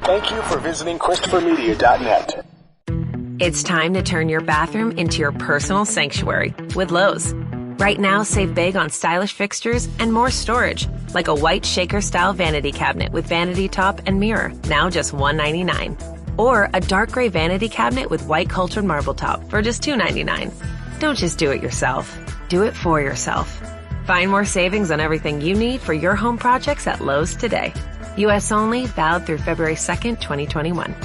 Thank you for visiting ChristopherMedia.net. It's time to turn your bathroom into your personal sanctuary with Lowe's. Right now, save big on stylish fixtures and more storage, like a white shaker-style vanity cabinet with vanity top and mirror, now just $199. Or a dark gray vanity cabinet with white cultured marble top for just $299. Don't just do it yourself. Do it for yourself. Find more savings on everything you need for your home projects at Lowe's today. U.S. only, valid through February 2nd, 2021.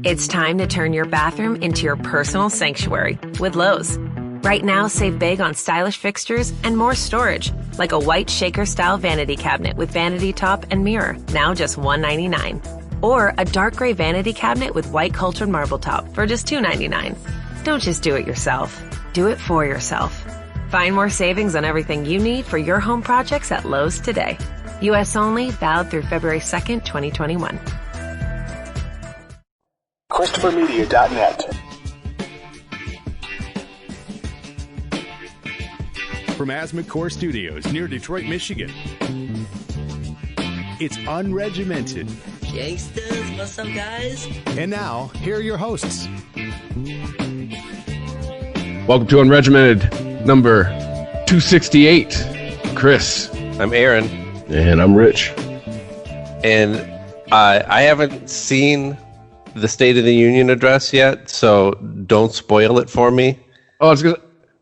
It's time to turn your bathroom into your personal sanctuary with Lowe's. Right now, save big on stylish fixtures and more storage, like a white shaker-style vanity cabinet with vanity top and mirror, now just $199. Or a dark gray vanity cabinet with white cultured marble top for just $299. Don't just do it yourself. Do it for yourself. Find more savings on everything you need for your home projects at Lowe's today. U.S. only, valid through February 2nd, 2021. ChristopherMedia.net. From Asthmacore Studios near Detroit, Michigan, it's Unregimented. Gangsters, what's up, guys? And now, here are your hosts. Welcome to Unregimented number 268. Chris. I'm Aaron. And I'm Rich. And I haven't seen the State of the Union address yet, so don't spoil it for me. Oh, I was going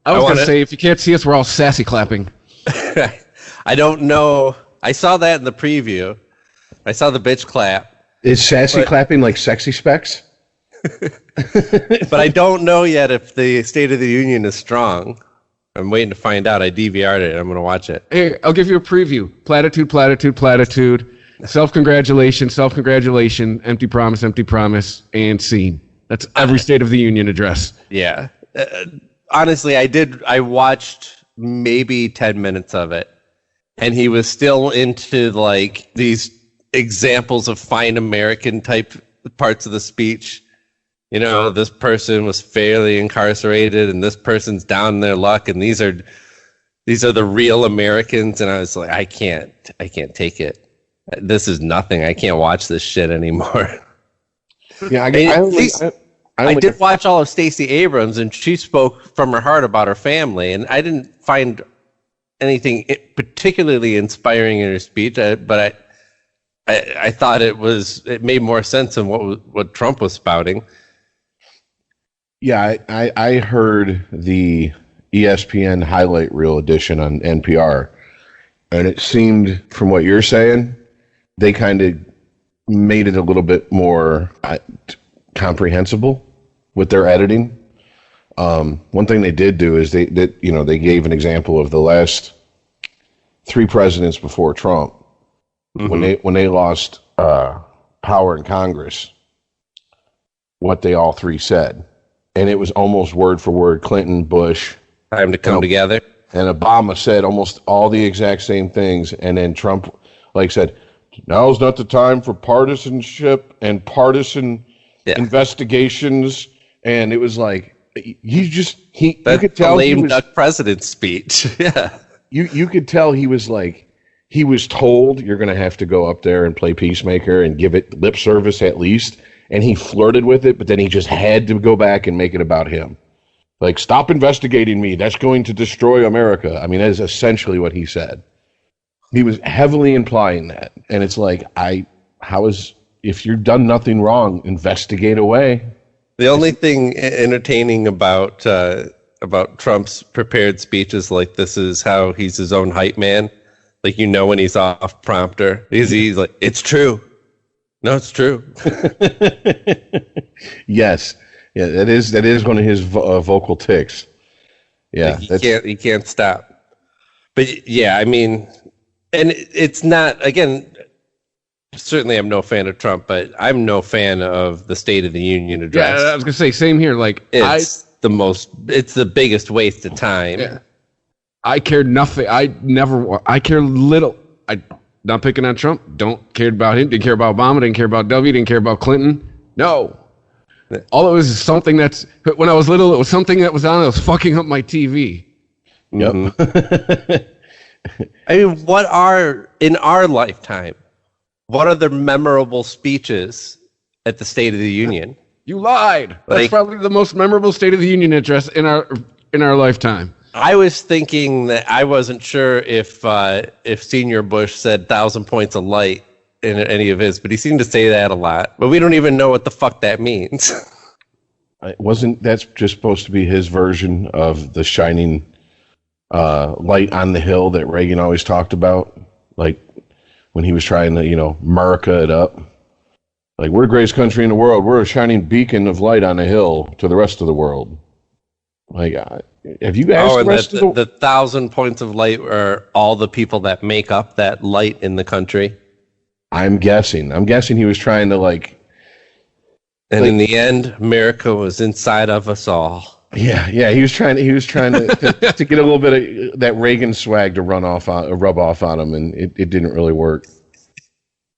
to say, if you can't see us, we're all sassy clapping. I don't know. I saw that in the preview. I saw the bitch clap. Is sassy clapping like sexy specs? But I don't know yet if the State of the Union is strong. I'm waiting to find out. I DVR'd it. I'm going to watch it. Hey, I'll give you a preview. Platitude, platitude, platitude. Self-congratulation, self-congratulation, empty promise, and scene. That's every State of the Union address. Yeah. Honestly, I watched maybe 10 minutes of it, and he was still into like these examples of fine American type parts of the speech. You know, this person was fairly incarcerated, and this person's down in their luck, and these are the real Americans. And I was like, I can't take it. This is nothing. I can't watch this shit anymore. Yeah, I did watch all of Stacey Abrams, and she spoke from her heart about her family, and I didn't find anything particularly inspiring in her speech. But I thought it made more sense than what Trump was spouting. Yeah, I heard the ESPN highlight reel edition on NPR, and it seemed, from what you're saying, they kind of made it a little bit more comprehensible with their editing. One thing they did do is they gave an example of the last three presidents before Trump, when they lost power in Congress, what they all three said. And it was almost word for word Clinton, Bush. Time to come together. And Obama said almost all the exact same things. And then Trump said, now's not the time for partisanship and partisan investigations. And it was like, you could tell the lame duck president speech. Yeah. You could tell he was told you're going to have to go up there and play peacemaker and give it lip service at least. And he flirted with it, but then he just had to go back and make it about him. Like, stop investigating me. That's going to destroy America. I mean, that is essentially what he said. He was heavily implying that. And it's like, if you've done nothing wrong, investigate away. The only thing entertaining about Trump's prepared speech is like, this is how he's his own hype man. Like, when he's off prompter. He's like, it's true. No, it's true. Yes. Yeah, that is one of his vocal tics. Yeah. He can't stop. But yeah, I mean, and it's not, again, certainly I'm no fan of Trump, but I'm no fan of the State of the Union address. Yeah, I was going to say, same here. Like, it's the biggest waste of time. Yeah. I cared nothing. I care little. Not picking on Trump. Don't care about him. Didn't care about Obama. Didn't care about W. Didn't care about Clinton. No. All it was is something when I was little, it was something that was on that was fucking up my TV. Yep. Mm-hmm. I mean, in our lifetime, what are the memorable speeches at the State of the Union? You lied. That's Like- probably the most memorable State of the Union address in our lifetime. I was thinking that I wasn't sure if Senior Bush said 1,000 points of light in any of his, but he seemed to say that a lot. But we don't even know what the fuck that means. That's just supposed to be his version of the shining light on the hill that Reagan always talked about, like when he was trying to, America it up. Like, we're the greatest country in the world. We're a shining beacon of light on a hill to the rest of the world. Like, have you asked the and rest of the 1,000 points of light are all the people that make up that light in the country? I'm guessing he was trying to And in the end, America was inside of us all. Yeah, he was trying to to get a little bit of that Reagan swag to rub off on him, and it didn't really work.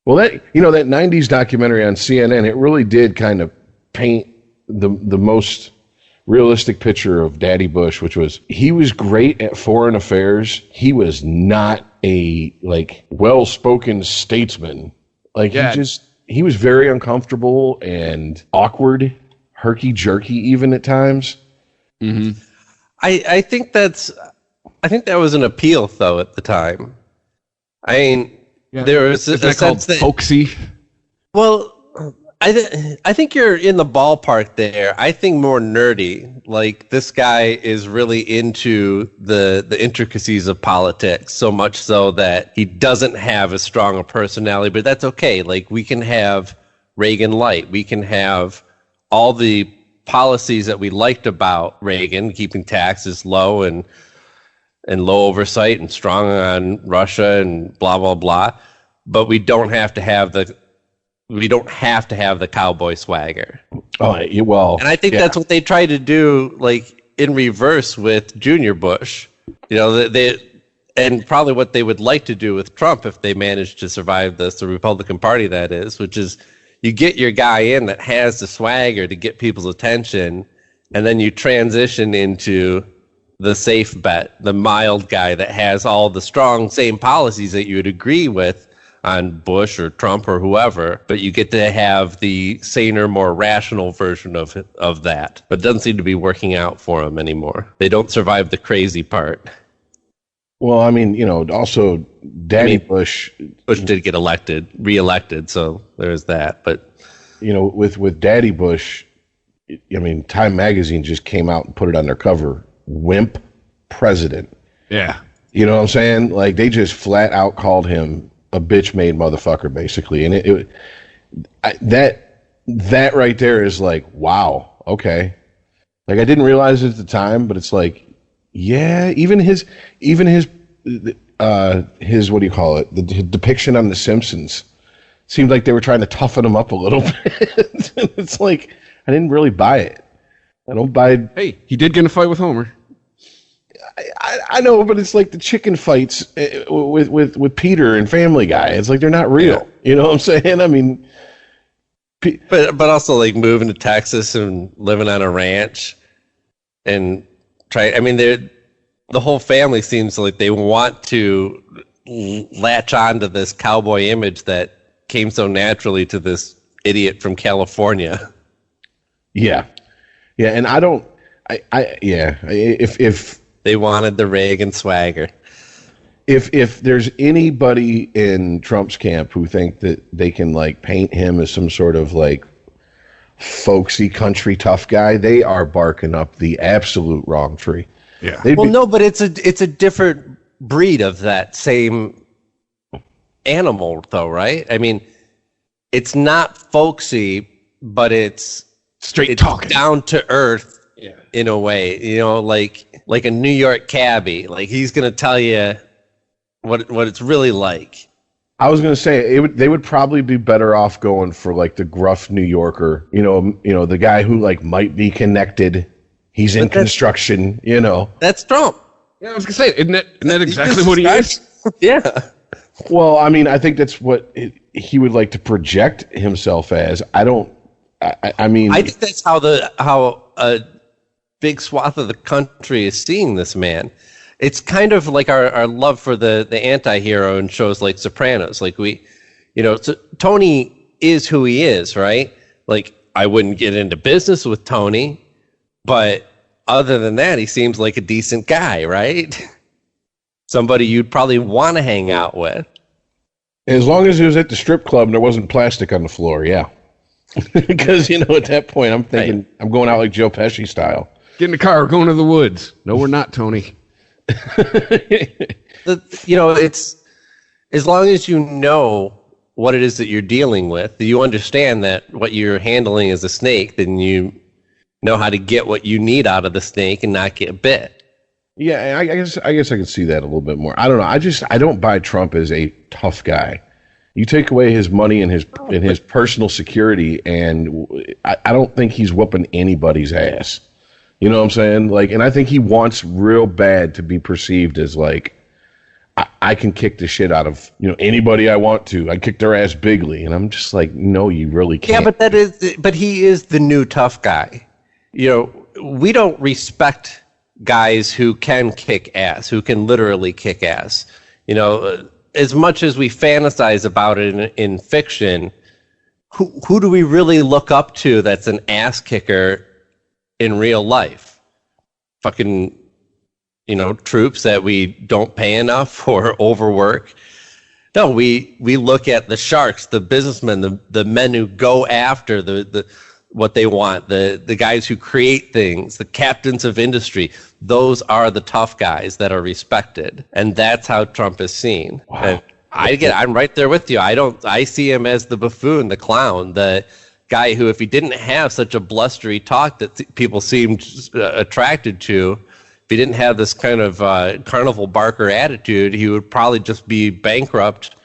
Well, that 90s documentary on CNN, it really did kind of paint the most realistic picture of Daddy Bush, which was he was great at foreign affairs. He was not a well-spoken statesman. He was very uncomfortable and awkward, herky-jerky even at times. Mm-hmm. I think that was an appeal though at the time. I mean, there was a sense that folksy. Well, I think you're in the ballpark there. I think more nerdy. Like, this guy is really into the intricacies of politics, so much so that he doesn't have as strong a personality, but that's okay. Like, we can have Reagan light. We can have all the policies that we liked about Reagan, keeping taxes low and low oversight and strong on Russia and blah, blah, blah. But we don't have to have the cowboy swagger. Oh, well. And I think that's what they tried to do, in reverse with Junior Bush. And probably what they would like to do with Trump if they managed to survive this, the Republican Party, that is, which is you get your guy in that has the swagger to get people's attention, and then you transition into the safe bet, the mild guy that has all the strong same policies that you would agree with on Bush or Trump or whoever, but you get to have the saner, more rational version of that. But it doesn't seem to be working out for them anymore. They don't survive the crazy part. Well, I mean, also Bush did get reelected, so there's that. But with Daddy Bush, I mean, Time Magazine just came out and put it on their cover, "Wimp President." Yeah. You know what I'm saying? Like, they just flat out called him a bitch-made motherfucker, basically. And that right there is like, wow, okay. Like, I didn't realize it at the time, but it's like, yeah, even his what do you call it? The depiction on The Simpsons seemed like they were trying to toughen him up a little bit. It's like, I didn't really buy it. I don't buy it. Hey, he did get in a fight with Homer. I know, but it's like the chicken fights with Peter and Family Guy. It's like they're not real. Yeah. You know what I'm saying? I mean, but also moving to Texas and living on a ranch and the whole family seems like they want to latch on to this cowboy image that came so naturally to this idiot from California. Yeah, and if they wanted the Reagan swagger. If there's anybody in Trump's camp who think that they can paint him as some sort of folksy country tough guy, they are barking up the absolute wrong tree. Yeah. No, but it's a different breed of that same animal, though, right? I mean, it's not folksy, but it's talking, down to earth. Yeah. In a way, like a New York cabbie. Like, he's going to tell you what it's really like. I was going to say they would probably be better off going for the gruff New Yorker, the guy who might be connected. He's in construction, That's Trump. Yeah, I was going to say, isn't that exactly what he is? Yeah. Well, I mean, I think that's what he would like to project himself as. I think that's how a big swath of the country is seeing this man. It's kind of like our love for the anti-hero in shows like Sopranos. Like, we So Tony is who he is, right? Like, I wouldn't get into business with Tony, but other than that, he seems like a decent guy, right? Somebody you'd probably want to hang out with. As long as he was at the strip club and there wasn't plastic on the floor, yeah. Because, at that point, I'm thinking, I'm going out like Joe Pesci style. Get in the car, we're going to the woods. No, we're not, Tony. It's as long as you know what it is that you're dealing with, you understand that what you're handling is a snake, then you know how to get what you need out of the snake and not get bit. Yeah, I guess I can see that a little bit more. I don't know. I don't buy Trump as a tough guy. You take away his money and his personal security, and I don't think he's whooping anybody's ass. You know what I'm saying? Like, and I think he wants real bad to be perceived as like, I can kick the shit out of anybody I want to. I kick their ass bigly, and I'm just like, no, you really can't. Yeah, but he is the new tough guy. We don't respect guys who can kick ass, who can literally kick ass. As much as we fantasize about it in fiction, who do we really look up to that's an ass kicker in real life? Fucking, troops that we don't pay enough or overwork. No, we look at the sharks, the businessmen, the men who go after the what they want, the guys who create things, the captains of industry. Those are the tough guys that are respected, and that's how Trump is seen. Wow. And I'm right there with you. I see him as the buffoon, the clown, the guy who, if he didn't have such a blustery talk that people seemed attracted to, if he didn't have this kind of carnival barker attitude, he would probably just be bankrupt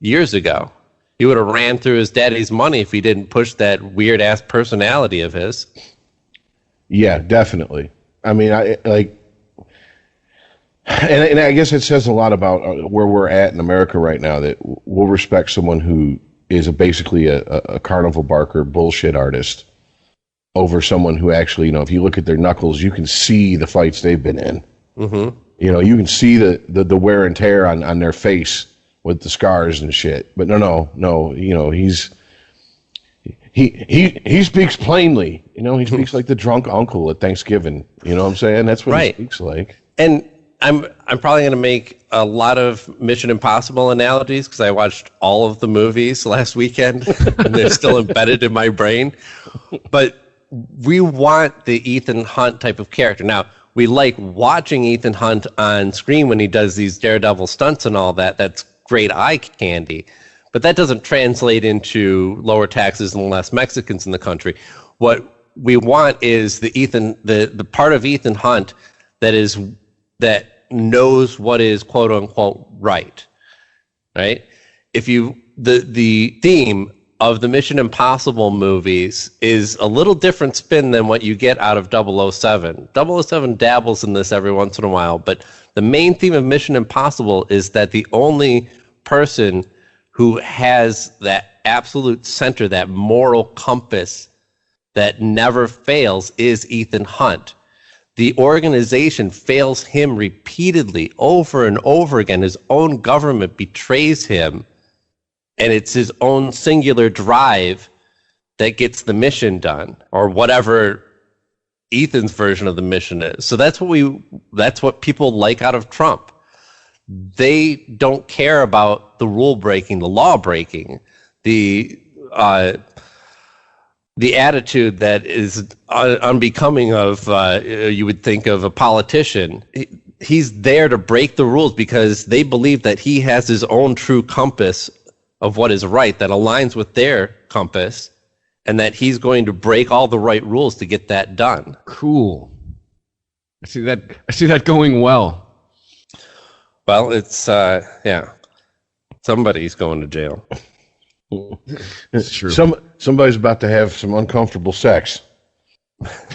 years ago. He would have ran through his daddy's money if he didn't push that weird ass personality of his. Yeah, definitely. I mean, and I guess it says a lot about where we're at in America right now, that we'll respect someone who is basically a carnival barker bullshit artist over someone who actually, if you look at their knuckles, you can see the fights they've been in. Mm-hmm. You can see the wear and tear on their face with the scars and shit. But no, he speaks plainly. He speaks like the drunk uncle at Thanksgiving. You know what I'm saying? That's what he speaks like. And I'm probably going to make a lot of Mission Impossible analogies because I watched all of the movies last weekend and they're still embedded in my brain. But we want the Ethan Hunt type of character. Now, we like watching Ethan Hunt on screen when he does these daredevil stunts and all that. That's great eye candy. But that doesn't translate into lower taxes and less Mexicans in the country. What we want is the part of Ethan Hunt that knows what is quote unquote right. The theme of the Mission Impossible movies is a little different spin than what you get out of 007. 007 dabbles in this every once in a while, but the main theme of Mission Impossible is that the only person who has that absolute center, that moral compass that never fails, is Ethan Hunt. The organization fails him repeatedly, over and over again. His own government betrays him, and it's his own singular drive that gets the mission done, or whatever Ethan's version of the mission is. So that's what people like out of Trump. They don't care about the rule breaking, the law breaking, the attitude that is unbecoming of, you would think, of a politician. He's there to break the rules because they believe that he has his own true compass of what is right that aligns with their compass, and that he's going to break all the right rules to get that done. Cool. I see that going well. Well, it's somebody's going to jail. It's true. Somebody's about to have some uncomfortable sex.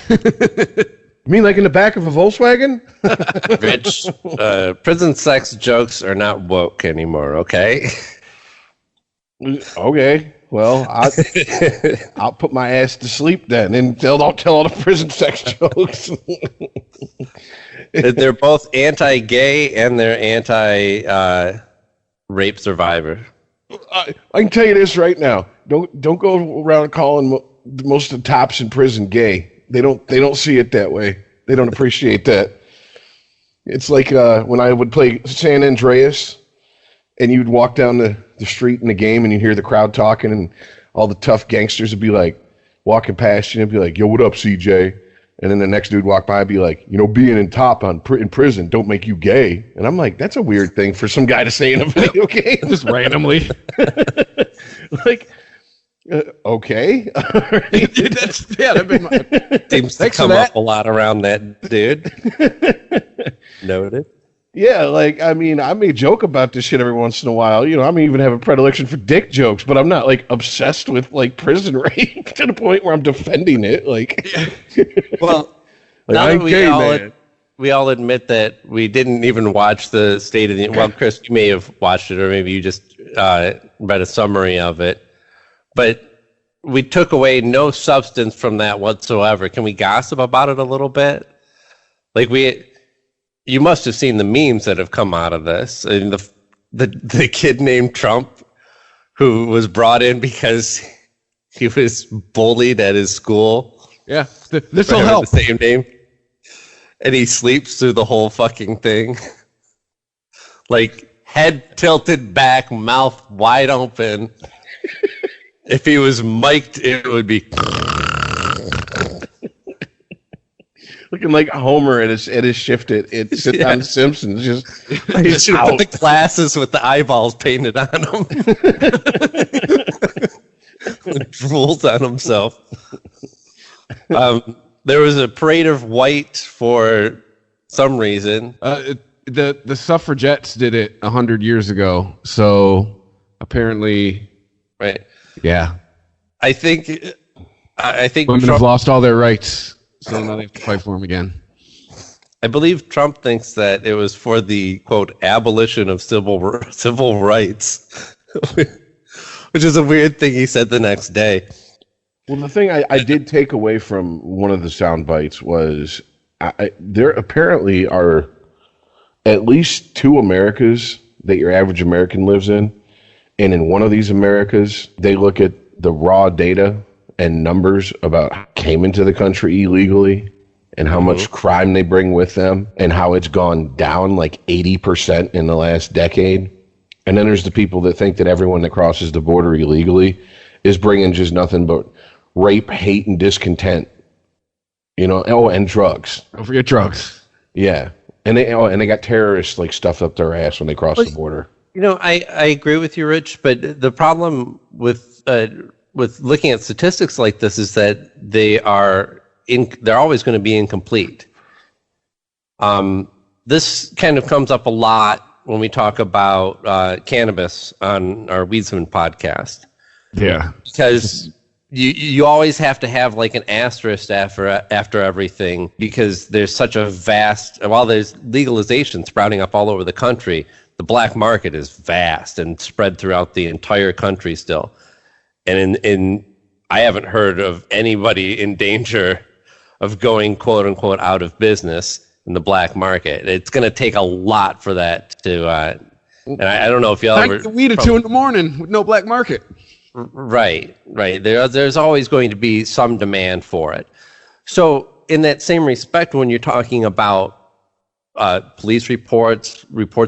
You mean like in the back of a Volkswagen? Rich, prison sex jokes are not woke anymore, okay? Okay. Well, I'll put my ass to sleep then, and don't tell all the prison sex jokes. They're both anti-gay and they're anti-rape survivor. I can tell you this right now. Don't go around calling most of the tops in prison gay. They don't see it that way. They don't appreciate that. It's like when I would play San Andreas, and you'd walk down the street in the game, and you'd hear the crowd talking, and all the tough gangsters would be like walking past you and be like, "Yo, what up, CJ?" And then the next dude walk by and be like, being in top in prison don't make you gay. And I'm like, that's a weird thing for some guy to say in a video game. Just randomly. Like, okay. That'd be my... Seems to come up a lot around that dude. Noted. Yeah, like, I mean, I may joke about this shit every once in a while. I may even have a predilection for dick jokes, but I'm not, like, obsessed with, like, prison rape to the point where I'm defending it. Like, well, like, now that we all admit that we didn't even watch the State of the... Well, Chris, you may have watched it, or maybe you just read a summary of it. But we took away no substance from that whatsoever. Can we gossip about it a little bit? Like, you must have seen the memes that have come out of this. And the kid named Trump, who was brought in because he was bullied at his school. Yeah, this will help. The same name. And he sleeps through the whole fucking thing. Like, head tilted back, mouth wide open. If he was mic'd, it would be... Looking like Homer at his shift at sitcom Simpsons. Just he should have put the glasses with the eyeballs painted on him. Drools on himself. There was a parade of white for some reason. The suffragettes did it 100 years ago. So apparently, right? Yeah, I think women have lost all their rights. So now they have to fight for him again. I believe Trump thinks that it was for the, quote, abolition of civil rights, which is a weird thing he said the next day. Well, the thing I did take away from one of the sound bites was there apparently are at least two Americas that your average American lives in. And in one of these Americas, they look at the raw data and numbers about how came into the country illegally and how much crime they bring with them and how it's gone down like 80% in the last decade. And then there's the people that think that everyone that crosses the border illegally is bringing just nothing but rape, hate, and discontent. And drugs. Don't forget drugs. Yeah. And they got terrorists like stuffed up their ass when they cross the border. I agree with you, Rich, but the problem with looking at statistics like this is that they're always going to be incomplete. This kind of comes up a lot when we talk about cannabis on our Weedsman podcast. Yeah, because you always have to have like an asterisk after everything, because there's such a vast, while there's legalization sprouting up all over the country, the black market is vast and spread throughout the entire country still. And I haven't heard of anybody in danger of going, quote unquote, out of business in the black market. It's going to take a lot for that to, and I don't know if y'all ever... weed at 2 a.m. with no black market. Right. There's always going to be some demand for it. So in that same respect, when you're talking about police reports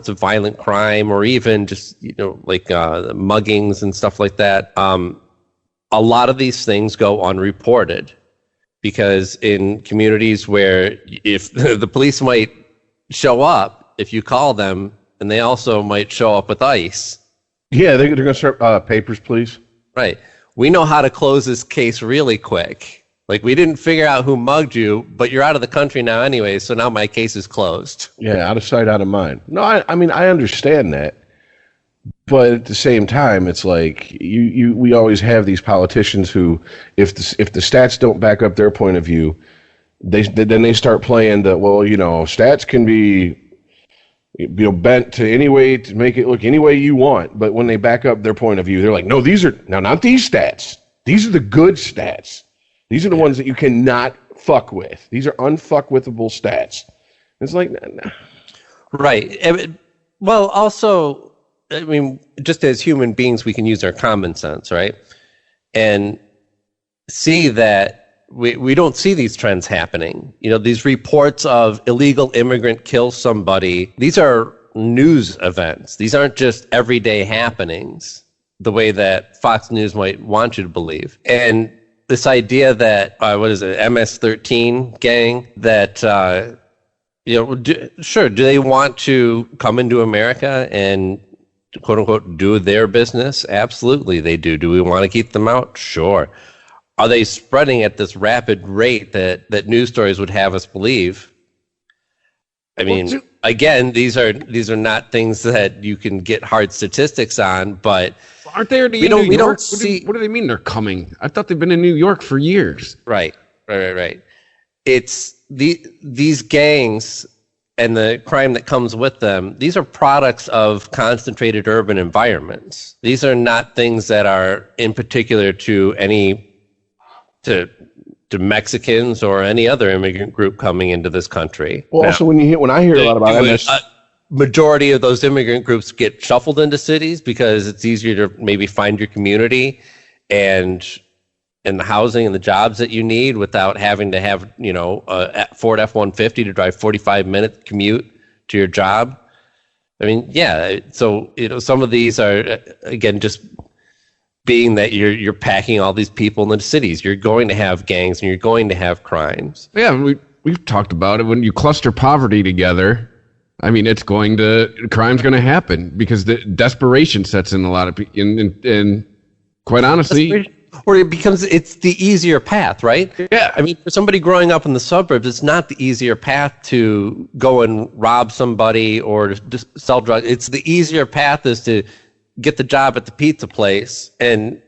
of violent crime, or even just, like muggings and stuff like that, a lot of these things go unreported, because in communities where if the police might show up if you call them, and they also might show up with ICE. Yeah, they're going to start papers, please. Right. We know how to close this case really quick. Like, we didn't figure out who mugged you, but you're out of the country now anyway, so now my case is closed. Yeah, out of sight, out of mind. No, I mean, I understand that. But at the same time, it's like we always have these politicians who, if the stats don't back up their point of view, then they start playing the, well, stats can be bent to any way to make it look any way you want. But when they back up their point of view, they're like, no, these are now not these stats. These are the good stats. These are the ones that you cannot fuck with. These are unfuckwithable stats. It's like, nah. Right. Well, also, I mean, just as human beings, we can use our common sense, right? And see that we don't see these trends happening. You know, these reports of illegal immigrant kills somebody, these are news events. These aren't just everyday happenings the way that Fox News might want you to believe. And this idea that, MS-13 gang, that, do they want to come into America and quote unquote do their business? Absolutely they do. Do we want to keep them out? Sure. Are they spreading at this rapid rate that news stories would have us believe? I mean, again, these are not things that you can get hard statistics on, but aren't they already in New York? What do they mean they're coming? I thought they've been in New York for years. Right. It's these gangs and the crime that comes with them. These are products of concentrated urban environments. These are not things that are in particular to Mexicans or any other immigrant group coming into this country. Well, also when I hear a lot about MS, majority of those immigrant groups get shuffled into cities because it's easier to maybe find your community and the housing and the jobs that you need without having to have, a Ford F-150 to drive 45-minute commute to your job. I mean, yeah. So, some of these are, again, just being that you're packing all these people into cities. You're going to have gangs and you're going to have crimes. Yeah, we've talked about it. When you cluster poverty together, I mean, crime's going to happen because the desperation sets in a lot of people. And quite honestly, or it's the easier path, right? Yeah. I mean, for somebody growing up in the suburbs, it's not the easier path to go and rob somebody or to sell drugs. It's the easier path is to get the job at the pizza place and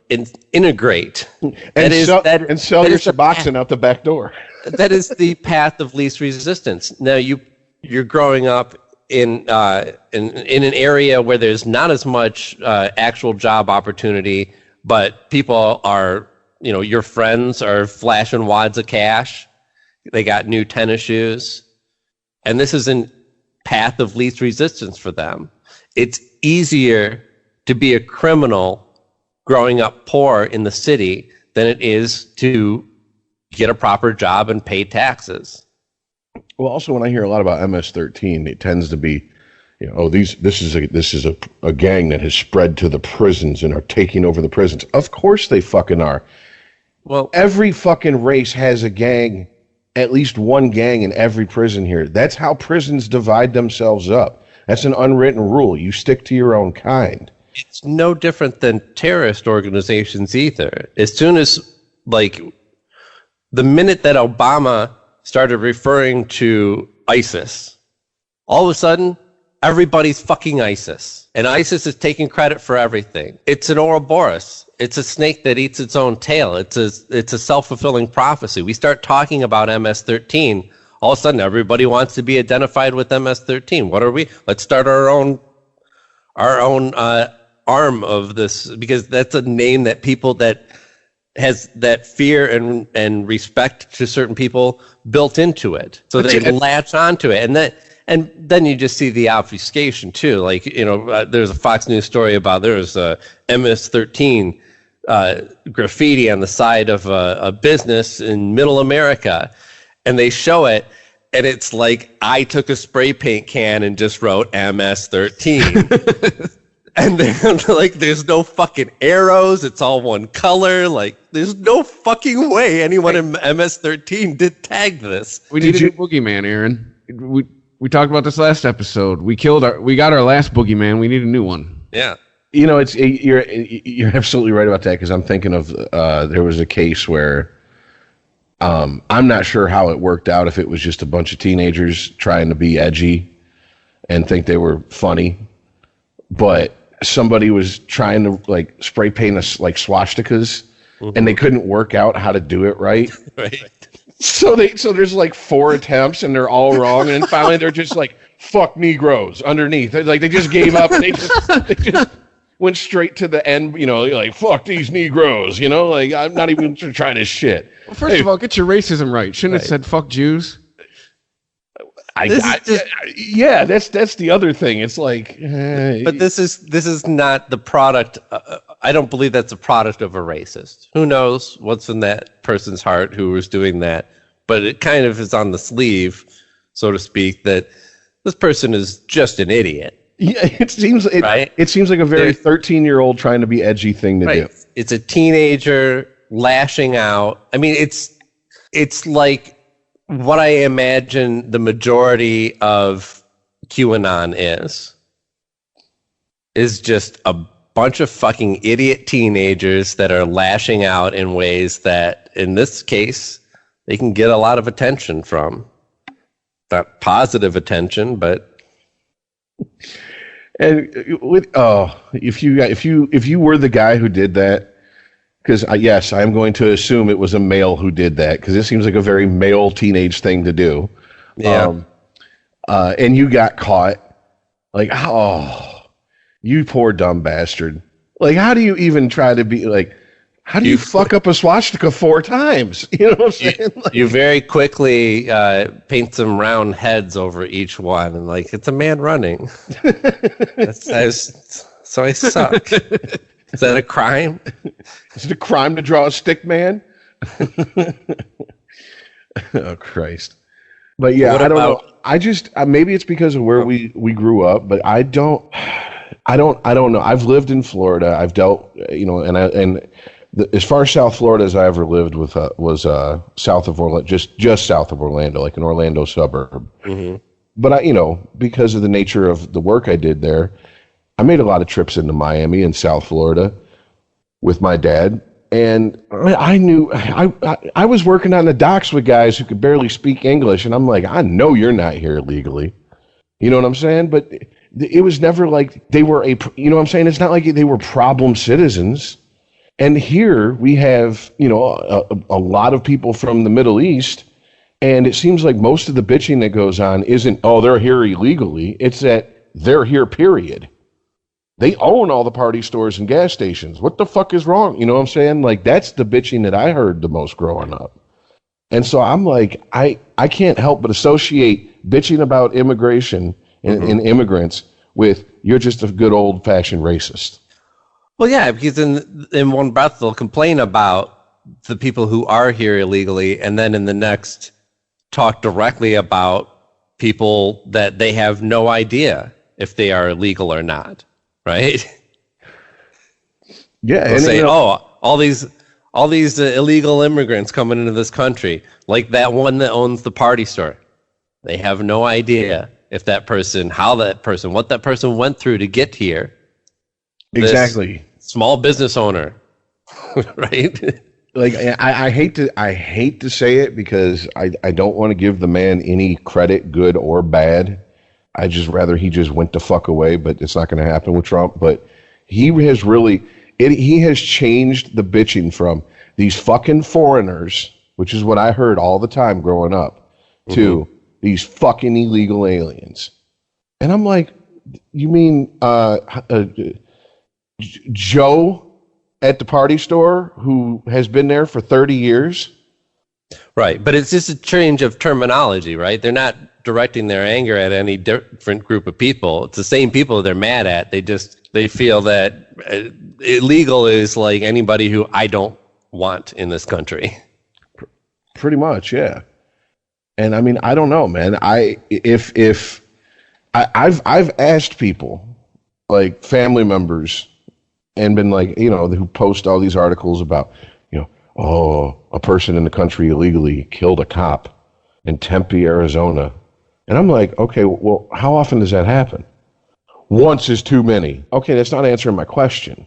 integrate and sell your Suboxone out the back door. That is the path of least resistance. Now you're growing up in an area where there's not as much actual job opportunity, but people are, your friends are flashing wads of cash. They got new tennis shoes, and this is a path of least resistance for them. It's easier to be a criminal growing up poor in the city than it is to get a proper job and pay taxes. Well, also when I hear a lot about MS-13, it tends to be, this is a gang that has spread to the prisons and are taking over the prisons. Of course they fucking are. Well, every fucking race has a gang, at least one gang in every prison here. That's how prisons divide themselves up. That's an unwritten rule. You stick to your own kind. It's no different than terrorist organizations either. As soon as, the minute that Obama started referring to ISIS, all of a sudden, everybody's fucking ISIS. And ISIS is taking credit for everything. It's an Ouroboros. It's a snake that eats its own tail. It's a self-fulfilling prophecy. We start talking about MS-13, all of a sudden everybody wants to be identified with MS-13. What are we? Let's start our own arm of this, because that's a name that people that has that fear and respect to certain people built into it, so they latch onto it, and then you just see the obfuscation too. There's a Fox News story about there's a MS-13 graffiti on the side of a business in Middle America, and they show it, and it's like I took a spray paint can and just wrote MS-13. And then, there's no fucking arrows. It's all one color. There's no fucking way anyone in MS-13 did tag this. We need a new boogeyman, Aaron. We talked about this last episode. We got our last boogeyman. We need a new one. Yeah. You're absolutely right about that, because I'm thinking of there was a case where I'm not sure how it worked out, if it was just a bunch of teenagers trying to be edgy and think they were funny, but somebody was trying to spray paint us swastikas, and they couldn't work out how to do it right. Right. So there's 4 attempts and they're all wrong, and then finally they're just fuck Negroes underneath. They just gave up. They just went straight to the end. Fuck these Negroes. I'm not even trying to shit. Well, first of all, get your racism right. Shouldn't have said fuck Jews. Yeah, that's the other thing. It's like, but this is not the product. I don't believe that's a product of a racist. Who knows what's in that person's heart who was doing that? But it kind of is on the sleeve, so to speak, that this person is just an idiot. Yeah, it seems like a very 13-year-old trying to be edgy thing to do. It's a teenager lashing out. I mean, it's like what I imagine the majority of QAnon is just a bunch of fucking idiot teenagers that are lashing out in ways that, in this case, they can get a lot of attention from. Not positive attention, but and if you were the guy who did that, because yes, I'm going to assume it was a male who did that, because it seems like a very male teenage thing to do. Yeah. And you got caught. Like, you poor dumb bastard. Like, how do you even try to be like? How do you fuck up a swastika 4 times? You know what I'm saying? You very quickly paint some round heads over each one, and like, it's a man running. So I suck. Is that a crime? Is it a crime to draw a stick man? Oh, Christ. But yeah, I don't know. I just maybe it's because of where we grew up, but I don't know. I've lived in Florida. I've dealt, as far as South Florida as I ever lived with was south of Orlando, just south of Orlando, like an Orlando suburb. Mm-hmm. But because of the nature of the work I did there, I made a lot of trips into Miami and South Florida with my dad, and I knew I was working on the docks with guys who could barely speak English, and I'm like, I know you're not here illegally. You know what I'm saying? But it was never like they were you know what I'm saying? It's not like they were problem citizens. And here we have, a lot of people from the Middle East, and it seems like most of the bitching that goes on isn't, they're here illegally. It's that they're here, period. They own all the party stores and gas stations. What the fuck is wrong? You know what I'm saying? Like, that's the bitching that I heard the most growing up. And so I'm like, I can't help but associate bitching about immigration and immigrants with, you're just a good old-fashioned racist. Well, yeah, because in one breath they'll complain about the people who are here illegally, and then in the next talk directly about people that they have no idea if they are illegal or not, right? Yeah, they'll say, all these illegal immigrants coming into this country, like that one that owns the party store. They have no idea if that person, what that person went through to get here. Exactly. Small business owner, right? Like, I hate to say it, because I don't want to give the man any credit, good or bad. I just rather he just went the fuck away, but it's not going to happen with Trump. But he has he has changed the bitching from these fucking foreigners, which is what I heard all the time growing up, to these fucking illegal aliens. And I'm like, you mean Joe at the party store who has been there for 30 years? Right, but it's just a change of terminology, right? They're not directing their anger at any different group of people. It's the same people they're mad at. They feel that illegal is like anybody who I don't want in this country. Pretty much, yeah. And I mean, I don't know, man. I've asked people, like family members, and been like, who post all these articles about, a person in the country illegally killed a cop in Tempe, Arizona. And I'm like, okay, well, how often does that happen? Once is too many. Okay, that's not answering my question.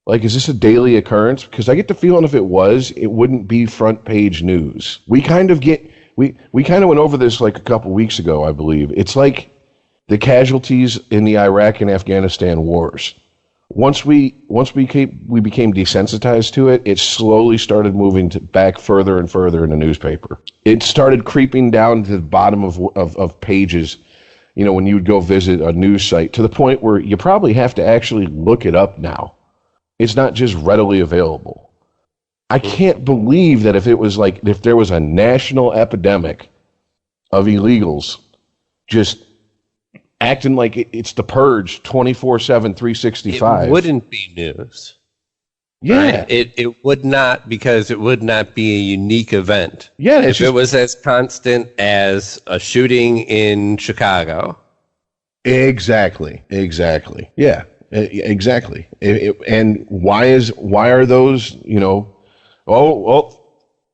Like, is this a daily occurrence? Because I get the feeling if it was, it wouldn't be front page news. We kind of went over this like a couple weeks ago, I believe. It's like the casualties in the Iraq and Afghanistan wars. Once we became desensitized to it, it slowly started moving back further and further in the newspaper. It started creeping down to the bottom of pages, when you would go visit a news site, to the point where you probably have to actually look it up now. It's not just readily available. I can't believe that if there was a national epidemic of illegals just acting like it's the Purge 24/7, 365. It wouldn't be news. Yeah. Right? It would not, because it would not be a unique event. Yeah. If it was as constant as a shooting in Chicago. Exactly. Yeah, exactly. And why are those,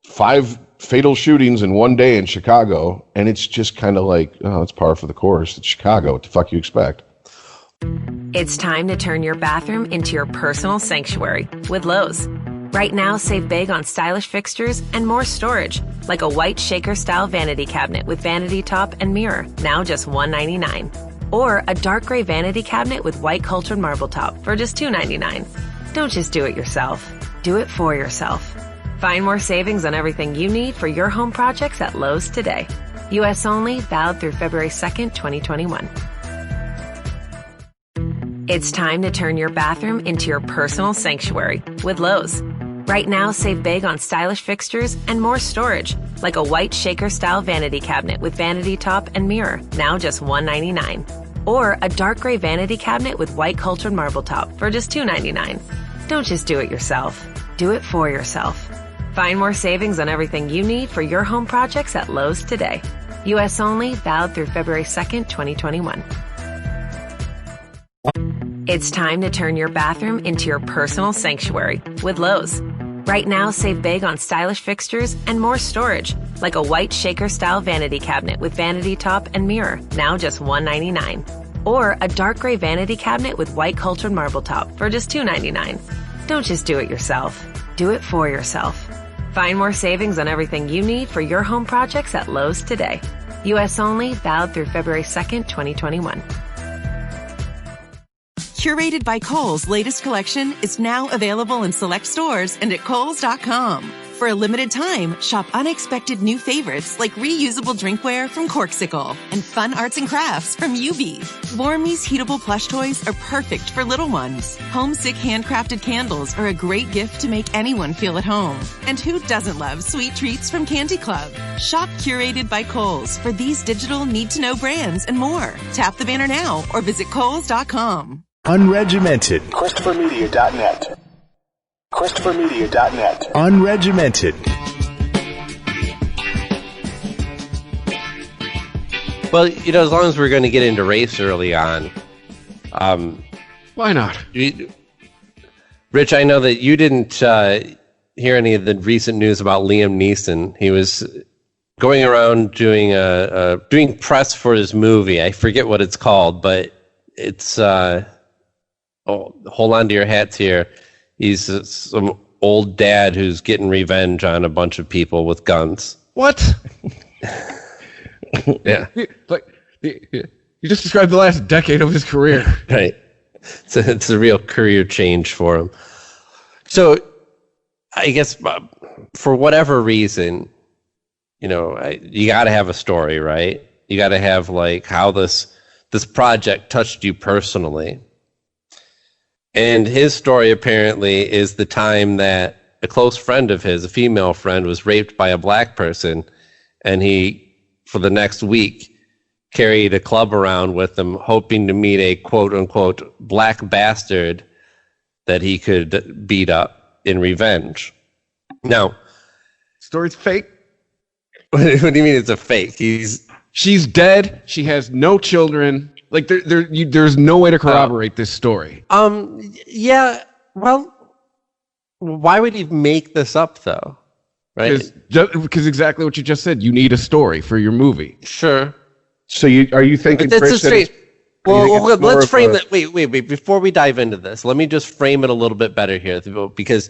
5 fatal shootings in one day in Chicago, and it's just kind of like, oh, it's par for the course. It's Chicago. What the fuck you expect? It's time to turn your bathroom into your personal sanctuary with Lowe's. Right now, save big on stylish fixtures and more storage, like a white shaker-style vanity cabinet with vanity top and mirror, now just $199. Or a dark gray vanity cabinet with white cultured marble top for just $299. Don't just do it yourself. Do it for yourself. Find more savings on everything you need for your home projects at Lowe's today. U.S. only, valid through February 2nd, 2021. It's time to turn your bathroom into your personal sanctuary with Lowe's. Right now, save big on stylish fixtures and more storage, like a white shaker-style vanity cabinet with vanity top and mirror, now just $199. Or a dark gray vanity cabinet with white cultured marble top for just $299. Don't just do it yourself. Do it for yourself. Find more savings on everything you need for your home projects at Lowe's today. U.S. only, valid through February 2nd, 2021. It's time to turn your bathroom into your personal sanctuary with Lowe's. Right now, save big on stylish fixtures and more storage, like a white shaker-style vanity cabinet with vanity top and mirror, now just $199. Or a dark gray vanity cabinet with white cultured marble top for just $299. Don't just do it yourself. Do it for yourself. Find more savings on everything you need for your home projects at Lowe's today. U.S. only, valid through February 2nd, 2021. Curated by Kohl's latest collection is now available in select stores and at Kohls.com. For a limited time, shop unexpected new favorites like reusable drinkware from Corkcicle and fun arts and crafts from UV. Warmy's heatable plush toys are perfect for little ones. Homesick handcrafted candles are a great gift to make anyone feel at home. And who doesn't love sweet treats from Candy Club? Shop Curated by Kohl's for these digital need-to-know brands and more. Tap the banner now or visit Kohls.com. Unregimented. ChristopherMedia.net. ChristopherMedia.net. Unregimented. Well, as long as we're going to get into race early on, Why not? Rich, I know that you didn't hear any of the recent news about Liam Neeson. He was going around doing press for his movie. I forget what it's called, but it's hold on to your hats here. He's some old dad who's getting revenge on a bunch of people with guns. What? Yeah. You just described the last decade of his career. Right. It's a real career change for him. So I guess for whatever reason, you got to have a story, right? You got to have like how this project touched you personally. And his story apparently is the time that a close friend of his, a female friend, was raped by a black person, and he, for the next week, carried a club around with him, hoping to meet a quote-unquote black bastard that he could beat up in revenge. Now, Story's fake. what do you mean it's a fake? She's dead. She has no children. Like there's no way to corroborate this story. Yeah. Well, why would he make this up though? Right? Because exactly what you just said. You need a story for your movie. Sure. So are you thinking, That's Chris, a well, let's frame that. Wait. Before we dive into this, let me just frame it a little bit better here, because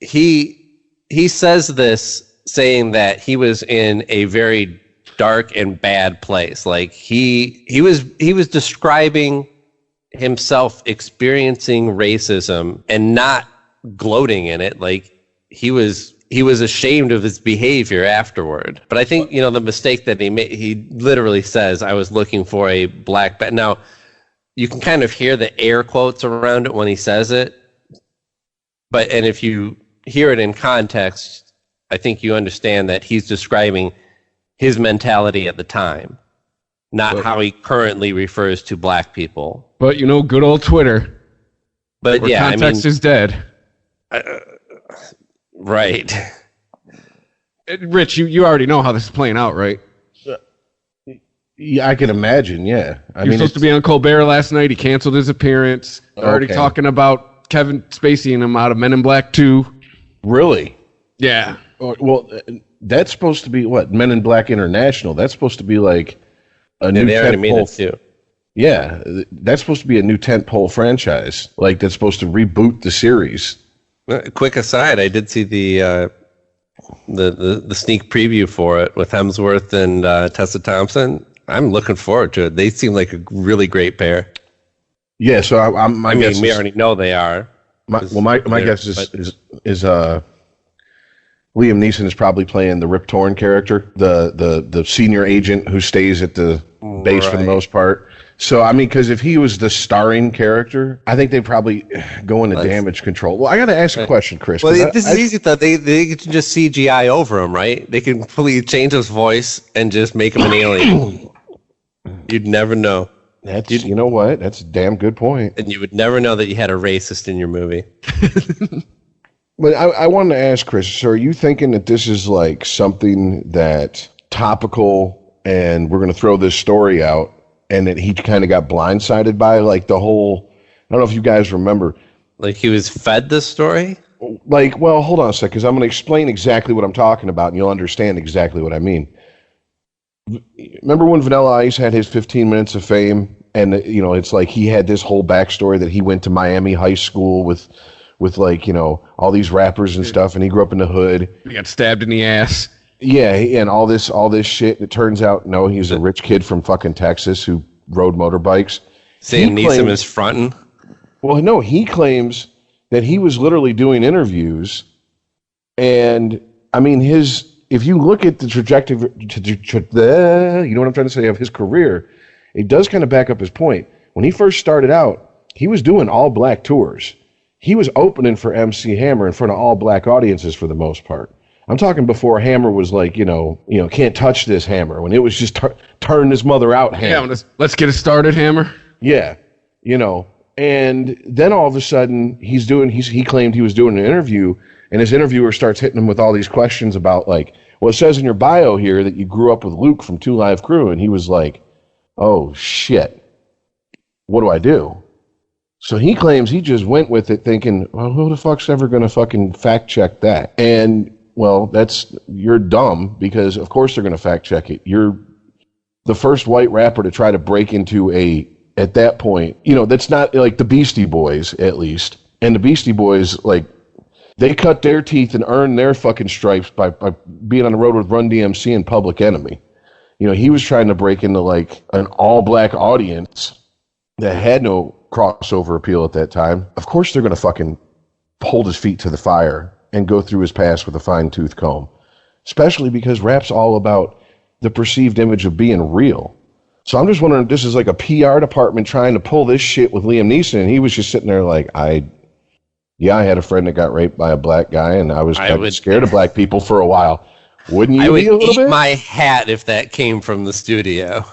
he says this saying that he was in a very dark and bad place. Like he was describing himself experiencing racism and not gloating in it. Like he was ashamed of his behavior afterward. But I think, the mistake that he made, he literally says, I was looking for a black Now, you can kind of hear the air quotes around it when he says it. And if you hear it in context, I think you understand that he's describing his mentality at the time, not how he currently refers to black people. But good old Twitter. But where context is dead. Right. Rich, you already know how this is playing out, right? Yeah, I can imagine. Yeah, He was supposed to be on Colbert last night. He canceled his appearance. They're already talking about Kevin Spacey and him out of Men in Black 2. Really? Yeah. Well, that's supposed to be what? Men in Black International. That's supposed to be like a new tentpole. Too. Yeah, that's supposed to be a new tentpole franchise. Like that's supposed to reboot the series. Quick aside, I did see the sneak preview for it with Hemsworth and Tessa Thompson. I'm looking forward to it. They seem like a really great pair. Yeah, so my guess we is, already know they are. My guess is Liam Neeson is probably playing the Rip Torn character, the senior agent who stays at the base for the most part. So I mean, because if he was the starring character, I think they'd probably go into damage control. Well, I got to ask a question, Chris. Well, this is easy though. They can just CGI over him, right? They can completely change his voice and just make him an alien. You'd never know. You know what? That's a damn good point. And you would never know that you had a racist in your movie. But I wanted to ask, Chris, so are you thinking that this is like something that topical and we're going to throw this story out and that he kind of got blindsided by like the whole, I don't know if you guys remember. Like he was fed this story? Like, well, hold on a sec, because I'm going to explain exactly what I'm talking about and you'll understand exactly what I mean. Remember when Vanilla Ice had his 15 minutes of fame and, it's like he had this whole backstory that he went to Miami high school with like, all these rappers and stuff, and he grew up in the hood. He got stabbed in the ass. Yeah, and all this shit. It turns out, no, he's a rich kid from fucking Texas who rode motorbikes. Sam Neeson is fronting? Well, no, he claims that he was literally doing interviews, and, I mean, if you look at the trajectory, you know what I'm trying to say, of his career, it does kind of back up his point. When he first started out, he was doing all-black tours. He was opening for MC Hammer in front of all-black audiences for the most part. I'm talking before Hammer was like, can't touch this Hammer, when it was just turn this mother out Hammer. Yeah, let's get it started, Hammer. Yeah, and then all of a sudden he claimed he was doing an interview, and his interviewer starts hitting him with all these questions about like, well, it says in your bio here that you grew up with Luke from 2 Live Crew, and he was like, oh shit, what do I do? So he claims he just went with it thinking, well, who the fuck's ever going to fucking fact check that? And, well, you're dumb because, of course, they're going to fact check it. You're the first white rapper to try to break into at that point, that's not like the Beastie Boys, at least. And the Beastie Boys, like, they cut their teeth and earned their fucking stripes by being on the road with Run DMC and Public Enemy. He was trying to break into, like, an all-black audience that had no crossover appeal at that time. Of course they're going to fucking hold his feet to the fire and go through his past with a fine-tooth comb, especially because rap's all about the perceived image of being real. So I'm just wondering if this is like a PR department trying to pull this shit with Liam Neeson, and he was just sitting there like, I had a friend that got raped by a black guy, and I was scared of black people for a while. Wouldn't you be a little bit? I would eat my hat if that came from the studio.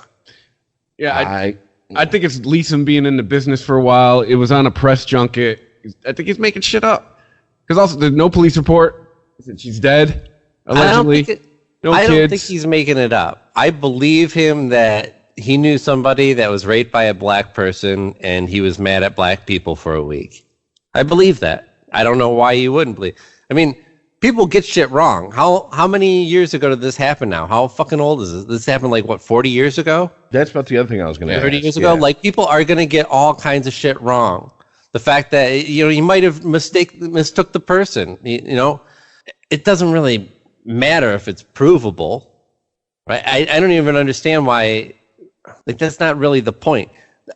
Yeah, I think it's Leeson being in the business for a while. It was on a press junket. I think he's making shit up. Because also, there's no police report. She's dead, allegedly. I don't think he's making it up. I believe him that he knew somebody that was raped by a black person, and he was mad at black people for a week. I believe that. I don't know why you wouldn't believe. I mean, people get shit wrong. How many years ago did this happen now? How fucking old is this? This happened like, 40 years ago? That's about the other thing I was going to ask. 30 years ago? Like, people are going to get all kinds of shit wrong. The fact that, you might have mistook the person, it doesn't really matter if it's provable, right? I don't even understand why, like, that's not really the point.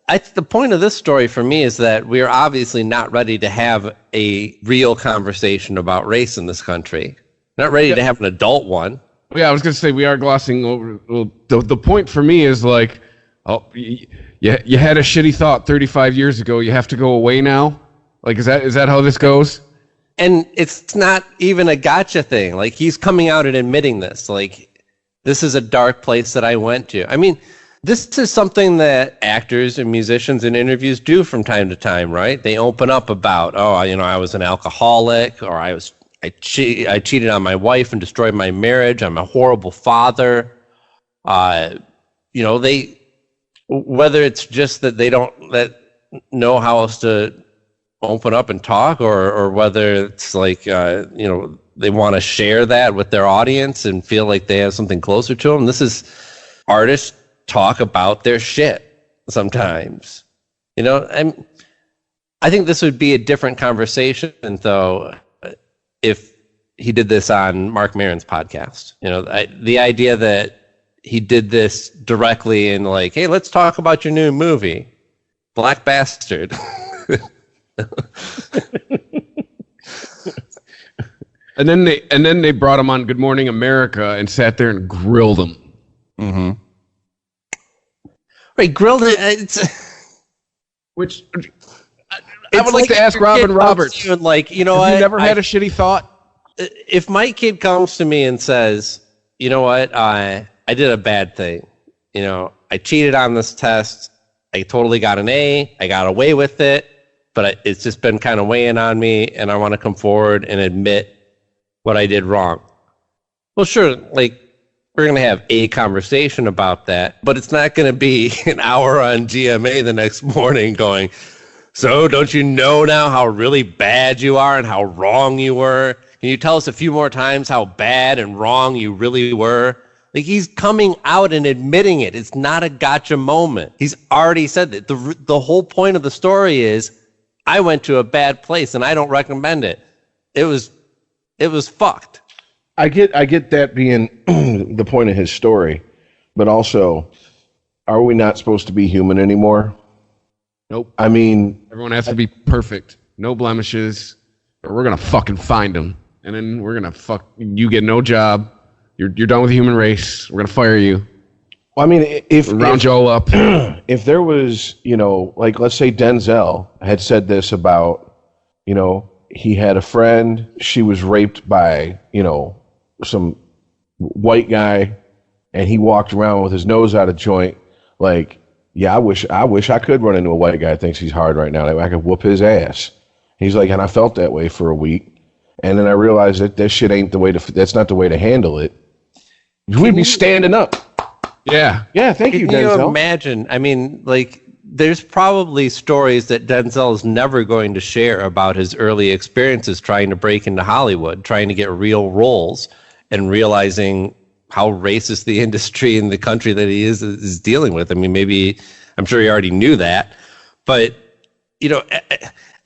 The point of this story for me is that we're obviously not ready to have a real conversation about race in this country. Not ready to have an adult one. Yeah, I was going to say we are glossing over. Well, the point for me is like, you had a shitty thought 35 years ago. You have to go away now. Like, is that how this goes? And it's not even a gotcha thing. Like, he's coming out and admitting this. Like, this is a dark place that I went to. I mean, this is something that actors and musicians in interviews do from time to time, right? They open up about, I was an alcoholic, or I cheated on my wife and destroyed my marriage. I'm a horrible father. They, whether it's just that they don't know how else to open up and talk, or whether it's like, they want to share that with their audience and feel like they have something closer to them. This is artists talk about their shit sometimes. I think this would be a different conversation, though, if he did this on Marc Maron's podcast. The idea that he did this directly and like, hey, let's talk about your new movie, Black Bastard. And then they brought him on Good Morning America and sat there and grilled him. Mm-hmm. Right, grilled it. Which I would like to ask Robin Roberts. And like, have you never had a shitty thought? If my kid comes to me and says, you know what, I did a bad thing. I cheated on this test. I totally got an A. I got away with it, but it's just been kind of weighing on me, and I want to come forward and admit what I did wrong. Well, sure, like, we're going to have a conversation about that, but it's not going to be an hour on GMA the next morning going, so don't you know now how really bad you are and how wrong you were? Can you tell us a few more times how bad and wrong you really were? Like, he's coming out and admitting it. It's not a gotcha moment. He's already said that. The whole point of the story is, I went to a bad place and I don't recommend it. It was fucked. I get that being the point of his story, but also, are we not supposed to be human anymore? Nope. I mean, everyone has to be perfect, no blemishes, or we're gonna fucking find them, and then we're gonna you get no job. You're done with the human race. We're gonna fire you. Well, I mean, if round you all up. If there was, like, let's say Denzel had said this about, he had a friend, she was raped by, some white guy, and he walked around with his nose out of joint, like, yeah, I wish I could run into a white guy that thinks he's hard right now. Like, I could whoop his ass. He's like, and I felt that way for a week, and then I realized that this shit ain't that's not the way to handle it. We'd be standing up. Yeah. Yeah, thank you, Denzel. Can you imagine? I mean, like, there's probably stories that Denzel is never going to share about his early experiences trying to break into Hollywood, trying to get real roles, and realizing how racist the industry and the country that he is dealing with. I mean, maybe, I'm sure he already knew that, but,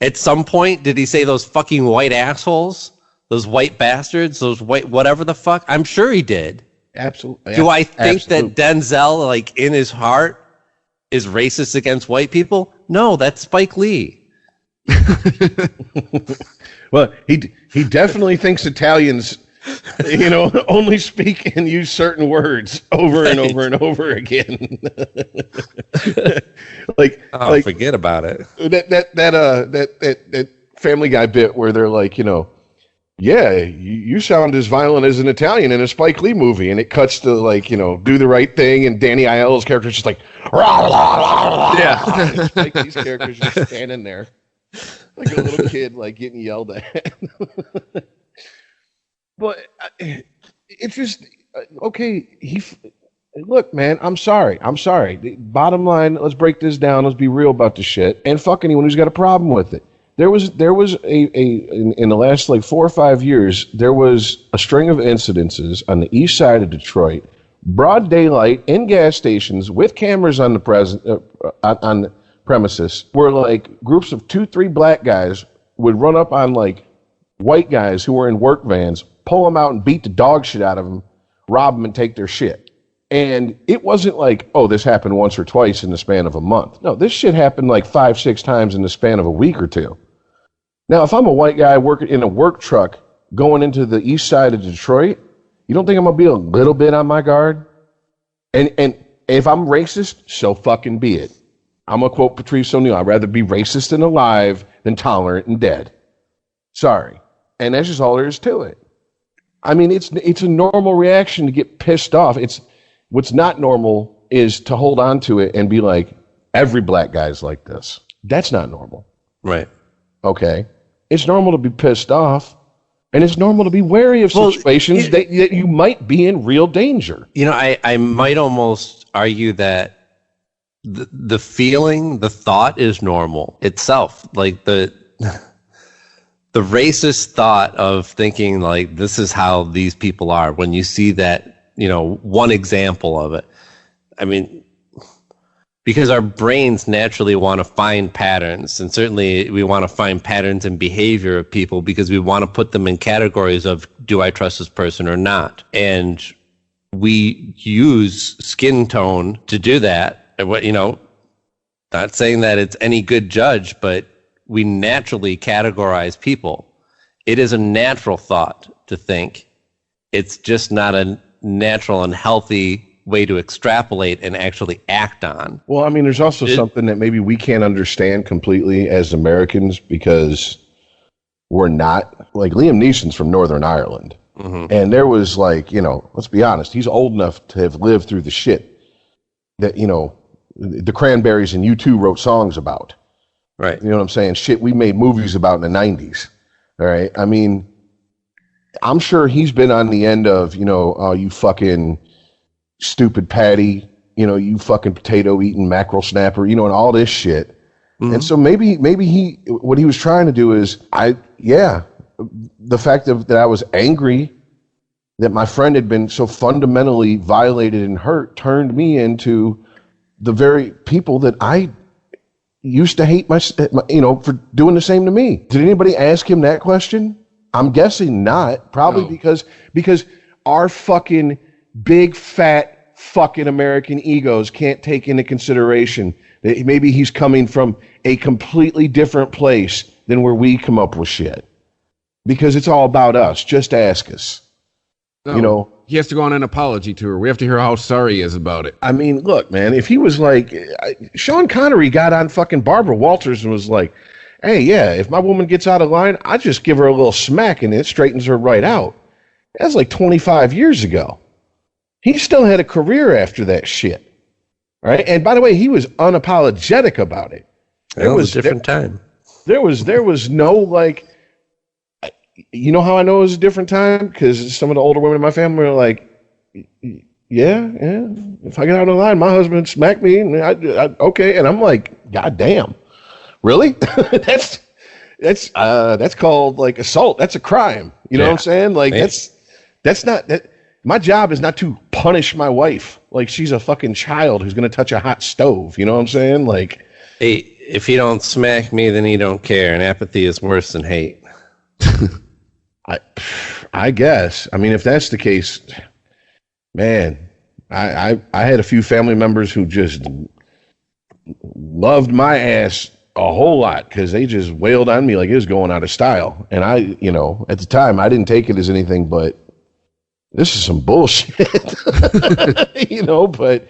at some point, did he say those fucking white assholes, those white bastards, those white whatever the fuck? I'm sure he did. Absolutely. Do I think that Denzel, like, in his heart, is racist against white people? No, that's Spike Lee. Well, he definitely thinks Italians, only speak and use certain words over and over and over again. Forget about it. That Family Guy bit where they're like, yeah, you sound as violent as an Italian in a Spike Lee movie, and it cuts to, like, Do the Right Thing, and Danny Aiello's character is just like, rah, rah, rah, rah. Yeah, Spike Lee's character's just standing there like a little kid, like, getting yelled at. But it's just okay. Look, man, I'm sorry. Bottom line, let's break this down. Let's be real about the shit, and fuck anyone who's got a problem with it. There was in the last, like, 4 or 5 years, there was a string of incidences on the east side of Detroit, broad daylight, in gas stations with cameras on the premises, where, like, groups of 2-3 black guys would run up on, like, white guys who were in work vans, pull them out and beat the dog shit out of them, rob them, and take their shit. And it wasn't like, oh, this happened once or twice in the span of a month. No, this shit happened like 5-6 times in the span of a week or two. Now, if I'm a white guy working in a work truck going into the east side of Detroit, you don't think I'm going to be a little bit on my guard? And if I'm racist, so fucking be it. I'm going to quote Patrice O'Neal. I'd rather be racist and alive than tolerant and dead. Sorry. And that's just all there is to it. I mean, it's a normal reaction to get pissed off. What's not normal is to hold on to it and be like, every black guy's like this. That's not normal. Right. Okay. It's normal to be pissed off, and it's normal to be wary of situations that you might be in real danger. You know, I might almost argue that the feeling, the thought is normal itself. Like the racist thought of thinking like this is how these people are, when you see that, you know, one example of it. I mean, because our brains naturally want to find patterns, and certainly we want to find patterns in behavior of people because we want to put them in categories of, do I trust this person or not? And we use skin tone to do that. And what, you know, not saying that it's any good judge, but we naturally categorize people. It is a natural thought to think. It's just not a natural and healthy way to extrapolate and actually act on. Well, I mean, there's also something that maybe we can't understand completely as Americans because we're not, like, Liam Neeson's from Northern Ireland. Mm-hmm. And there was, like, you know, let's be honest, he's old enough to have lived through the shit that, you know, the Cranberries and U2 wrote songs about. Right. You know what I'm saying? Shit we made movies about in the 90s. All right. I mean, I'm sure he's been on the end of, you know, oh, you fucking stupid Patty, you know, you fucking potato eating mackerel snapper, you know, and all this shit. Mm-hmm. And so maybe he, what he was trying to do is, the fact that I was angry that my friend had been so fundamentally violated and hurt turned me into the very people that I used to hate you know, for doing the same to me. Did anybody ask him that question? I'm guessing not. Probably no. because our fucking big fat fucking American egos can't take into consideration that maybe he's coming from a completely different place than where we come up with shit. Because it's all about us. Just ask us. No, you know, he has to go on an apology tour. We have to hear how sorry he is about it. I mean, look, man, if he was like, Sean Connery got on fucking Barbara Walters and was like, hey, yeah, if my woman gets out of line, I just give her a little smack and it straightens her right out. That's like 25 years ago. He still had a career after that shit. Right? And by the way, he was unapologetic about it. It was a different time. There was no, like, you know how I know it was a different time? Because some of the older women in my family were like, yeah. If I get out of line, my husband smacked me, and I okay. And I'm like, God damn, really? that's called like assault. That's a crime. You know what I'm saying? Like that's not that. My job is not to punish my wife like she's a fucking child who's going to touch a hot stove. You know what I'm saying? Like, hey, if he don't smack me, then he don't care, and apathy is worse than hate. I guess. I mean, if that's the case, man, I had a few family members who just loved my ass a whole lot because they just wailed on me like it was going out of style. And I, you know, at the time, I didn't take it as anything but this is some bullshit, you know, but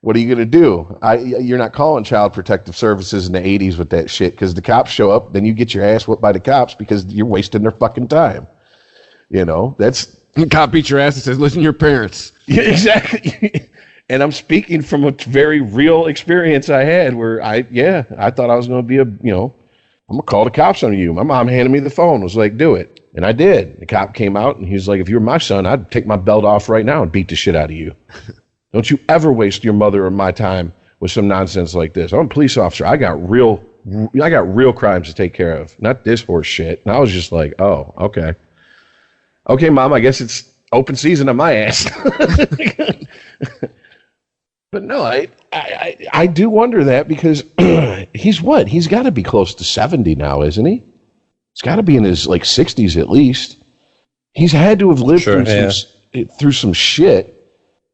what are you going to do? You're not calling Child Protective Services in the 80s with that shit because the cops show up, then you get your ass whipped by the cops because you're wasting their fucking time. You know, that's... The cop beats your ass and says, listen to your parents. Yeah, exactly. And I'm speaking from a very real experience I had where I thought I was going to be I'm going to call the cops on you. My mom handed me the phone, was like, do it. And I did. The cop came out and he was like, if you were my son, I'd take my belt off right now and beat the shit out of you. Don't you ever waste your mother or my time with some nonsense like this. I'm a police officer. I got real crimes to take care of, not this horse shit. And I was just like, oh, okay. Okay, Mom, I guess it's open season on my ass. But no, I do wonder that because he's what? He's got to be close to 70 now, isn't he? He's got to be in his like 60s at least. He's had to have lived through some shit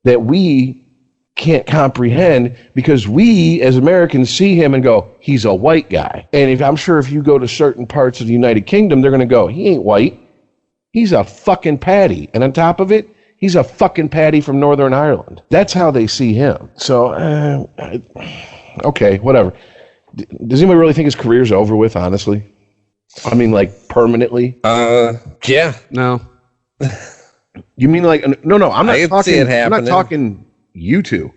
that we can't comprehend because we as Americans see him and go, he's a white guy. And I'm sure if you go to certain parts of the United Kingdom, they're going to go, he ain't white. He's a fucking Paddy. And on top of it, he's a fucking Paddy from Northern Ireland. That's how they see him. So, okay, whatever. Does anybody really think his career's over with, honestly? I mean, like, permanently? Yeah. No. You mean like, no, I'm not talking, see it happening. I'm not talking you two.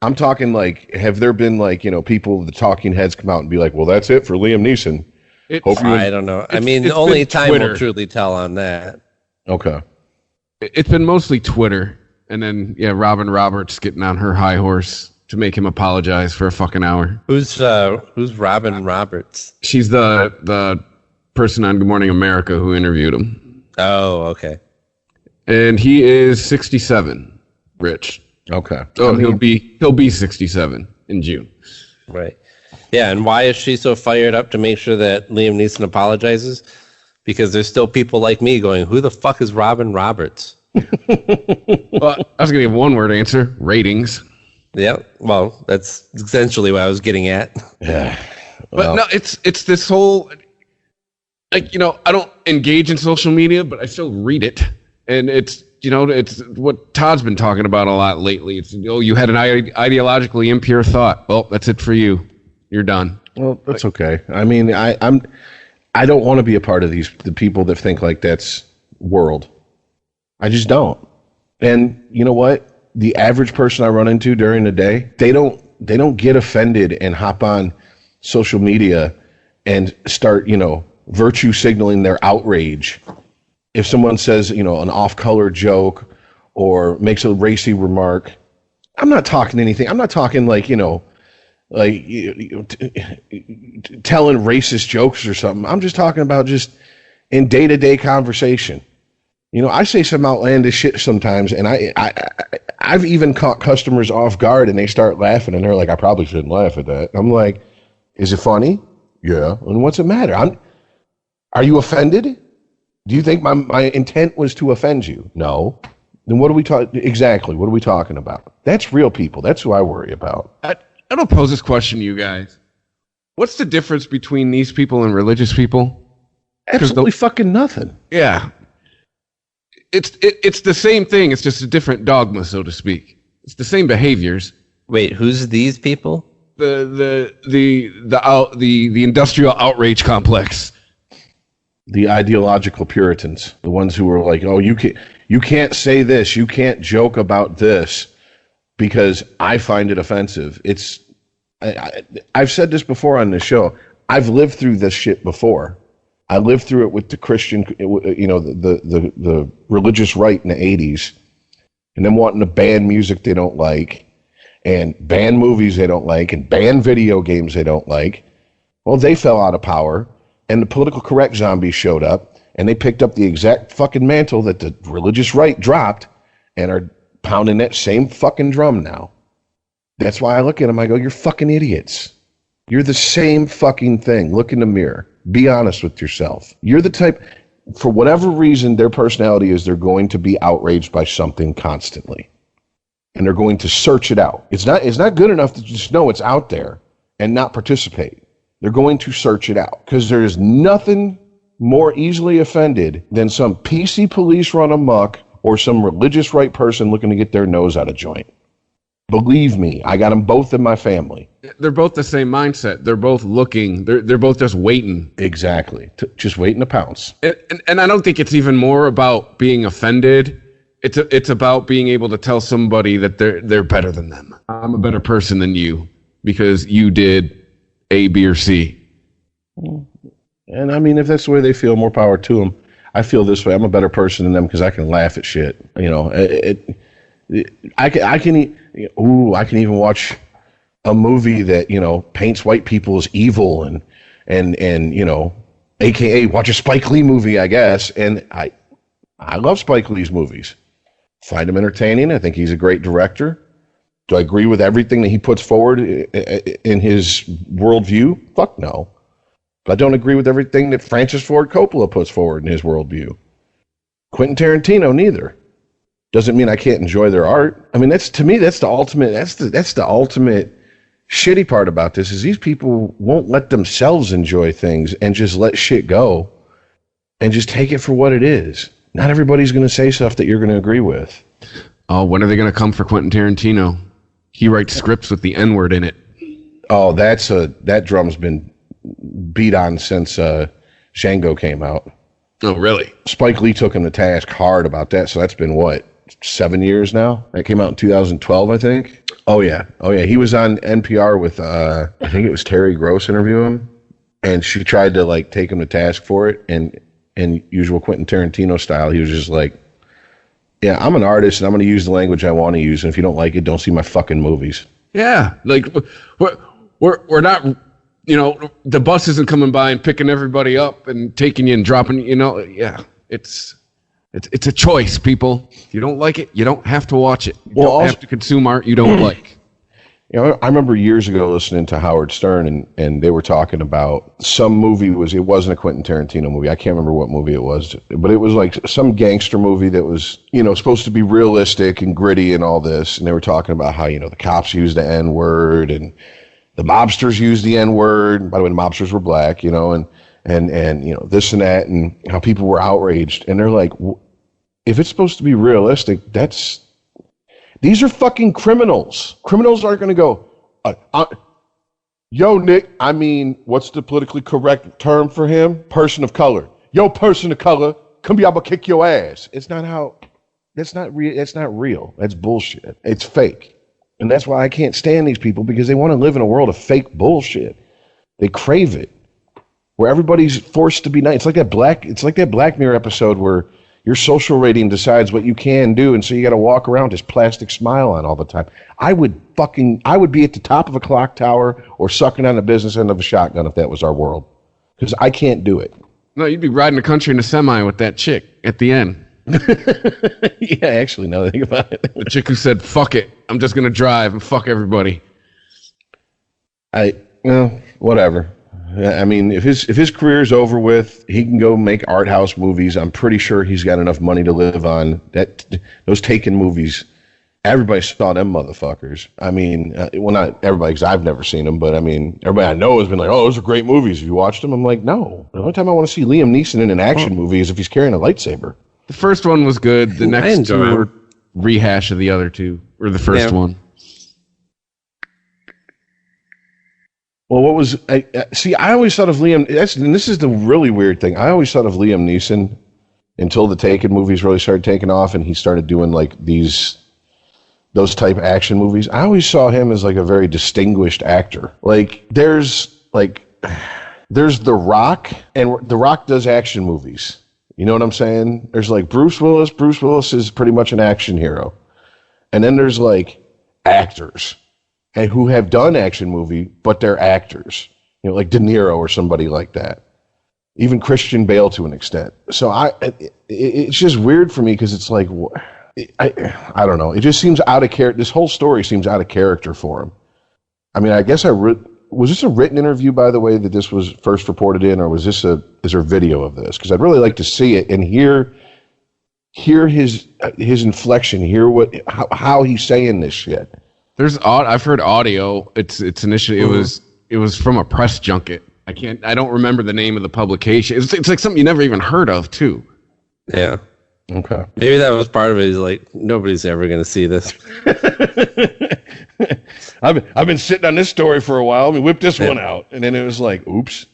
I'm talking like, have there been like, people, the talking heads come out and be like, well, that's it for Liam Neeson. I don't know. I mean, only time will truly tell on that. Okay. It's been mostly Twitter. And then, Robin Roberts getting on her high horse to make him apologize for a fucking hour. Who's Robin Roberts? She's the person on Good Morning America who interviewed him. Oh, okay. And he is 67, Rich. Okay. So he'll be 67 in June. Right. Yeah, and why is she so fired up to make sure that Liam Neeson apologizes? Because there's still people like me going, who the fuck is Robin Roberts? Well, I was going to give one word answer, ratings. Yeah, well, that's essentially what I was getting at. Yeah. But no, it's this whole, I don't engage in social media, but I still read it. And it's what Todd's been talking about a lot lately. It's, you had an ideologically impure thought. Well, that's it for you. You're done. Well, that's okay. I mean, I don't want to be a part of the people that think like that's world. I just don't. And you know what? The average person I run into during the day, they don't get offended and hop on social media and start, virtue signaling their outrage. If someone says, an off-color joke or makes a racy remark, I'm not talking anything. I'm not talking like, telling racist jokes or something. I'm just talking about just in day-to-day conversation. I say some outlandish shit sometimes, and I've even caught customers off guard, and they start laughing, and they're like, I probably shouldn't laugh at that. I'm like, is it funny? Yeah. And what's the matter? Are you offended? Do you think my intent was to offend you? No. Then what are we talking? Exactly. What are we talking about? That's real people. That's who I worry about. I don't pose this question to you guys. What's the difference between these people and religious people? Absolutely fucking nothing. Yeah. It's the same thing. It's just a different dogma, so to speak. It's the same behaviors. Wait, who's these people? The industrial outrage complex. The ideological Puritans, the ones who were like, oh, you can't say this, you can't joke about this because I find it offensive. I've said this before on the show. I've lived through this shit before. I lived through it with the Christian, the religious right in the 80s, and them wanting to ban music they don't like, and ban movies they don't like, and ban video games they don't like. Well, they fell out of power, and the political correct zombies showed up, and they picked up the exact fucking mantle that the religious right dropped, and are pounding that same fucking drum now. That's why I look at them, I go, you're fucking idiots. You're the same fucking thing. Look in the mirror. Be honest with yourself. You're the type, for whatever reason, their personality is they're going to be outraged by something constantly. And they're going to search it out. It's not good enough to just know it's out there and not participate. They're going to search it out. Because there is nothing more easily offended than some PC police run amok or some religious right person looking to get their nose out of joint. Believe me, I got them both in my family. They're both the same mindset. They're both looking. They're both just waiting. Exactly. Just waiting to pounce. And I don't think it's even more about being offended. It's about being able to tell somebody that they're better than them. I'm a better person than you because you did A, B, or C. And I mean, if that's the way they feel, more power to them. I feel this way. I'm a better person than them because I can laugh at shit. I can even watch a movie that, paints white people as evil and AKA watch a Spike Lee movie, I guess. And I love Spike Lee's movies. Find him entertaining. I think he's a great director. Do I agree with everything that he puts forward in his worldview? Fuck no. But I don't agree with everything that Francis Ford Coppola puts forward in his worldview. Quentin Tarantino, neither. Doesn't mean I can't enjoy their art. I mean, that's the ultimate shitty part about this is these people won't let themselves enjoy things and just let shit go and just take it for what it is. Not everybody's going to say stuff that you're going to agree with. Oh, when are they going to come for Quentin Tarantino? He writes scripts with the N-word in it. Oh, that drum's been beat on since Django came out. Oh, really? Spike Lee took him to task hard about that, so that's been what? 7 years now. That came out in 2012, I think. Oh yeah. He was on NPR with I think it was Terry Gross interviewing him, and she tried to like take him to task for it, and in usual Quentin Tarantino style, he was just like, "Yeah, I'm an artist, and I'm going to use the language I want to use, and if you don't like it, don't see my fucking movies." Yeah, like we're not, you know, the bus isn't coming by and picking everybody up and taking you and dropping, you know. Yeah, it's a choice, people. If you don't like it, you don't have to watch it. You don't have to consume art you don't like. You know, I remember years ago listening to Howard Stern, and they were talking about some movie. It wasn't a Quentin Tarantino movie. I can't remember what movie it was, but it was like some gangster movie that was, you know, supposed to be realistic and gritty and all this. And they were talking about how, you know, the cops used the N-word and the mobsters used the N-word. By the way, the mobsters were black, you know, and you know, this and that, and how people were outraged. And they're like, if it's supposed to be realistic, these are fucking criminals. Criminals aren't going to go, yo, Nick, I mean, what's the politically correct term for him? Person of color. Yo, person of color, come here, I'm going to kick your ass. That's not real. That's bullshit. It's fake. And that's why I can't stand these people, because they want to live in a world of fake bullshit. They crave it, where everybody's forced to be nice. It's like that Black Mirror episode where your social rating decides what you can do, and so you got to walk around with this plastic smile on all the time. I would be at the top of a clock tower or sucking on the business end of a shotgun if that was our world, because I can't do it. No, you'd be riding the country in a semi with that chick at the end. Yeah, actually, now that I think about it. The chick who said, fuck it, I'm just going to drive and fuck everybody. Whatever. I mean, if his career's over with, he can go make art house movies. I'm pretty sure he's got enough money to live on. Those Taken movies, everybody saw them motherfuckers. I mean, well, not everybody, because I've never seen them, but I mean, everybody I know has been like, oh, those are great movies. Have you watched them? I'm like, no. The only time I want to see Liam Neeson in an action movie is if he's carrying a lightsaber. The first one was good. The next two were rehash of the other two, or the first one. Well, what was I always thought of Liam. And this is the really weird thing. I always thought of Liam Neeson until the Taken movies really started taking off, and he started doing like those type action movies. I always saw him as like a very distinguished actor. Like there's The Rock, and The Rock does action movies. You know what I'm saying? There's like Bruce Willis. Bruce Willis is pretty much an action hero, and then there's like actors and who have done action movie, but they're actors, you know, like De Niro or somebody like that. Even Christian Bale to an extent. So it's just weird for me, because it's like, I don't know. It just seems out of character. This whole story seems out of character for him. I mean, I guess was this a written interview, by the way, that this was first reported in, or is there video of this? Because I'd really like to see it and hear his inflection, how he's saying this shit. I've heard audio. It's initially it was from a press junket. I don't remember the name of the publication. It's like something you never even heard of too. Yeah. Okay. Maybe that was part of it. He's like, nobody's ever going to see this. I've been sitting on this story for a while. Let me whip this one out. And then it was like, oops.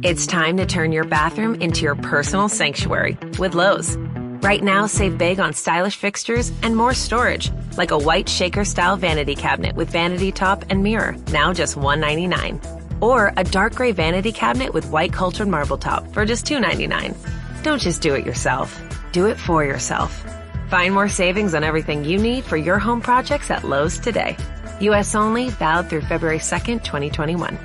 It's time to turn your bathroom into your personal sanctuary with Lowe's. Right now, save big on stylish fixtures and more storage, like a white shaker-style vanity cabinet with vanity top and mirror, now just $199. Or a dark gray vanity cabinet with white cultured marble top for just $299. Don't just do it yourself. Do it for yourself. Find more savings on everything you need for your home projects at Lowe's today. U.S. only, valid through February 2nd, 2021.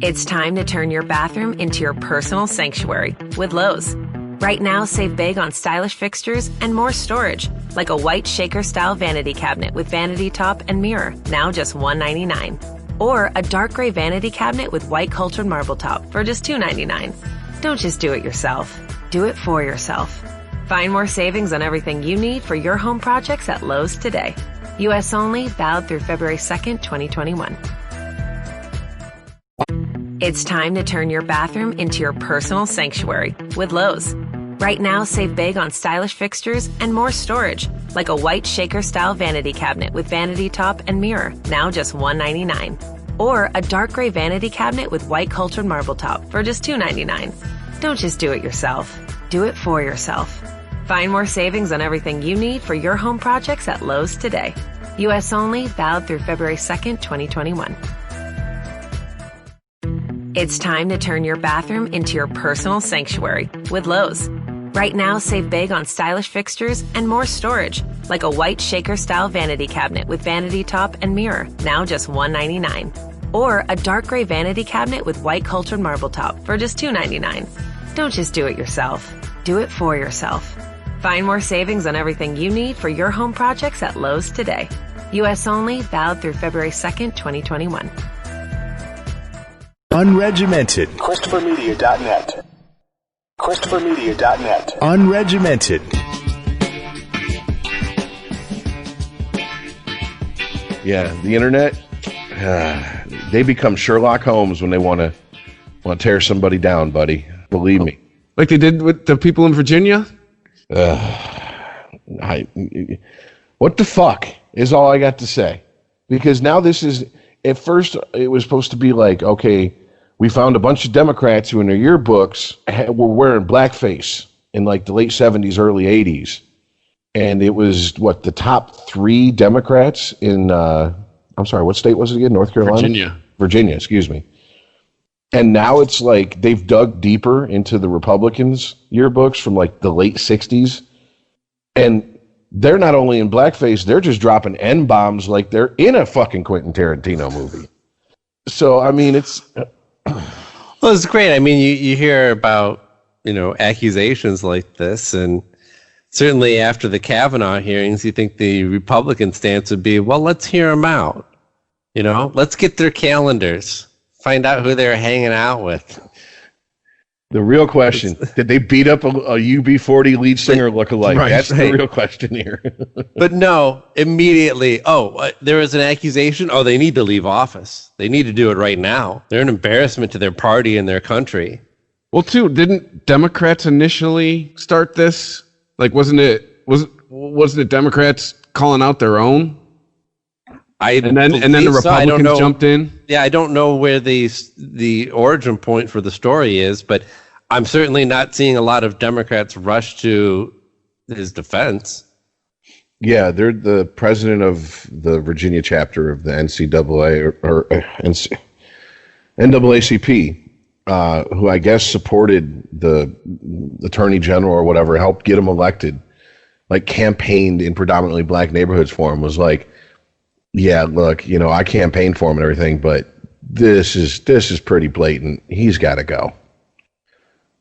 It's time to turn your bathroom into your personal sanctuary with Lowe's. Right now, save big on stylish fixtures and more storage, like a white shaker-style vanity cabinet with vanity top and mirror, now just $199. Or a dark gray vanity cabinet with white cultured marble top for just $299. Don't just do it yourself. Do it for yourself. Find more savings on everything you need for your home projects at Lowe's today. U.S. only, valid through February 2nd, 2021. It's time to turn your bathroom into your personal sanctuary with Lowe's. Right now, save big on stylish fixtures and more storage, like a white shaker-style vanity cabinet with vanity top and mirror, now just $199. Or a dark gray vanity cabinet with white cultured marble top for just $299. Don't just do it yourself. Do it for yourself. Find more savings on everything you need for your home projects at Lowe's today. U.S. only, valid through February 2nd, 2021. It's time to turn your bathroom into your personal sanctuary with Lowe's. Right now, save big on stylish fixtures and more storage, like a white shaker-style vanity cabinet with vanity top and mirror, now just $199. Or a dark gray vanity cabinet with white cultured marble top for just $299. Don't just do it yourself. Do it for yourself. Find more savings on everything you need for your home projects at Lowe's today. U.S. only, valid through February 2nd, 2021. Unregimented. ChristopherMedia.net. ChristopherMedia.net. Unregimented. Yeah, the internet, they become Sherlock Holmes when they want to tear somebody down, buddy. Believe me. Like they did with the people in Virginia? What the fuck is all I got to say? Because now this is, at first it was supposed to be like, okay, we found a bunch of Democrats who in their yearbooks were wearing blackface in like the late 70s, early 80s. And it was, the top 3 Democrats in, I'm sorry, what state was it again? North Carolina? Virginia, excuse me. And now it's like they've dug deeper into the Republicans' yearbooks from like the late 60s. And they're not only in blackface, they're just dropping N-bombs like they're in a fucking Quentin Tarantino movie. So, I mean, it's... Well, it's great. I mean, you hear about, accusations like this, and certainly after the Kavanaugh hearings, you think the Republican stance would be, well, let's hear them out. Let's get their calendars. Find out who they're hanging out with. The real question, did they beat up a UB40 lead singer lookalike? Right, That's right. the real question here. But no, immediately, there was an accusation. Oh, they need to leave office. They need to do it right now. They're an embarrassment to their party and their country. Well, too, didn't Democrats initially start this? Like, wasn't it Democrats calling out their own? And then the Republicans jumped in? Yeah, I don't know where the origin point for the story is, but I'm certainly not seeing a lot of Democrats rush to his defense. Yeah, they're the president of the Virginia chapter of the NCAA or NAACP, who I guess supported the attorney general or whatever, helped get him elected, like campaigned in predominantly black neighborhoods for him, was like, yeah, look, I campaigned for him and everything, but this is pretty blatant. He's got to go.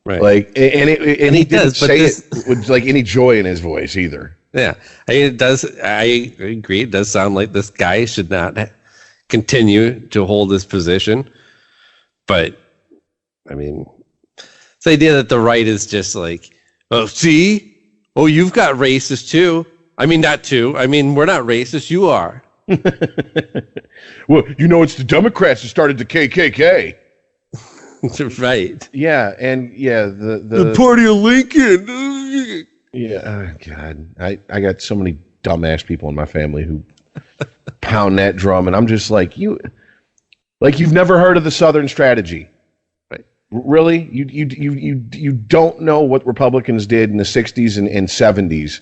Right. Like, and he didn't say it with like any joy in his voice either. Yeah, it does. I agree. It does sound like this guy should not continue to hold this position. But, I mean, it's the idea that the right is just like, you've got racist too. I mean, not too. I mean, we're not racist. You are. Well, it's the Democrats that started the KKK. Right. Yeah, and the party of Lincoln. Yeah, oh God, I got so many dumbass people in my family who pound that drum, and I'm just like, you've never heard of the Southern strategy, right? Really? You don't know what Republicans did in the 60s and 70s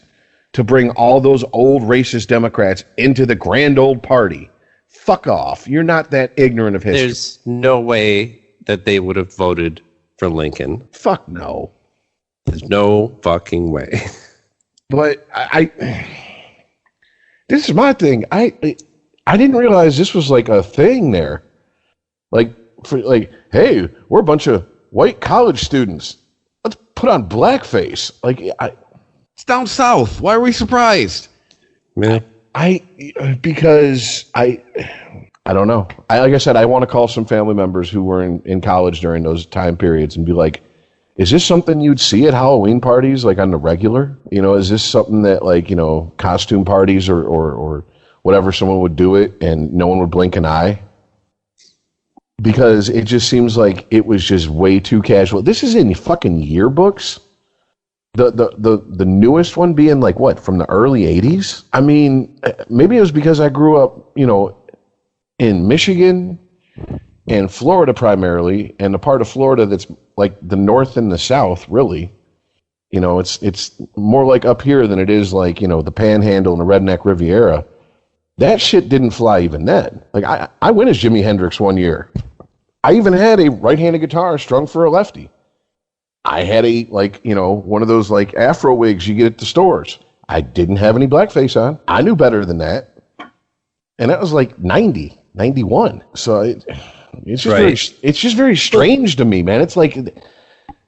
to bring all those old racist Democrats into the grand old party. Fuck off. You're not that ignorant of history. There's no way that they would have voted for Lincoln. Fuck no. There's no fucking way. But this is my thing. I didn't realize this was like a thing there. Hey, we're a bunch of white college students. Let's put on blackface. It's down south. Why are we surprised? Yeah. Because I don't know. Like I said, I want to call some family members who were in college during those time periods and be like, is this something you'd see at Halloween parties, like on the regular? Is this something that costume parties or whatever, someone would do it and no one would blink an eye? Because it just seems like it was just way too casual. This is in fucking yearbooks. The newest one being from the early 80s? I mean, maybe it was because I grew up, in Michigan and Florida primarily, and the part of Florida that's like the north and the south, really. You know, it's more like up here than it is like, you know, the Panhandle and the Redneck Riviera. That shit didn't fly even then. Like, I went as Jimi Hendrix one year. I even had a right-handed guitar strung for a lefty. I had a, like, you know, one of those, like, afro wigs you get at the stores. I didn't have any blackface on. I knew better than that. And that was like 90, 91. So it's just it's just very strange to me, man. It's like,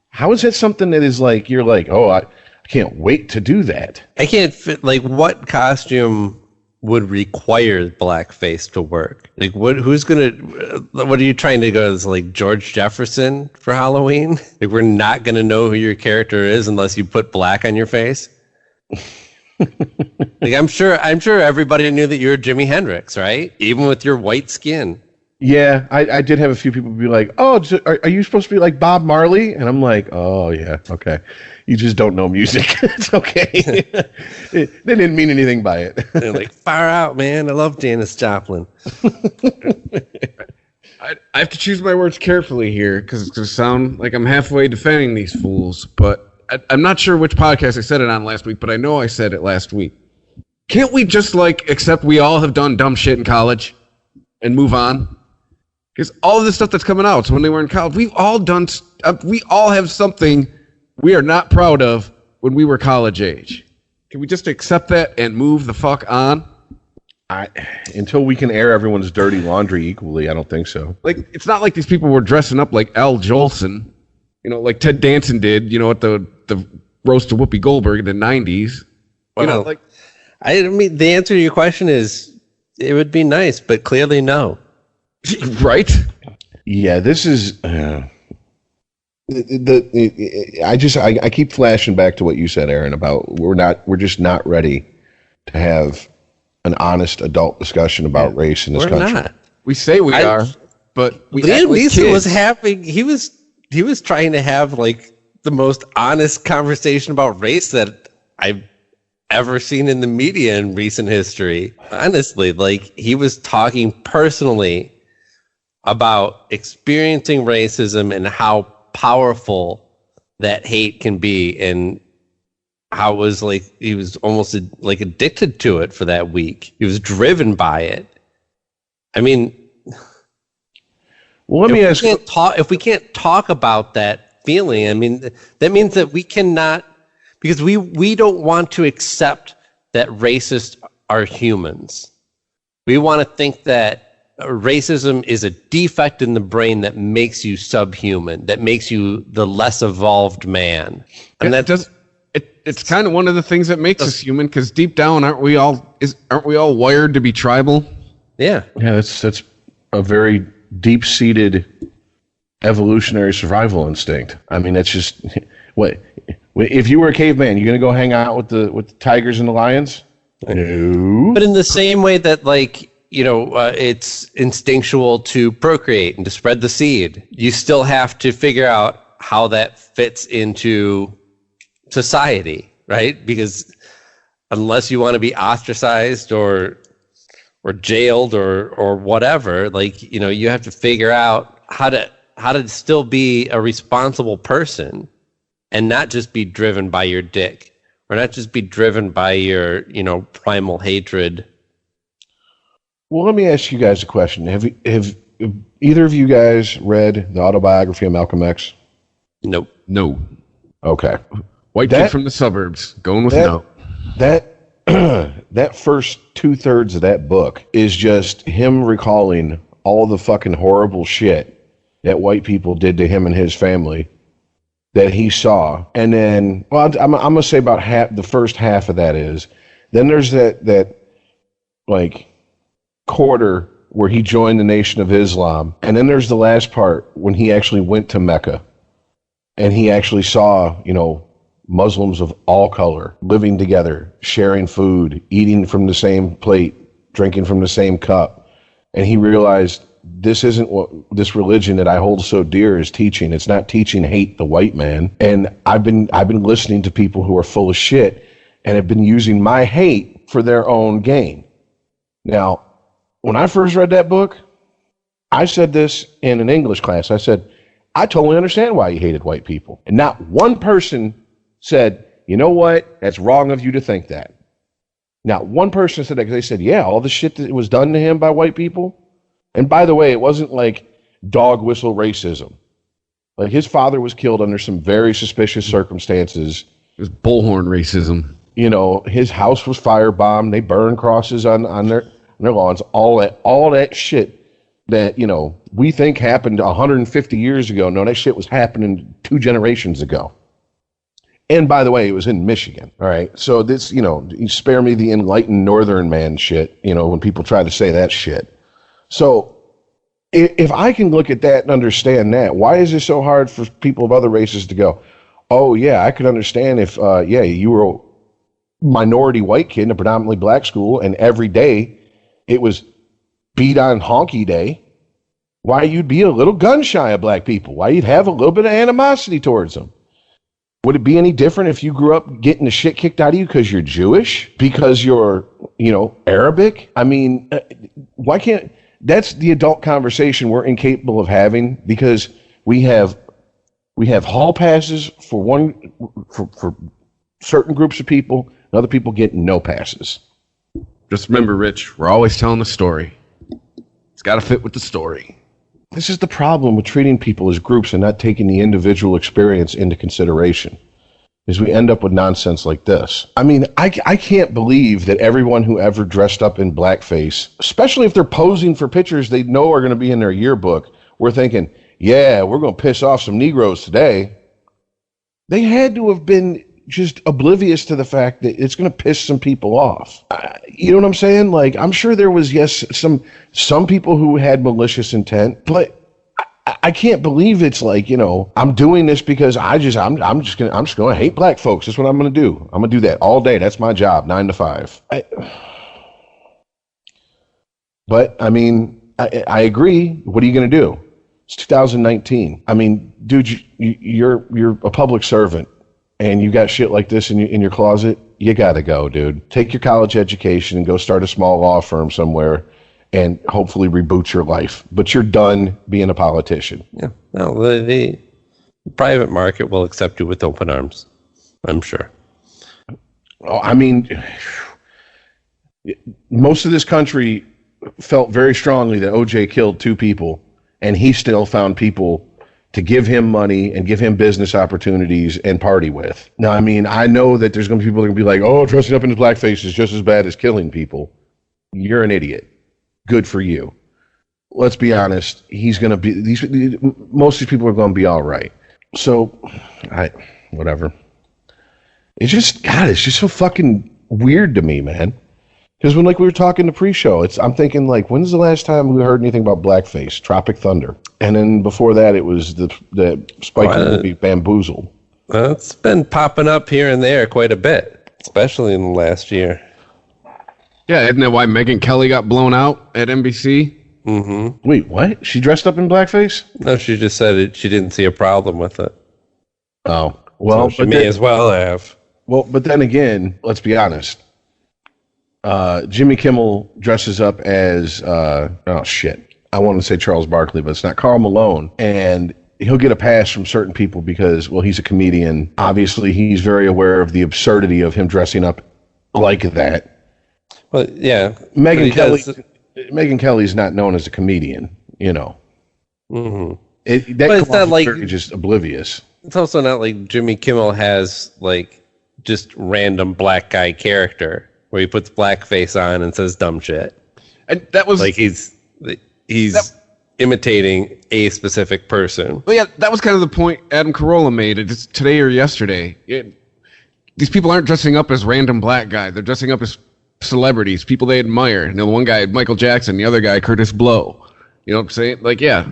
how is that something that is like, you're like, oh, I can't wait to do that. I can't fit, like, what costume would require blackface to work? Like, what are you trying to go as, like, George Jefferson for Halloween? Like, we're not going to know who your character is unless you put black on your face? Like, I'm sure everybody knew that you were Jimi Hendrix, right? Even with your white skin. Yeah, I did have a few people be like, oh, are you supposed to be like Bob Marley? And I'm like, oh, yeah, okay. You just don't know music. It's okay. They didn't mean anything by it. They're like, far out, man. I love Janis Joplin. I have to choose my words carefully here because it's going to sound like I'm halfway defending these fools, but I'm not sure which podcast I said it on last week, but I know I said it last week. Can't we just, like, accept we all have done dumb shit in college and move on? Because all of this stuff that's coming out, so when they were in college, we all have something we are not proud of when we were college age. Can we just accept that and move the fuck on? Until we can air everyone's dirty laundry equally, I don't think so. Like, it's not like these people were dressing up like Al Jolson, you know, like Ted Danson did, you know, at the roast of Whoopi Goldberg in the 90s. You know, like, I mean, the answer to your question is it would be nice, but clearly no. Right? Yeah, this is I keep flashing back to what you said, Aaron, about we're just not ready to have an honest adult discussion about race in this country. Not. We say we are, but we Liam Neeson was having he was trying to have, like, the most honest conversation about race that I've ever seen in the media in recent history. Honestly, like, he was talking personally about experiencing racism and how powerful that hate can be, and how it was like he was almost like addicted to it for that week. He was driven by it. I mean, well, let me ask. If we can't talk about that feeling, I mean, that means that we cannot, because we don't want to accept that racists are humans. We want to think that racism is a defect in the brain that makes you subhuman, that makes you the less evolved man. And it's kind of one of the things that makes us human, because deep down, aren't we all wired to be tribal? Yeah. Yeah, that's a very deep-seated evolutionary survival instinct. I mean, that's just what if you were a caveman, you're gonna go hang out with the tigers and the lions? No. But in the same way that, like, you know, it's instinctual to procreate and to spread the seed, you still have to figure out how that fits into society, right? Because unless you want to be ostracized or jailed or whatever, like, you know, you have to figure out how to still be a responsible person and not just be driven by your dick, or not just be driven by your, you know, primal hatred. Well, let me ask you guys a question. Have either of you guys read the autobiography of Malcolm X? Nope. No. Okay. White kid from the suburbs, going with no. That first 2/3 of that book is just him recalling all the fucking horrible shit that white people did to him and his family that he saw. And then, well, I'm going to say about the first half of that is, then there's that like quarter where he joined the Nation of Islam. And then there's the last part when he actually went to Mecca and he actually saw, you know, Muslims of all color living together, sharing food, eating from the same plate, drinking from the same cup. And he realized this isn't what this religion that I hold so dear is teaching. It's not teaching hate the white man. And I've been listening to people who are full of shit and have been using my hate for their own gain. Now, when I first read that book, I said this in an English class. I said, I totally understand why you hated white people. And not one person said, you know what? That's wrong of you to think that. Now, one person said that because they said, yeah, all the shit that was done to him by white people. And by the way, it wasn't like dog whistle racism. Like his father was killed under some very suspicious circumstances. It was bullhorn racism. You know, his house was firebombed. They burned crosses on their lawns. All that shit that, you know, we think happened 150 years ago. No, that shit was happening 2 generations ago. And by the way, it was in Michigan. All right. So this, you know, you spare me the enlightened northern man shit, you know, when people try to say that shit. So if I can look at that and understand that, why is it so hard for people of other races to go, oh, yeah, I could understand if, you were a minority white kid in a predominantly black school and every day it was beat on honky day, why you'd be a little gun shy of black people, why you'd have a little bit of animosity towards them. Would it be any different if you grew up getting the shit kicked out of you because you're Jewish, because you're, you know, Arabic? I mean, why can't, that's the adult conversation we're incapable of having because we have hall passes for certain groups of people, and other people get no passes. Just remember, Rich, we're always telling the story. It's got to fit with the story. This is the problem with treating people as groups and not taking the individual experience into consideration, is we end up with nonsense like this. I mean, I can't believe that everyone who ever dressed up in blackface, especially if they're posing for pictures they know are going to be in their yearbook, we're thinking, yeah, we're going to piss off some Negroes today. They had to have been just oblivious to the fact that it's going to piss some people off. You know what I'm saying? Like, I'm sure there was, yes, some people who had malicious intent, but I can't believe it's like, you know, I'm doing this because I'm just going to hate black folks. That's what I'm going to do. I'm going to do that all day. That's my job, 9 to 5. But I mean, I agree. What are you going to do? It's 2019. I mean, dude, you're a public servant. And you got shit like this in your closet, you got to go, dude. Take your college education and go start a small law firm somewhere and hopefully reboot your life. But you're done being a politician. Yeah. No, the private market will accept you with open arms, I'm sure. Oh, I mean, most of this country felt very strongly that OJ killed 2 people, and he still found people to give him money and give him business opportunities and party with. Now, I mean, I know that there's going to be people that are going to be like, oh, dressing up in his blackface is just as bad as killing people. You're an idiot. Good for you. Let's be honest. He's going to be, most of these people are going to be all right. So, whatever. It's just, God, it's just so fucking weird to me, man. Because when, like, we were talking the pre-show, I'm thinking, like, when's the last time we heard anything about blackface? Tropic Thunder. And then before that, it was the Spike Lee movie, Bamboozled. It's been popping up here and there quite a bit, especially in the last year. Yeah, isn't that why Megyn Kelly got blown out at NBC? Mm-hmm. Wait, what? She dressed up in blackface? No, she just said she didn't see a problem with it. Oh, well, so she may as well have. Well, but then again, let's be honest. Jimmy Kimmel dresses up as, I want to say Charles Barkley, but it's not, Karl Malone. And he'll get a pass from certain people because, well, he's a comedian. Obviously, he's very aware of the absurdity of him dressing up like that. Well, yeah. Megyn Kelly's not known as a comedian, you know. Mm-hmm. But it's not like just oblivious. It's also not like Jimmy Kimmel has, like, just random black guy character where he puts blackface on and says dumb shit. And that was like he's imitating a specific person. Well, yeah, that was kind of the point Adam Carolla made today or yesterday. These people aren't dressing up as random black guys. They're dressing up as celebrities, people they admire. You know, the one guy, Michael Jackson, the other guy, Curtis Blow. You know what I'm saying? Like, yeah,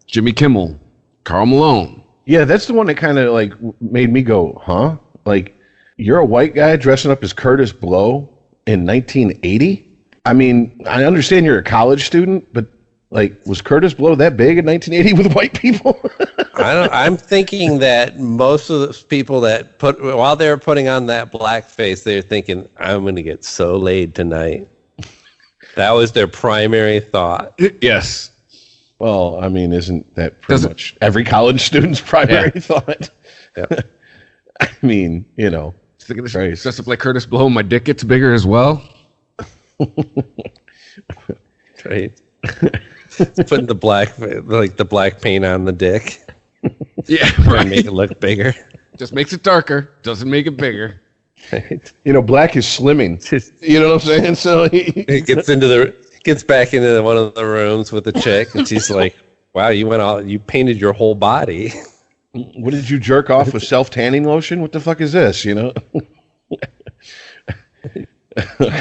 Jimmy Kimmel, Karl Malone. Yeah, that's the one that kind of, like, made me go, huh? Like, you're a white guy dressing up as Curtis Blow in 1980? I mean, I understand you're a college student, but, like, was Curtis Blow that big in 1980 with white people? I'm thinking that most of the people that while they were putting on that blackface, they're thinking, I'm going to get so laid tonight. That was their primary thought. Yes. Well, I mean, isn't that pretty much every college student's primary thought? Yeah. I mean, you know. Think of this dress up like Curtis Blow, my dick gets bigger as well. Right. Putting the black paint on the dick. Yeah, right. Make it look bigger. Just makes it darker. Doesn't make it bigger. Right. You know, black is slimming. You know what I'm saying? So he gets back into one of the rooms with the chick, and she's like, "Wow, you painted your whole body." What did you jerk off with self-tanning lotion? What the fuck is this? You know?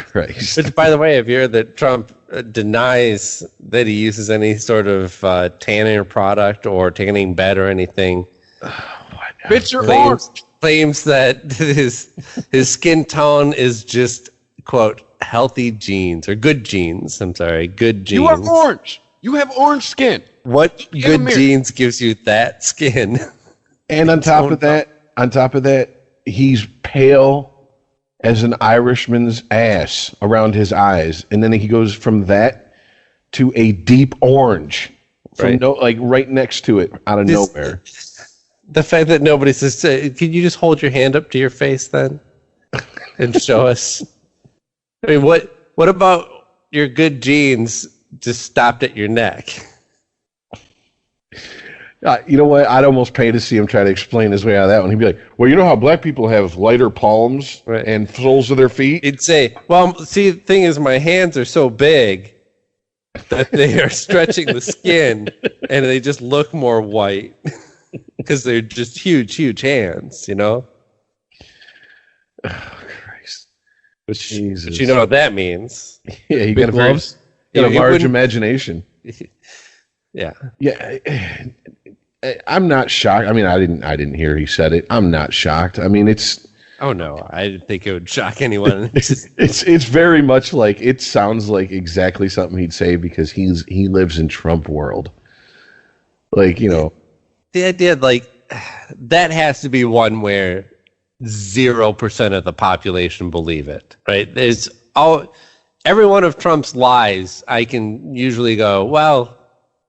Christ. Which, by the way, if you heard that Trump denies that he uses any sort of tanning product or tanning bed or anything, Bitch, you're orange. Claims that his skin tone is just, quote, healthy genes or good genes. I'm sorry, good genes. You are orange. You have orange skin. What good genes gives you that skin? And on top of that, he's pale as an Irishman's ass around his eyes, and then he goes from that to a deep orange, right next to it, out of nowhere. The fact that nobody says, "Can you just hold your hand up to your face then, and show us?" I mean, what about your good genes just stopped at your neck? You know what? I'd almost pay to see him try to explain his way out of that one. He'd be like, well, you know how black people have lighter palms and soles of their feet? He'd say, well, see, the thing is, my hands are so big that they are stretching the skin and they just look more white because they're just huge, huge hands, you know? Oh, Christ. But you know what that means. Yeah, you got a large imagination. Yeah. Yeah. I'm not shocked. I mean, I didn't hear he said it. I'm not shocked. I mean, it's. Oh no, I didn't think it would shock anyone. It's very much like, it sounds like exactly something he'd say because he lives in Trump world. Like, you know, the idea like that has to be one where 0% of the population believe it, right? Every one of Trump's lies, I can usually go, well,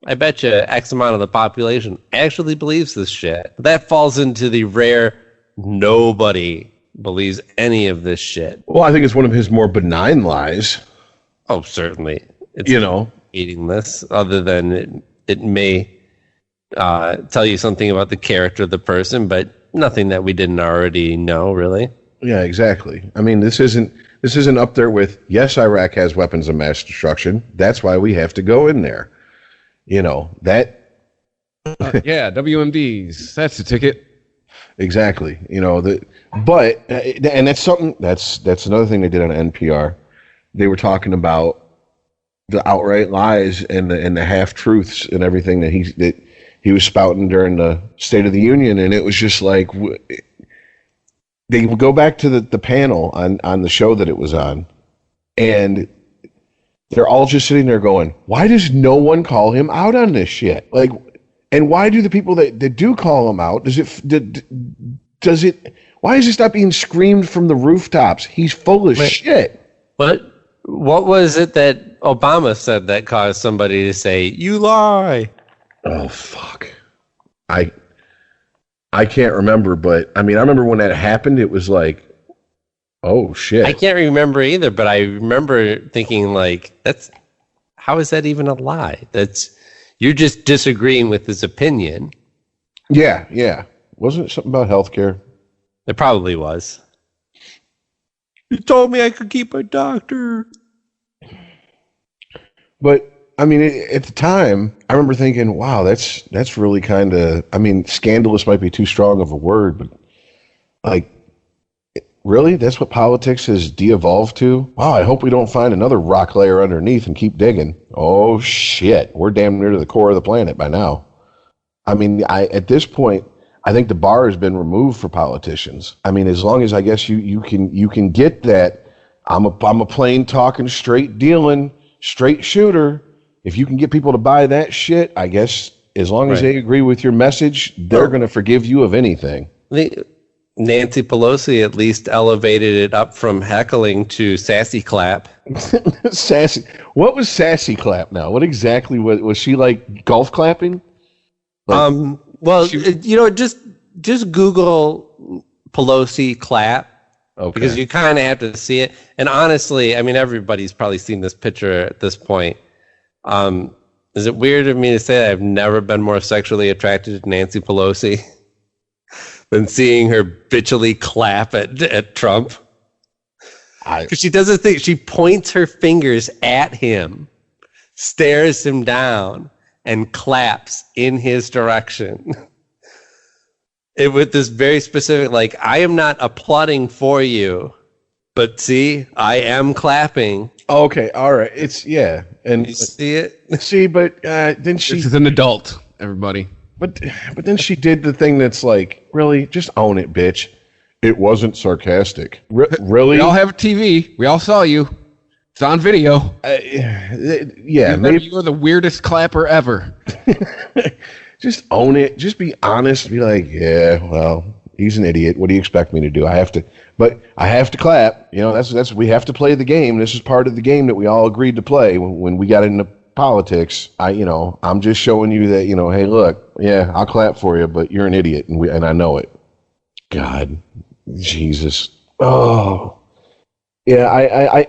I bet you X amount of the population actually believes this shit. That falls into the rare nobody believes any of this shit. Well, I think it's one of his more benign lies. Oh, certainly. It's eating this, other than it may tell you something about the character of the person, but nothing that we didn't already know, really. Yeah, exactly. I mean, this isn't up there with, yes, Iraq has weapons of mass destruction. That's why we have to go in there. You know, that. Yeah, WMDs. That's the ticket. Exactly. You know, and that's something, that's another thing they did on NPR. They were talking about the outright lies and the half truths and everything that he was spouting during the State of the Union. And it was just like, they would go back to the panel on the show that it was on, and they're all just sitting there going, why does no one call him out on this shit? Like, and why do the people that do call him out, why is it not being screamed from the rooftops? He's full of shit. What was it that Obama said that caused somebody to say, you lie? Oh, fuck. I can't remember, but I mean, I remember when that happened, it was like, oh shit. I can't remember either, but I remember thinking like, how is that even a lie? You're just disagreeing with his opinion. Yeah. Wasn't it something about healthcare? It probably was. You told me I could keep a doctor. But I mean, at the time, I remember thinking, wow, that's really kind of, I mean, scandalous might be too strong of a word, but like, really? That's what politics has de-evolved to? Wow, I hope we don't find another rock layer underneath and keep digging. Oh, shit. We're damn near to the core of the planet by now. I mean, at this point, I think the bar has been removed for politicians. I mean, as long as I guess you can get that, I'm a plain talking, straight dealing, straight shooter. If you can get people to buy that shit, I guess as long as they agree with your message, they're going to forgive you of anything. Nancy Pelosi at least elevated it up from heckling to sassy clap. Sassy. What was sassy clap now? What exactly was she like golf clapping? Well, just Google Pelosi clap. Okay. Because you kind of have to see it. And honestly, I mean, everybody's probably seen this picture at this point. Is it weird of me to say that I've never been more sexually attracted to Nancy Pelosi than seeing her bitchily clap at Trump? Because she does a thing. She points her fingers at him, stares him down, and claps in his direction. It with this very specific, like, I am not applauding for you, but see, I am clapping. Okay, all right. It's and you see it. See, but then she. This is an adult, everybody. But then she did the thing that's like, really, just own it, bitch. It wasn't sarcastic. Really? We all have a TV. We all saw you. It's on video. Yeah, maybe you're the weirdest clapper ever. Just own it. Just be honest. Be like, yeah, well, he's an idiot. What do you expect me to do? I have to clap. You know, that's we have to play the game. This is part of the game that we all agreed to play when we got into politics. I'm just showing you that, hey, look, yeah, I'll clap for you, but you're an idiot, and I know it. God, Jesus. Oh, yeah.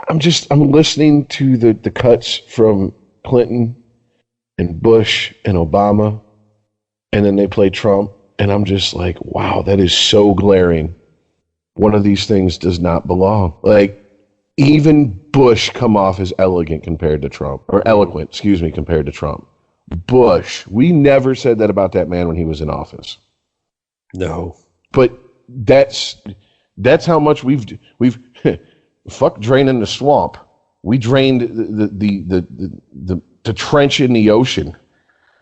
I'm listening to the cuts from Clinton and Bush and Obama, and then they play Trump, and I'm just like, wow, that is so glaring. One of these things does not belong. Like, even Bush come off as elegant compared to Trump, or eloquent, compared to Trump. Bush, we never said that about that man when he was in office. No, but that's how much we've fuck draining the swamp. We drained the trench in the ocean.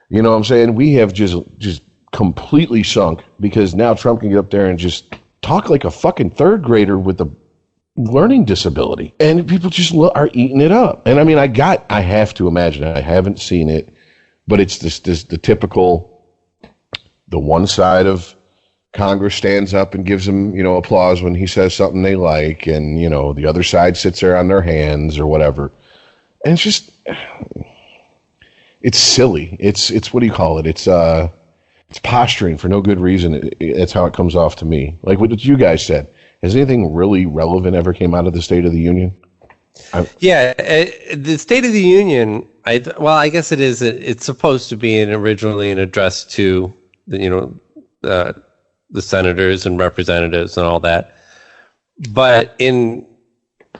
You know what I'm saying? We have just completely sunk because now Trump can get up there and just talk like a fucking third grader with a learning disability, and people just are eating it up. And I mean, I have to imagine, I haven't seen it, but it's the typical, the one side of Congress stands up and gives him, applause when he says something they like, and the other side sits there on their hands or whatever. And it's just, it's silly. It's what do you call it? It's posturing for no good reason. That's how it comes off to me. Like what you guys said. Has anything really relevant ever came out of the State of the Union? The State of the Union. I guess it is. It's supposed to be originally an address to the senators and representatives and all that. But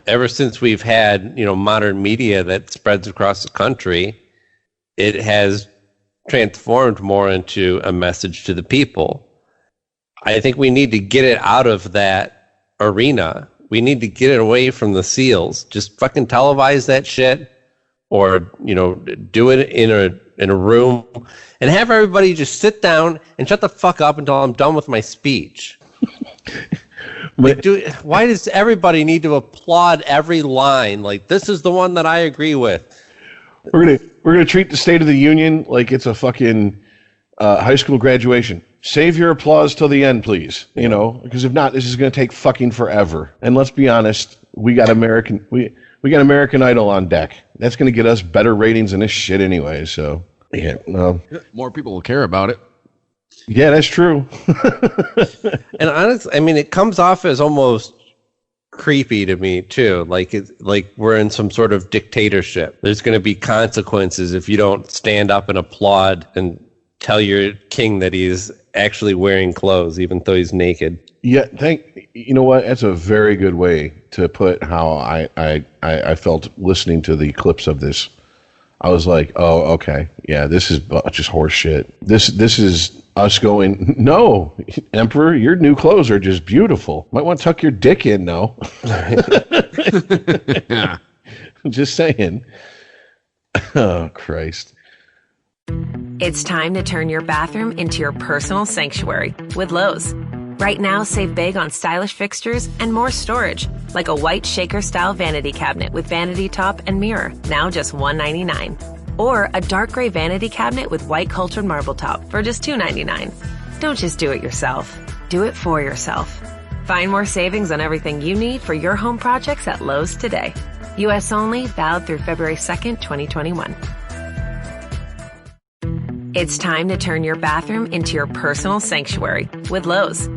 ever since we've had modern media that spreads across the country, it has transformed more into a message to the people. I think we need to get it out of that arena. We need to get it away from the SEALs. Just fucking televise that shit, or do it in a room and have everybody just sit down and shut the fuck up until I'm done with my speech. Why does everybody need to applaud every line? Like, this is the one that I agree with. We're gonna treat the State of the Union like it's a fucking high school graduation. Save your applause till the end, please. Because if not, this is gonna take fucking forever. And let's be honest, we got American Idol on deck. That's gonna get us better ratings than this shit anyway. So yeah, no. More people will care about it. Yeah, that's true. And honestly, I mean, it comes off as almost creepy to me too. Like we're in some sort of dictatorship. There's going to be consequences if you don't stand up and applaud and tell your king that he's actually wearing clothes, even though he's naked. Yeah, you know what? That's a very good way to put how I felt listening to the clips of this. I was like, oh, okay, yeah, this is just horse shit. This is us going, no, Emperor, your new clothes are just beautiful. Might want to tuck your dick in, though. Yeah. Just saying. Oh, Christ. It's time to turn your bathroom into your personal sanctuary with Lowe's. Right now, save big on stylish fixtures and more storage, like a white shaker-style vanity cabinet with vanity top and mirror, now just $199. Or a dark gray vanity cabinet with white cultured marble top for just $299. Don't just do it yourself. Do it for yourself. Find more savings on everything you need for your home projects at Lowe's today. U.S. only, valid through February 2nd, 2021. It's time to turn your bathroom into your personal sanctuary with Lowe's.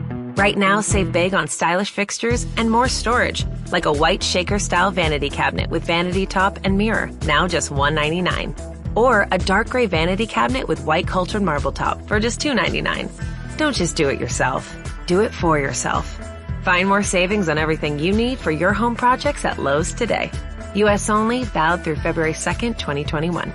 Right now, save big on stylish fixtures and more storage, like a white shaker-style vanity cabinet with vanity top and mirror, now just $199. Or a dark gray vanity cabinet with white cultured marble top for just $299. Don't just do it yourself. Do it for yourself. Find more savings on everything you need for your home projects at Lowe's today. U.S. only, valid through February 2nd, 2021.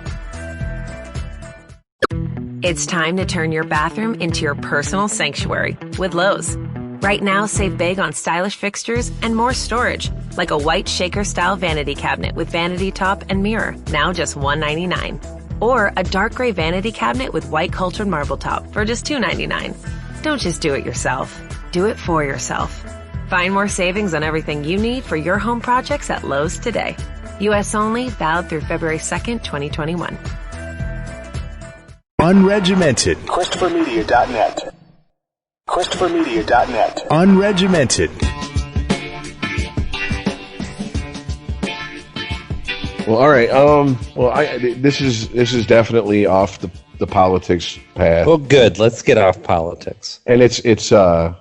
It's time to turn your bathroom into your personal sanctuary with Lowe's. Right now, save big on stylish fixtures and more storage, like a white shaker-style vanity cabinet with vanity top and mirror, now just $199. Or a dark gray vanity cabinet with white cultured marble top for just $299. Don't just do it yourself. Do it for yourself. Find more savings on everything you need for your home projects at Lowe's today. U.S. only, valid through February 2nd, 2021. Unregimented. ChristopherMedia.net. ChristopherMedia.net. Unregimented. Well, all right. This is definitely off the politics path. Well, good. Let's get off politics. And it's more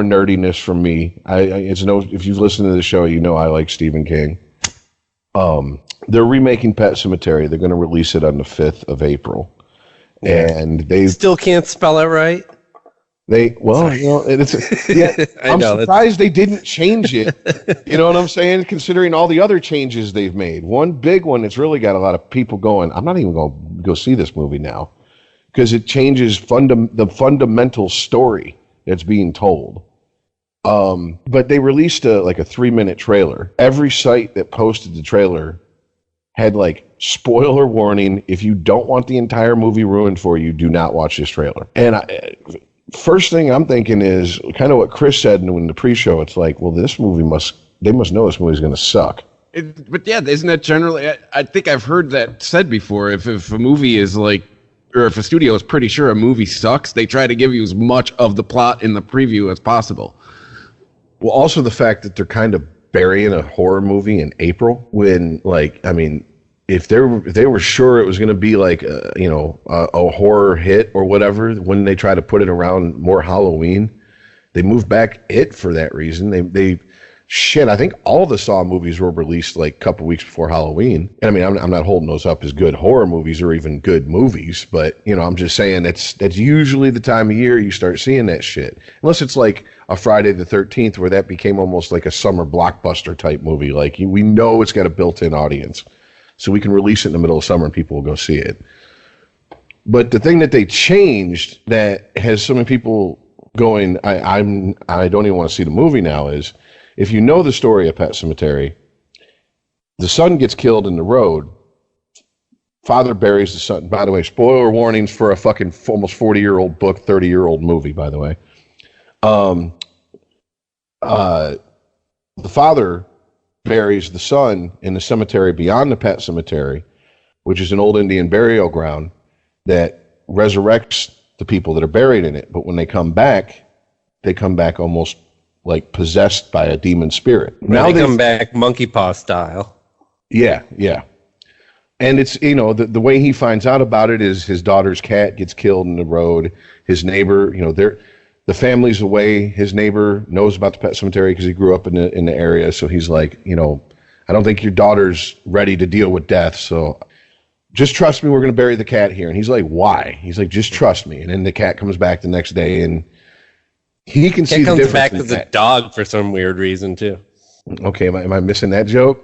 nerdiness from me. If you've listened to the show, you know I like Stephen King. They're remaking Pet Sematary. They're going to release it on the 5th of April. And they still can't spell it right. I'm surprised they didn't change it. You know what I'm saying? Considering all the other changes they've made. One big one that's really got a lot of people going, I'm not even going to go see this movie now, because it changes the fundamental story that's being told. But they released a 3-minute trailer. Every site that posted the trailer had spoiler warning. If you don't want the entire movie ruined for you, do not watch this trailer. And first thing I'm thinking is kind of what Chris said in the pre-show. It's like, well, they must know this movie's going to suck. But yeah, isn't that generally? I think I've heard that said before. If a movie is or if a studio is pretty sure a movie sucks, they try to give you as much of the plot in the preview as possible. Well, also the fact that they're kind of burying a horror movie in April when, if they were sure it was going to be a horror hit or whatever, when they try to put it around more Halloween, they moved back it for that reason. I think all the Saw movies were released a couple weeks before Halloween. And I'm not holding those up as good horror movies or even good movies, but I'm just saying that's usually the time of year you start seeing that shit. Unless it's a Friday the 13th where that became almost like a summer blockbuster type movie. We know it's got a built-in audience, so we can release it in the middle of summer and people will go see it. But the thing that they changed that has so many people going, I don't even want to see the movie now, is if you know the story of Pet Sematary, the son gets killed in the road. Father buries the son. By the way, spoiler warnings for a fucking almost 40-year-old book, 30-year-old movie, by the way. The father buries the son in the cemetery beyond the Pet Sematary, which is an old Indian burial ground that resurrects the people that are buried in it. But when they come back almost possessed by a demon spirit. Now they come back monkey paw style. Yeah. And it's, the way he finds out about it is his daughter's cat gets killed in the road. His neighbor, the family's away. His neighbor knows about the Pet Sematary because he grew up in the area. So he's like, I don't think your daughter's ready to deal with death. So just trust me. We're going to bury the cat here. And he's like, why? He's like, just trust me. And then the cat comes back the next day and he can see the difference. It comes back as a dog for some weird reason too. Okay, am I missing that joke?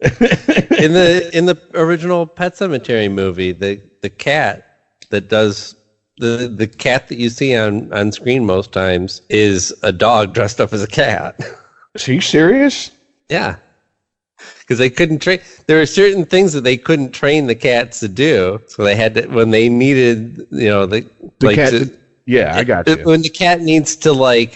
in the original Pet Sematary movie, the cat that does the cat that you see on screen most times is a dog dressed up as a cat. Are you serious? Yeah, because they couldn't train. There were certain things that they couldn't train the cats to do, so they had to, when they needed, the cat. Yeah, I got you. When the cat needs to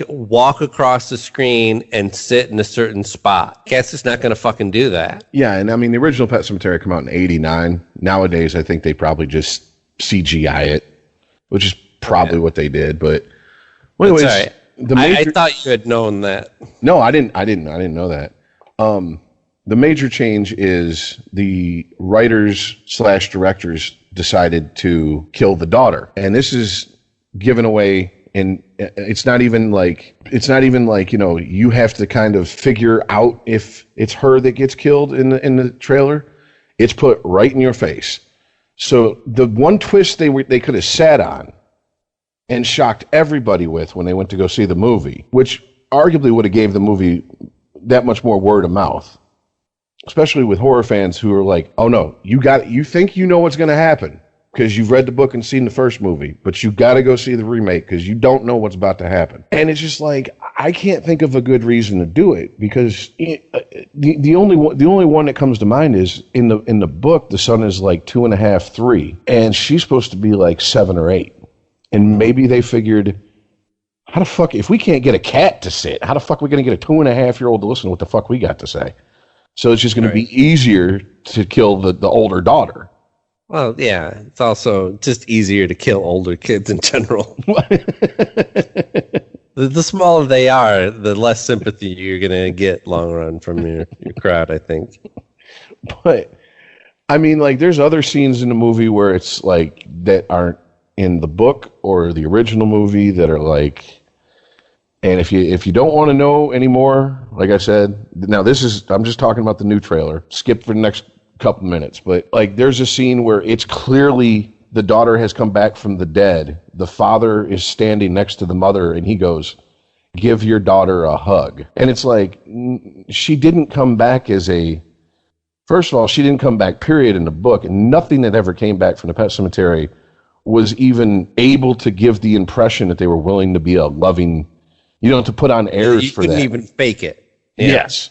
walk across the screen and sit in a certain spot, cat's just not going to fucking do that. Yeah, and the original Pet Sematary came out in '89. Nowadays, I think they probably just CGI it, which is probably what they did. But anyways, right. I thought you had known that. No, I didn't know that. The major change is the writers/directors decided to kill the daughter, and this is given away and it's not even like you have to kind of figure out if it's her that gets killed in the trailer. It's put right in your face. So the one twist they could have sat on and shocked everybody with when they went to go see the movie, which arguably would have gave the movie that much more word of mouth, especially with horror fans who are like, oh no, you think you know what's going to happen because you've read the book and seen the first movie, but you got to go see the remake because you don't know what's about to happen. And it's just like, I can't think of a good reason to do it, because the only one that comes to mind is in the book, the son is like 2.5, 3, and she's supposed to be like 7 or 8. And maybe they figured, how the fuck, if we can't get a cat to sit, how the fuck are we going to get a 2.5-year-old to listen to what the fuck we got to say? So it's just going to be easier to kill the older daughter. Well, yeah, it's also just easier to kill older kids in general. The smaller they are, the less sympathy you're going to get long run from your crowd, I think. But, I mean, like, there's other scenes in the movie where it's like that aren't in the book or the original movie that are like, and if you don't want to know anymore, like I said, now I'm just talking about the new trailer. Skip for the next couple minutes, but like there's a scene where it's clearly the daughter has come back from the dead. The father is standing next to the mother and he goes, "Give your daughter a hug." And it's like, she didn't come back first of all, she didn't come back, period, in the book, and nothing that ever came back from the Pet Cemetery was even able to give the impression that they were willing to be a loving, to put on airs for that. You couldn't even fake it. Yeah. Yes,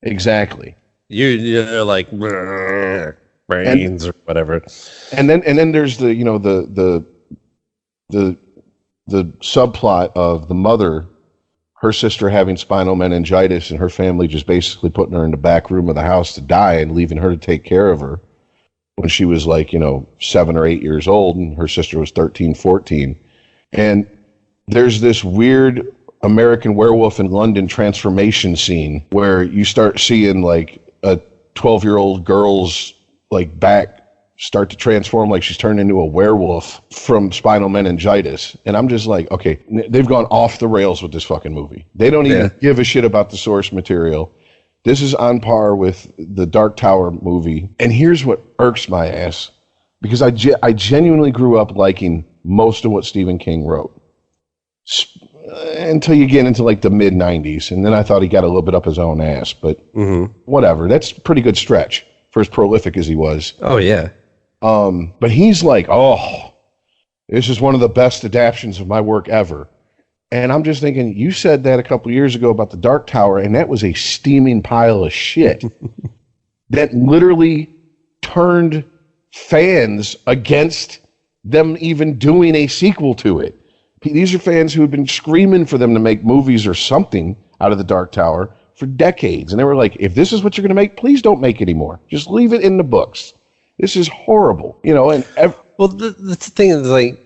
exactly. You're like brains or whatever. And then there's the subplot of the mother, her sister having spinal meningitis and her family just basically putting her in the back room of the house to die and leaving her to take care of her when she was like, 7 or 8 years old and her sister was 13, 14. And there's this weird American Werewolf in London transformation scene where you start seeing like a 12-year-old girl's like back start to transform, like she's turned into a werewolf from spinal meningitis. And I'm just like, okay, they've gone off the rails with this fucking movie. They don't even give a shit about the source material. This is on par with the Dark Tower movie. And here's what irks my ass, because I genuinely grew up liking most of what Stephen King wrote. Until you get into like the mid 90s, and then I thought he got a little bit up his own ass, but whatever. That's a pretty good stretch for as prolific as he was. Oh yeah. But he's like, oh, this is one of the best adaptions of my work ever. And I'm just thinking, you said that a couple years ago about the Dark Tower, and that was a steaming pile of shit that literally turned fans against them even doing a sequel to it. These are fans who have been screaming for them to make movies or something out of the Dark Tower for decades. And they were like, if this is what you're going to make, please don't make it anymore. Just leave it in the books. This is horrible. Well, the thing is, like,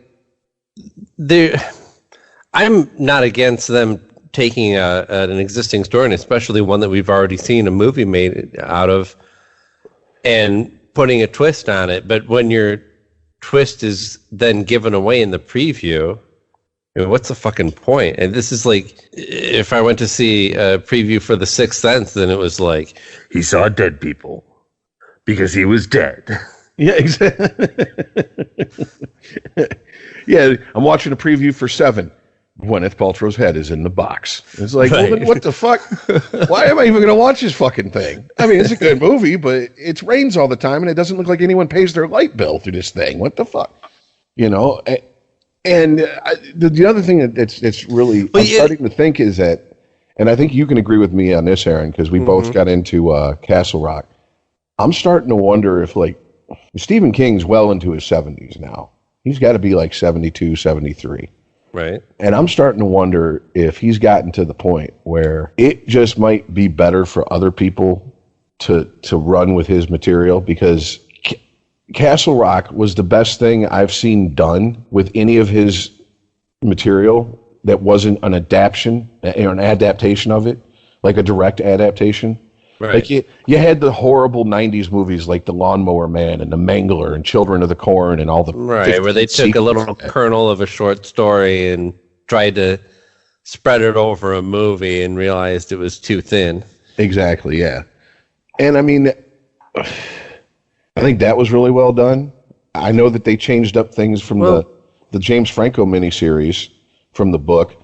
I'm not against them taking an existing story, and especially one that we've already seen a movie made out of, and putting a twist on it. But when your twist is then given away in the preview, what's the fucking point? And this is like, if I went to see a preview for The Sixth Sense, then it was like, he saw dead people because he was dead. Yeah, exactly. Yeah, I'm watching a preview for Seven. Gwyneth Paltrow's head is in the box. It's like, well, then what the fuck? Why am I even going to watch this fucking thing? I mean, it's a good movie, but it rains all the time, and it doesn't look like anyone pays their light bill through this thing. What the fuck? And the other thing that's really starting to think is that, and I think you can agree with me on this, Aaron, because we both got into Castle Rock. I'm starting to wonder if, like, Stephen King's well into his 70s now. He's got to be like 72, 73. Right. And I'm starting to wonder if he's gotten to the point where it just might be better for other people to run with his material, because Castle Rock was the best thing I've seen done with any of his material that wasn't an adaptation or an adaptation of it, like a direct adaptation. Right. Like you had the horrible 90s movies like The Lawnmower Man and The Mangler and Children of the Corn and all the... Right, where they took a little kernel of a short story and tried to spread it over a movie and realized it was too thin. Exactly, yeah. And I mean, I think that was really well done. I know that they changed up things from the James Franco miniseries from the book,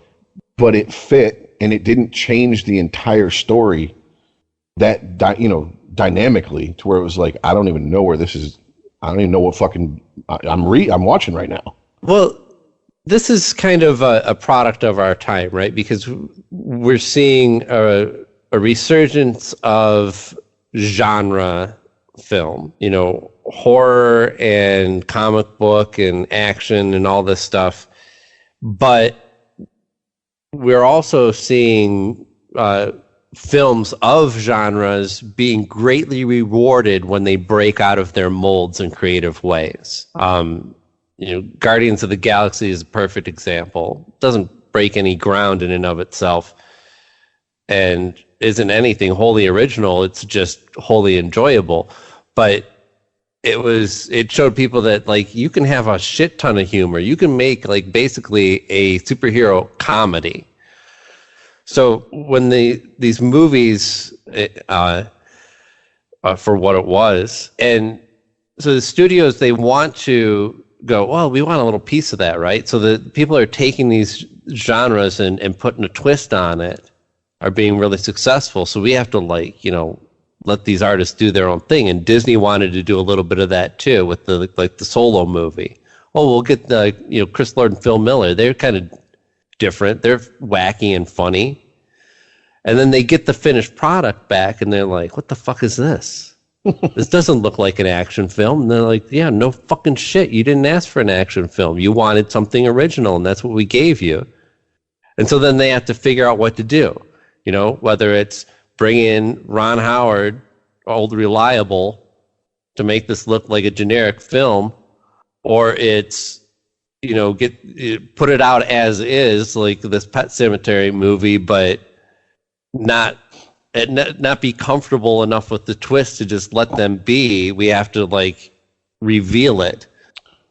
but it fit and it didn't change the entire story that dynamically to where it was like, I don't even know where this is. I don't even know what fucking I'm watching right now. Well, this is kind of a product of our time, right? Because we're seeing a resurgence of genre film, horror and comic book and action and all this stuff. But we're also seeing films of genres being greatly rewarded when they break out of their molds in creative ways. Guardians of the Galaxy is a perfect example. It doesn't break any ground in and of itself and isn't anything wholly original. It's just wholly enjoyable. But it showed people that like you can have a shit ton of humor. You can make like basically a superhero comedy. So when these movies, for what it was, and so the studios, they want to go, well, we want a little piece of that, right? So the people are taking these genres and putting a twist on it, are being really successful. So we have to let these artists do their own thing. And Disney wanted to do a little bit of that too with the Solo movie. Oh, we'll get Chris Lord and Phil Miller. They're kind of different. They're wacky and funny. And then they get the finished product back and they're like, what the fuck is this? This doesn't look like an action film. And they're like, yeah, no fucking shit. You didn't ask for an action film. You wanted something original, and that's what we gave you. And so then they have to figure out what to do. Whether it's bring in Ron Howard, old reliable, to make this look like a generic film, or it's put it out as is, like this Pet Sematary movie, but not be comfortable enough with the twist to just let them be. We have to reveal it.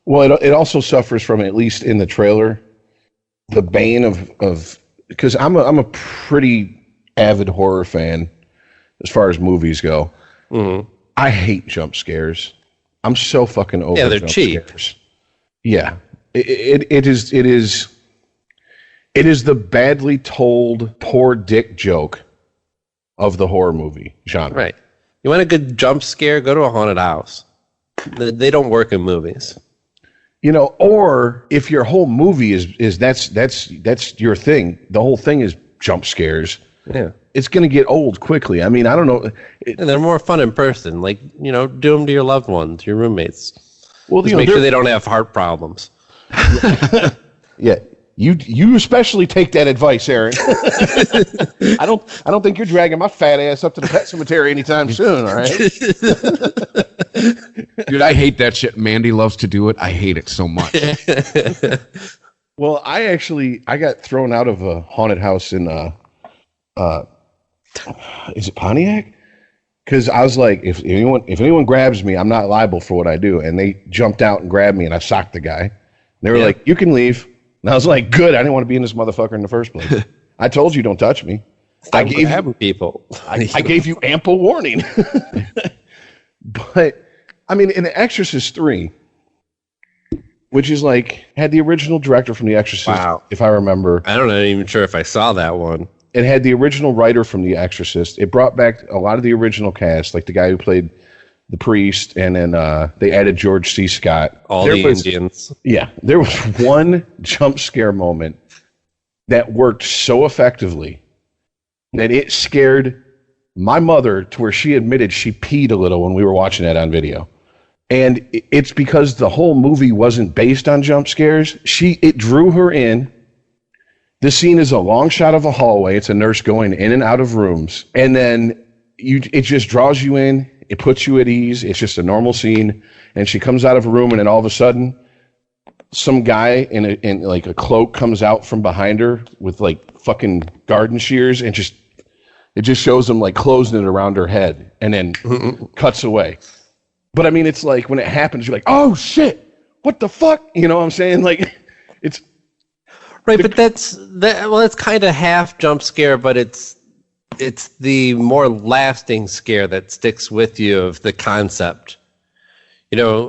Well, it also suffers from, at least in the trailer, the bane of because I'm a pretty avid horror fan as far as movies go. Mm-hmm. I hate jump scares. I'm so fucking over. Yeah, they're jump cheap. Scares. Yeah, it is the badly told poor dick joke of the horror movie genre. Right. You want a good jump scare? Go to a haunted house. They don't work in movies. Or if your whole movie is that's your thing. The whole thing is jump scares. Yeah. It's going to get old quickly. I mean, I don't know. And they're more fun in person. Do them to your loved ones, your roommates. Well, just make sure they don't have heart problems. Yeah. You especially take that advice, Aaron. I don't think you're dragging my fat ass up to the Pet Cemetery anytime soon, all right? Dude, I hate that shit. Mandy loves to do it. I hate it so much. Well, I got thrown out of a haunted house in is it Pontiac? Because I was like, if anyone grabs me, I'm not liable for what I do. And they jumped out and grabbed me, and I socked the guy. And they were like, you can leave. And I was like, good. I didn't want to be in this motherfucker in the first place. I told you, don't touch me. I gave you ample warning. But I mean, in The Exorcist 3, which is had the original director from The Exorcist, wow, if I remember. I'm not even sure if I saw that one. It had the original writer from The Exorcist. It brought back a lot of the original cast, like the guy who played the priest, and then they added George C. Scott. Indians. Yeah. There was one jump scare moment that worked so effectively that it scared my mother to where she admitted she peed a little when we were watching that on video. And it's because the whole movie wasn't based on jump scares. It drew her in. The scene is a long shot of a hallway. It's a nurse going in and out of rooms. And then it just draws you in. It puts you at ease. It's just a normal scene. And she comes out of a room, and then all of a sudden, some guy in a cloak comes out from behind her with fucking garden shears, and it just shows them closing it around her head, and then cuts away. But I mean, it's when it happens, you're like, oh shit, what the fuck? You know what I'm saying? It's Right, but that's kind of half jump scare, but it's the more lasting scare that sticks with you of the concept. You know,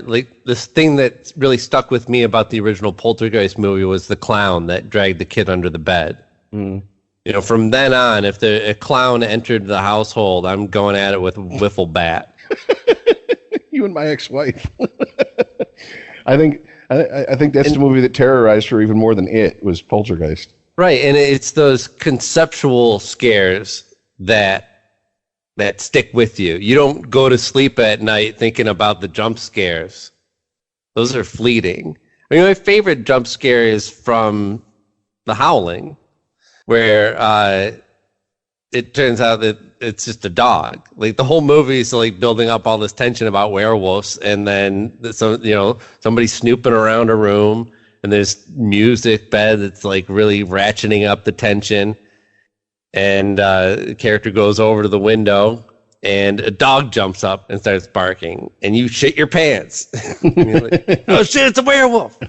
like this thing that really stuck with me about the original Poltergeist movie was the clown that dragged the kid under the bed. Mm. You know, from then on, if a clown entered the household, I'm going at it with a wiffle bat. You and my ex-wife. I think that's the movie that terrorized her even more than It was Poltergeist. Right, and it's those conceptual scares that stick with you. You don't go to sleep at night thinking about the jump scares. Those are fleeting. I mean, my favorite jump scare is from The Howling, where it turns out that it's just a dog. Like the whole movie is like building up all this tension about werewolves, and then somebody snooping around a room, and there's music bed that's like really ratcheting up the tension, and the character goes over to the window, and a dog jumps up and starts barking, and you shit your pants. Like, oh shit, it's a werewolf.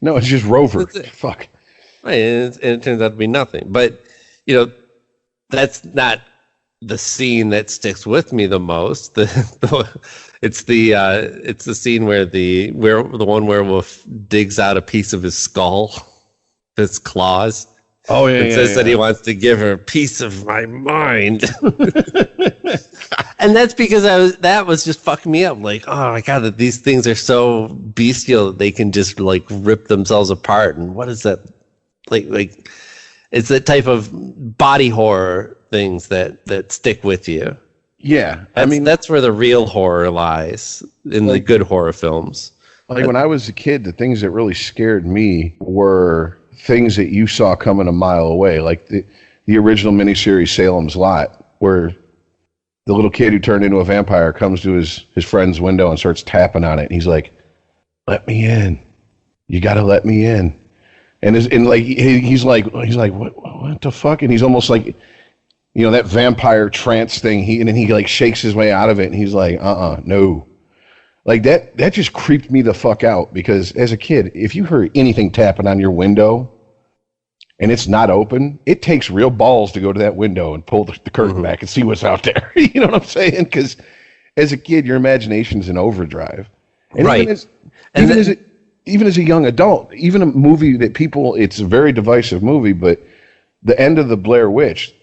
No, it's just Rover. Fuck. Right, and it turns out to be nothing. But that's not the scene that sticks with me the most. It's the scene where the one werewolf digs out a piece of his skull, his claws. Oh yeah, and says that he wants to give her a piece of my mind. And that's because that was just fucking me up. Like, oh my god, that these things are so bestial that they can just like rip themselves apart. And what is that? Like it's that type of body horror things that stick with you. Yeah, that's where the real horror lies in the good horror films. Like when I was a kid, the things that really scared me were things that you saw coming a mile away, like the original miniseries Salem's Lot, where the little kid who turned into a vampire comes to his friend's window and starts tapping on it. And he's like, "Let me in. You got to let me in." And he's like, what the fuck? And he's almost like, that vampire trance thing. And then he like shakes his way out of it, and he's like, no. Like that just creeped me the fuck out, because as a kid, if you heard anything tapping on your window and it's not open, it takes real balls to go to that window and pull the curtain back and see what's out there. You know what I'm saying? Because as a kid, your imagination's in overdrive. And right. Even as a young adult, even a movie that it's a very divisive movie, but the end of the Blair Witch,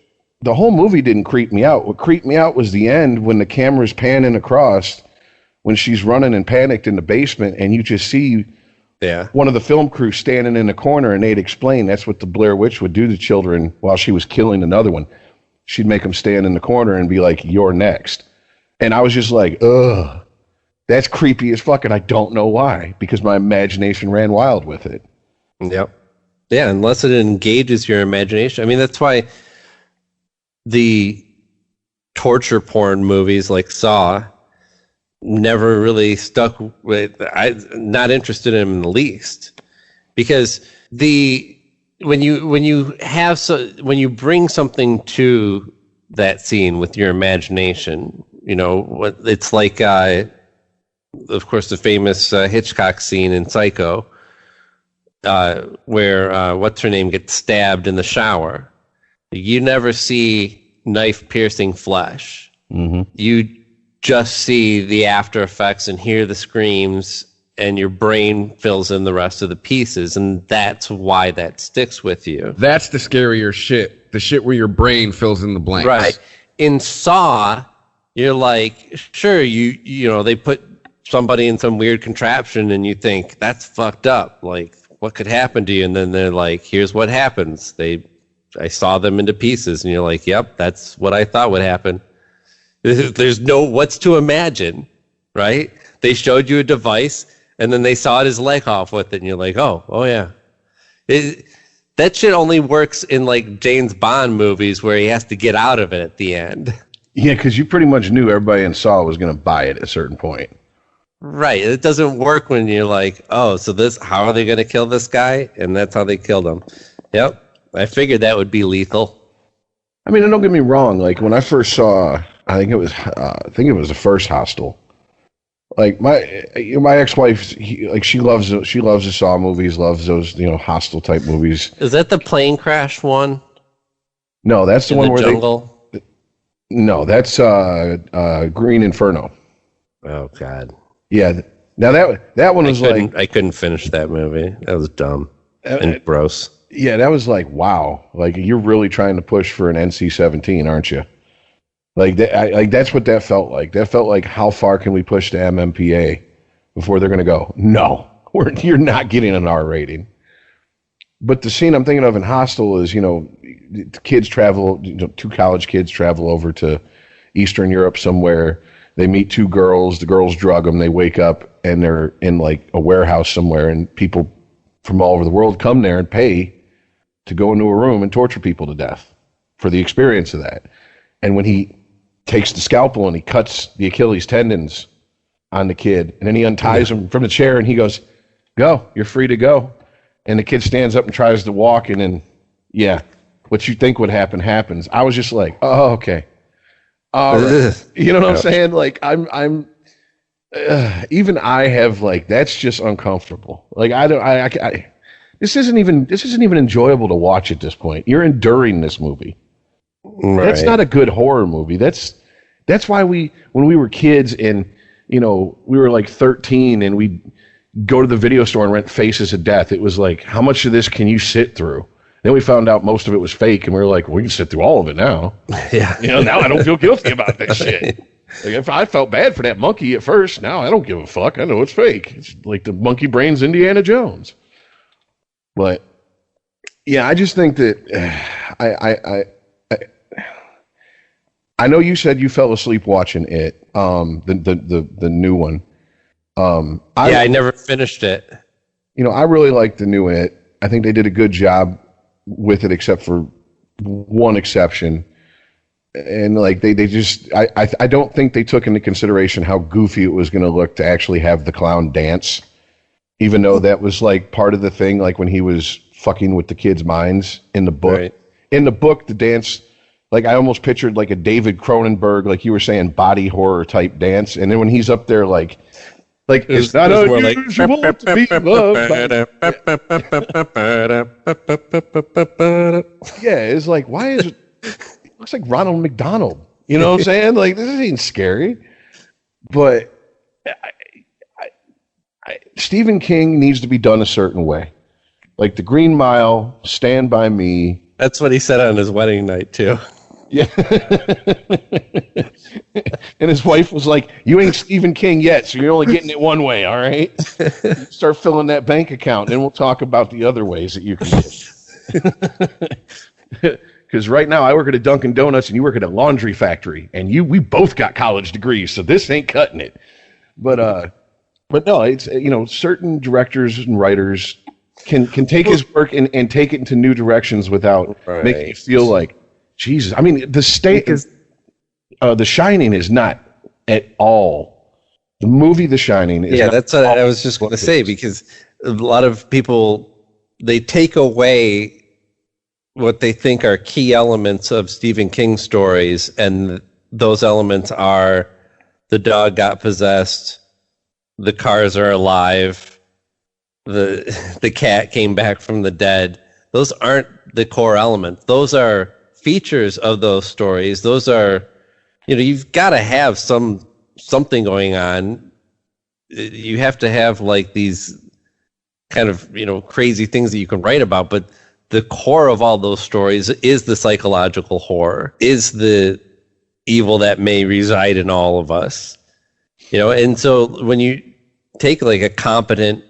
the whole movie didn't creep me out. What creeped me out was the end when the camera's panning across, when she's running and panicked in the basement, and you just see one of the film crew standing in the corner, and they'd explain that's what the Blair Witch would do to children while she was killing another one. She'd make them stand in the corner and be like, "You're next." And I was just like, ugh. That's creepy as fuck, and I don't know why, because my imagination ran wild with it. Yep. Yeah, unless it engages your imagination. I mean, that's why the torture porn movies like Saw never really stuck with. I'm not interested in them in the least, because when you bring something to that scene with your imagination, it's like. Of course, the famous Hitchcock scene in Psycho, where what's her name gets stabbed in the shower. You never see knife-piercing flesh. Mm-hmm. You just see the after effects and hear the screams, and your brain fills in the rest of the pieces, and that's why that sticks with you. That's the scarier shit. The shit where your brain fills in the blanks. Right. In Saw, you're like, sure, they put somebody in some weird contraption, and you think that's fucked up. Like, what could happen to you? And then they're like, here's what happens. I saw them into pieces, and you're like, yep, that's what I thought would happen. There's no what's to imagine, right? They showed you a device, and then they sawed his leg off with it, and you're like, oh yeah. That shit only works in like James Bond movies where he has to get out of it at the end. Yeah, because you pretty much knew everybody in Saw was going to buy it at a certain point. Right. It doesn't work when you're like, oh, so how are they going to kill this guy? And that's how they killed him. Yep. I figured that would be lethal. I mean, don't get me wrong. Like when I first saw, I think it was the first Hostel. Like my ex-wife, she loves the Saw movies, loves those Hostel type movies. Is that the plane crash one? No, that's the one where jungle? No, that's Green Inferno. Oh God. Yeah. Now that one was I couldn't finish that movie. That was dumb and gross. Yeah, that was like, wow. Like, you're really trying to push for an NC-17, aren't you? Like, that's what that felt like. That felt like, how far can we push the MMPA before they're going to go, no, you're not getting an R rating. But the scene I'm thinking of in Hostel is, kids travel, two college kids travel over to Eastern Europe somewhere. They meet two girls. The girls drug them. They wake up, and they're in, like, a warehouse somewhere, and people from all over the world come there and pay to go into a room and torture people to death for the experience of that. And when he takes the scalpel and he cuts the Achilles tendons on the kid, and then he unties him from the chair and he goes, go, you're free to go. And the kid stands up and tries to walk, and then, what you think would happen happens. I was just like, oh, okay. You know what I'm saying? Like, I'm even I have, like, that's just uncomfortable. Like, this isn't even enjoyable to watch at this point. You're enduring this movie. Right. That's not a good horror movie. That's why when we were kids and we were like 13 and we'd go to the video store and rent Faces of Death, it was like, how much of this can you sit through? Then we found out most of it was fake, and we were like, we can sit through all of it now. Yeah. Now I don't feel guilty about this shit. Like, if I felt bad for that monkey at first, now I don't give a fuck. I know it's fake. It's like the monkey brain's Indiana Jones. But yeah, I just think that I know you said you fell asleep watching it, the new one. I never finished it. I really like the new It. I think they did a good job with it, except for one exception. And like they just, I don't think they took into consideration how goofy it was going to look to actually have the clown dance, even though that was like part of the thing. Like when he was fucking with the kids' minds in the book. Right. In the book, the dance, like I almost pictured like a David Cronenberg, like you were saying, body horror type dance. And then when he's up there, like it's not unusual to be loved. Yeah, it's like, why is it? It looks like Ronald McDonald. You know what I'm saying? Like, this ain't scary. But Stephen King needs to be done a certain way. Like The Green Mile, Stand By Me. That's what he said on his wedding night, too. Yeah. And his wife was like, you ain't Stephen King yet, so you're only getting it one way, all right? Start filling that bank account, and we'll talk about the other ways that you can get. Because right now I work at a Dunkin' Donuts and you work at a laundry factory, and we both got college degrees, so this ain't cutting it. But no, it's certain directors and writers can take his work and take it into new directions without making you feel like, Jesus. I mean, The Shining is not at all. The movie The Shining is that's what I was just going to say, because a lot of people, they take away what they think are key elements of Stephen King stories, and those elements are the dog got possessed, the cars are alive, the cat came back from the dead. Those aren't the core elements. Those are features of those stories. Those are, you've got to have something going on. You have to have like these kind of, crazy things that you can write about, but the core of all those stories is the psychological horror, is the evil that may reside in all of us. And so when you take like a competent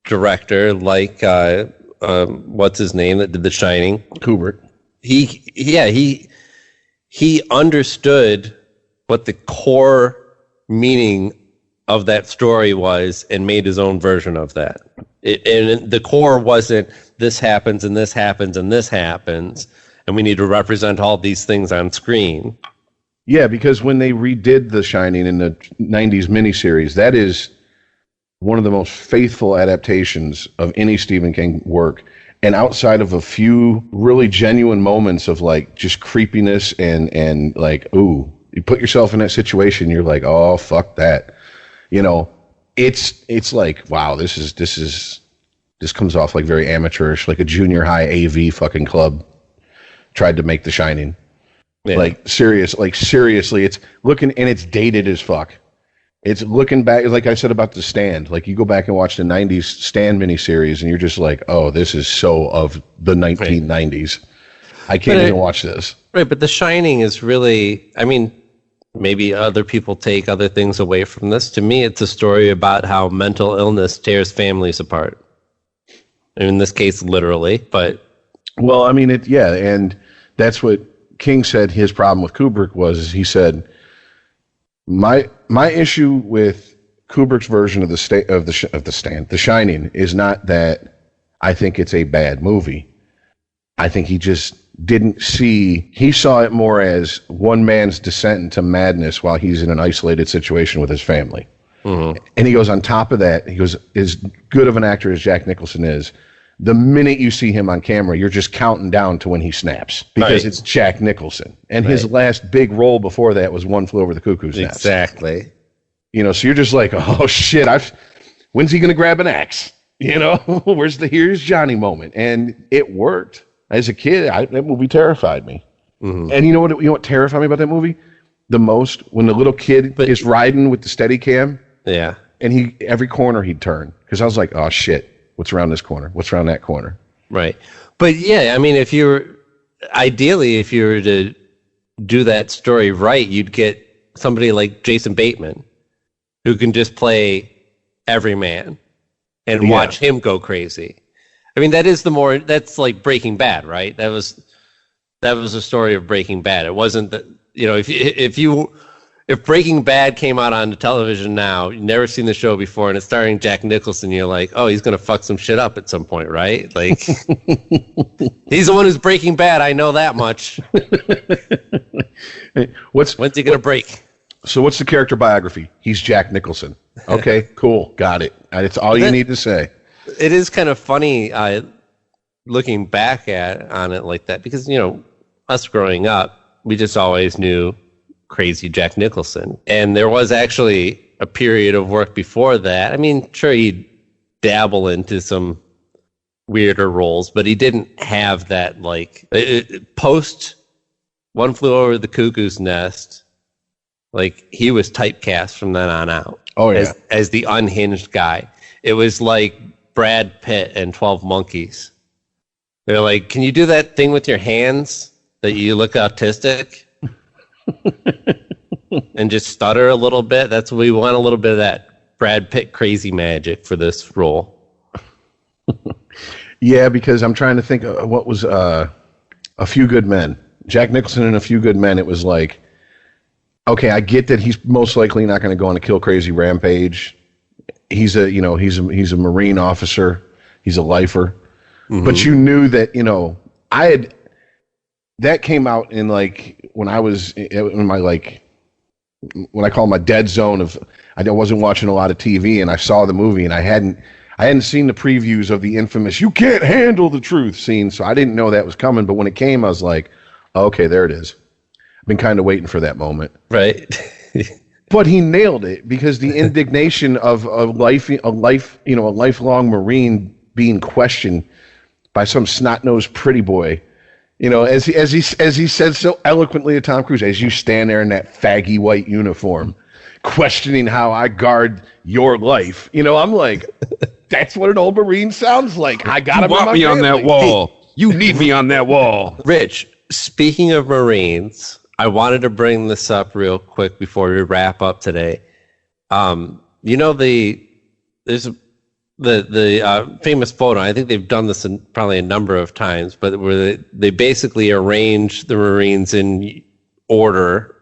director like what's his name that did The Shining, Kubrick, he understood what the core meaning of that story was and made his own version of that. And the core wasn't this happens and this happens and this happens, and we need to represent all these things on screen. Yeah, because when they redid The Shining in the 90s miniseries, that is one of the most faithful adaptations of any Stephen King work. And outside of a few really genuine moments of like just creepiness and like, ooh, you put yourself in that situation, you're like, oh, fuck that. You know, it's like, wow, this comes off like very amateurish, like a junior high AV fucking club tried to make The Shining. Yeah. Like seriously, it's looking, and it's dated as fuck. It's looking back, like I said about The Stand. Like you go back and watch the 90s Stand miniseries and you're just like, oh, this is so of the 1990s. Right. I can't even watch this. Right, but The Shining is really, I mean, maybe other people take other things away from this. To me, it's a story about how mental illness tears families apart. In this case, literally, but... Well, I mean, and that's what King said his problem with Kubrick was. He said, my issue with Kubrick's version of The Shining is not that I think it's a bad movie. I think he just didn't see, he saw it more as one man's descent into madness while he's in an isolated situation with his family. Mm-hmm. And he goes, on top of that, he goes, as good of an actor as Jack Nicholson is, the minute you see him on camera, you're just counting down to when he snaps because it's Jack Nicholson. And his last big role before that was One Flew Over the Cuckoo's Nest. Exactly. You know, so you're just like, oh shit, when's he going to grab an axe? You know, where's the here's Johnny moment? And it worked. As a kid, that movie terrified me. Mm-hmm. And you know what terrified me about that movie? The most, when the little kid is riding with the Steadicam. Yeah. And every corner he'd turn. Because I was like, oh shit. What's around this corner? What's around that corner? Right. But yeah, I mean, if you were to do that story right, you'd get somebody like Jason Bateman who can just play every man and watch him go crazy. I mean, that's like Breaking Bad, right? That was a story of Breaking Bad. It wasn't that, you know, if Breaking Bad came out on the television now, you've never seen the show before, and it's starring Jack Nicholson, you're like, oh, he's going to fuck some shit up at some point, right? Like, he's the one who's Breaking Bad. I know that much. When's he going to break? So what's the character biography? He's Jack Nicholson. Okay, cool. Got it. That's all you need to say. It is kind of funny looking back on it like that because, you know, us growing up, we just always knew crazy Jack Nicholson. And there was actually a period of work before that. I mean, sure, he'd dabble into some weirder roles, but he didn't have that, like, post One Flew Over the Cuckoo's Nest, like, he was typecast from then on out. Oh, yeah. As the unhinged guy. It was like Brad Pitt and 12 Monkeys. They're like, can you do that thing with your hands that you look autistic? And just stutter a little bit. That's what we want, a little bit of that Brad Pitt crazy magic for this role. Yeah, because I'm trying to think of what was A Few Good Men. Jack Nicholson in A Few Good Men. It was like, okay, I get that he's most likely not going to go on a kill crazy rampage. He's a Marine officer. He's a lifer. Mm-hmm. But you knew that, you know, that came out in like when I was in my like when I call my dead zone of I wasn't watching a lot of TV and I saw the movie and I hadn't seen the previews of the infamous "you can't handle the truth" scene, so I didn't know that was coming. But when it came, I was like, oh, okay, there it is. I've been kind of waiting for that moment. Right. But he nailed it because the indignation of a lifelong Marine being questioned by some snot-nosed pretty boy. You know, as he said so eloquently to Tom Cruise, as you stand there in that faggy white uniform, questioning how I guard your life. You know, I'm like, that's what an old Marine sounds like. I got to want me on that wall. You need me on that wall. Rich, speaking of Marines, I wanted to bring this up real quick before we wrap up today. You know, there's the famous photo. I think they've done this in probably a number of times, but where they basically arrange the Marines in order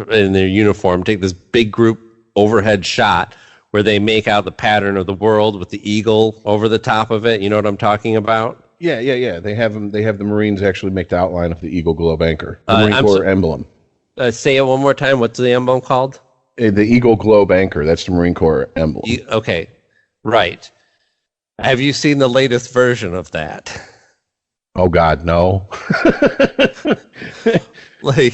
in their uniform, take this big group overhead shot where they make out the pattern of the world with the eagle over the top of it. You know what I'm talking about? Yeah. They have the Marines actually make the outline of the Eagle Globe Anchor, the Marine Corps emblem. Say it one more time. What's the emblem called? The Eagle Globe Anchor. That's the Marine Corps emblem. Okay. Right. Have you seen the latest version of that? Oh God, no. Like,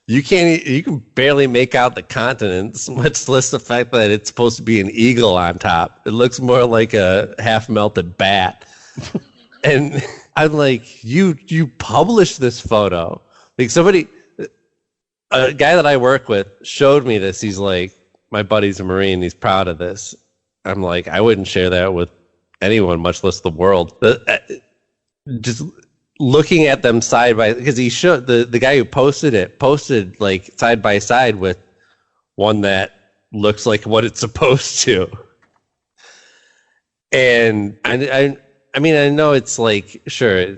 You can barely make out the continents, much less the fact that it's supposed to be an eagle on top. It looks more like a half-melted bat. And I'm like, you published this photo. Like a guy that I work with showed me this. He's like, my buddy's a Marine. He's proud of this. I'm like, I wouldn't share that with anyone, much less the world. Just looking at them side by, because he showed the guy who posted like side by side with one that looks like what it's supposed to. And I mean, I know it's like, sure,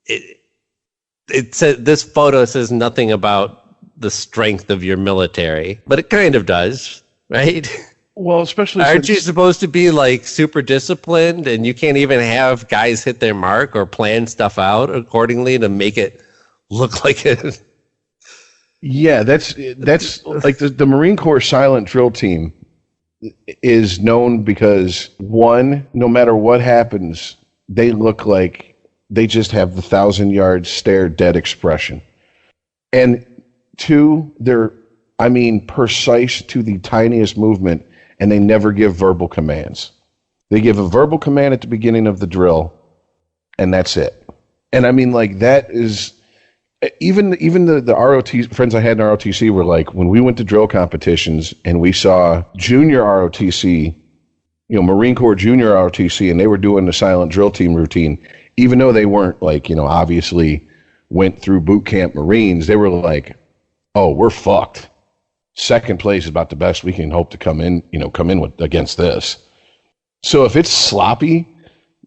it said this photo says nothing about the strength of your military, but it kind of does, right? Well, especially aren't you supposed to be like super disciplined, and you can't even have guys hit their mark or plan stuff out accordingly to make it look like it? Yeah, that's like the Marine Corps silent drill team is known because, one, no matter what happens, they look like they just have the 1,000-yard stare dead expression. And two, they're, precise to the tiniest movement, and they never give verbal commands. They give a verbal command at the beginning of the drill, and that's it. And that is, even the ROT friends I had in ROTC were like, when we went to drill competitions and we saw junior ROTC, Marine Corps junior ROTC, and they were doing the silent drill team routine, even though they weren't obviously went through boot camp Marines, they were like, oh, we're fucked. Second place is about the best we can hope to come in with against this. So if it's sloppy,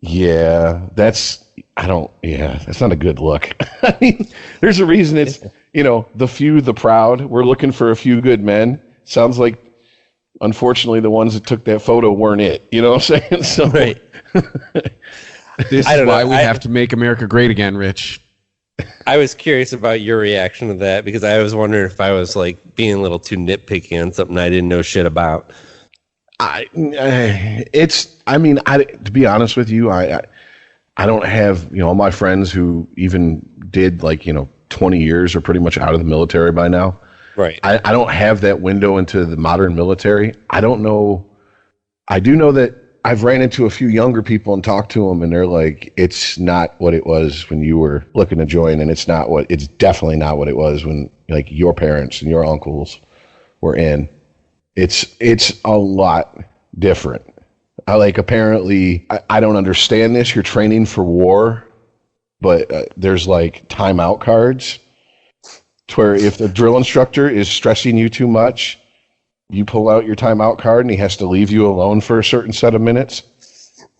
that's not a good look. There's a reason it's, the few, the proud. We're looking for a few good men. Sounds like, unfortunately, the ones that took that photo weren't it. You know what I'm saying? So, right. This is why we have to make America great again, Rich. I was curious about your reaction to that, because I was wondering if I was like being a little too nitpicky on something I didn't know shit about. To be honest with you, I don't have, all my friends who even did 20 years are pretty much out of the military by now. Right. I don't have that window into the modern military. I don't know. I do know that I've ran into a few younger people and talked to them, and they're like, it's not what it was when you were looking to join, and it's definitely not what it was when your parents and your uncles were in. It's a lot different. Apparently, I don't understand this. You're training for war, but there's timeout cards to where if the drill instructor is stressing you too much, you pull out your timeout card and he has to leave you alone for a certain set of minutes.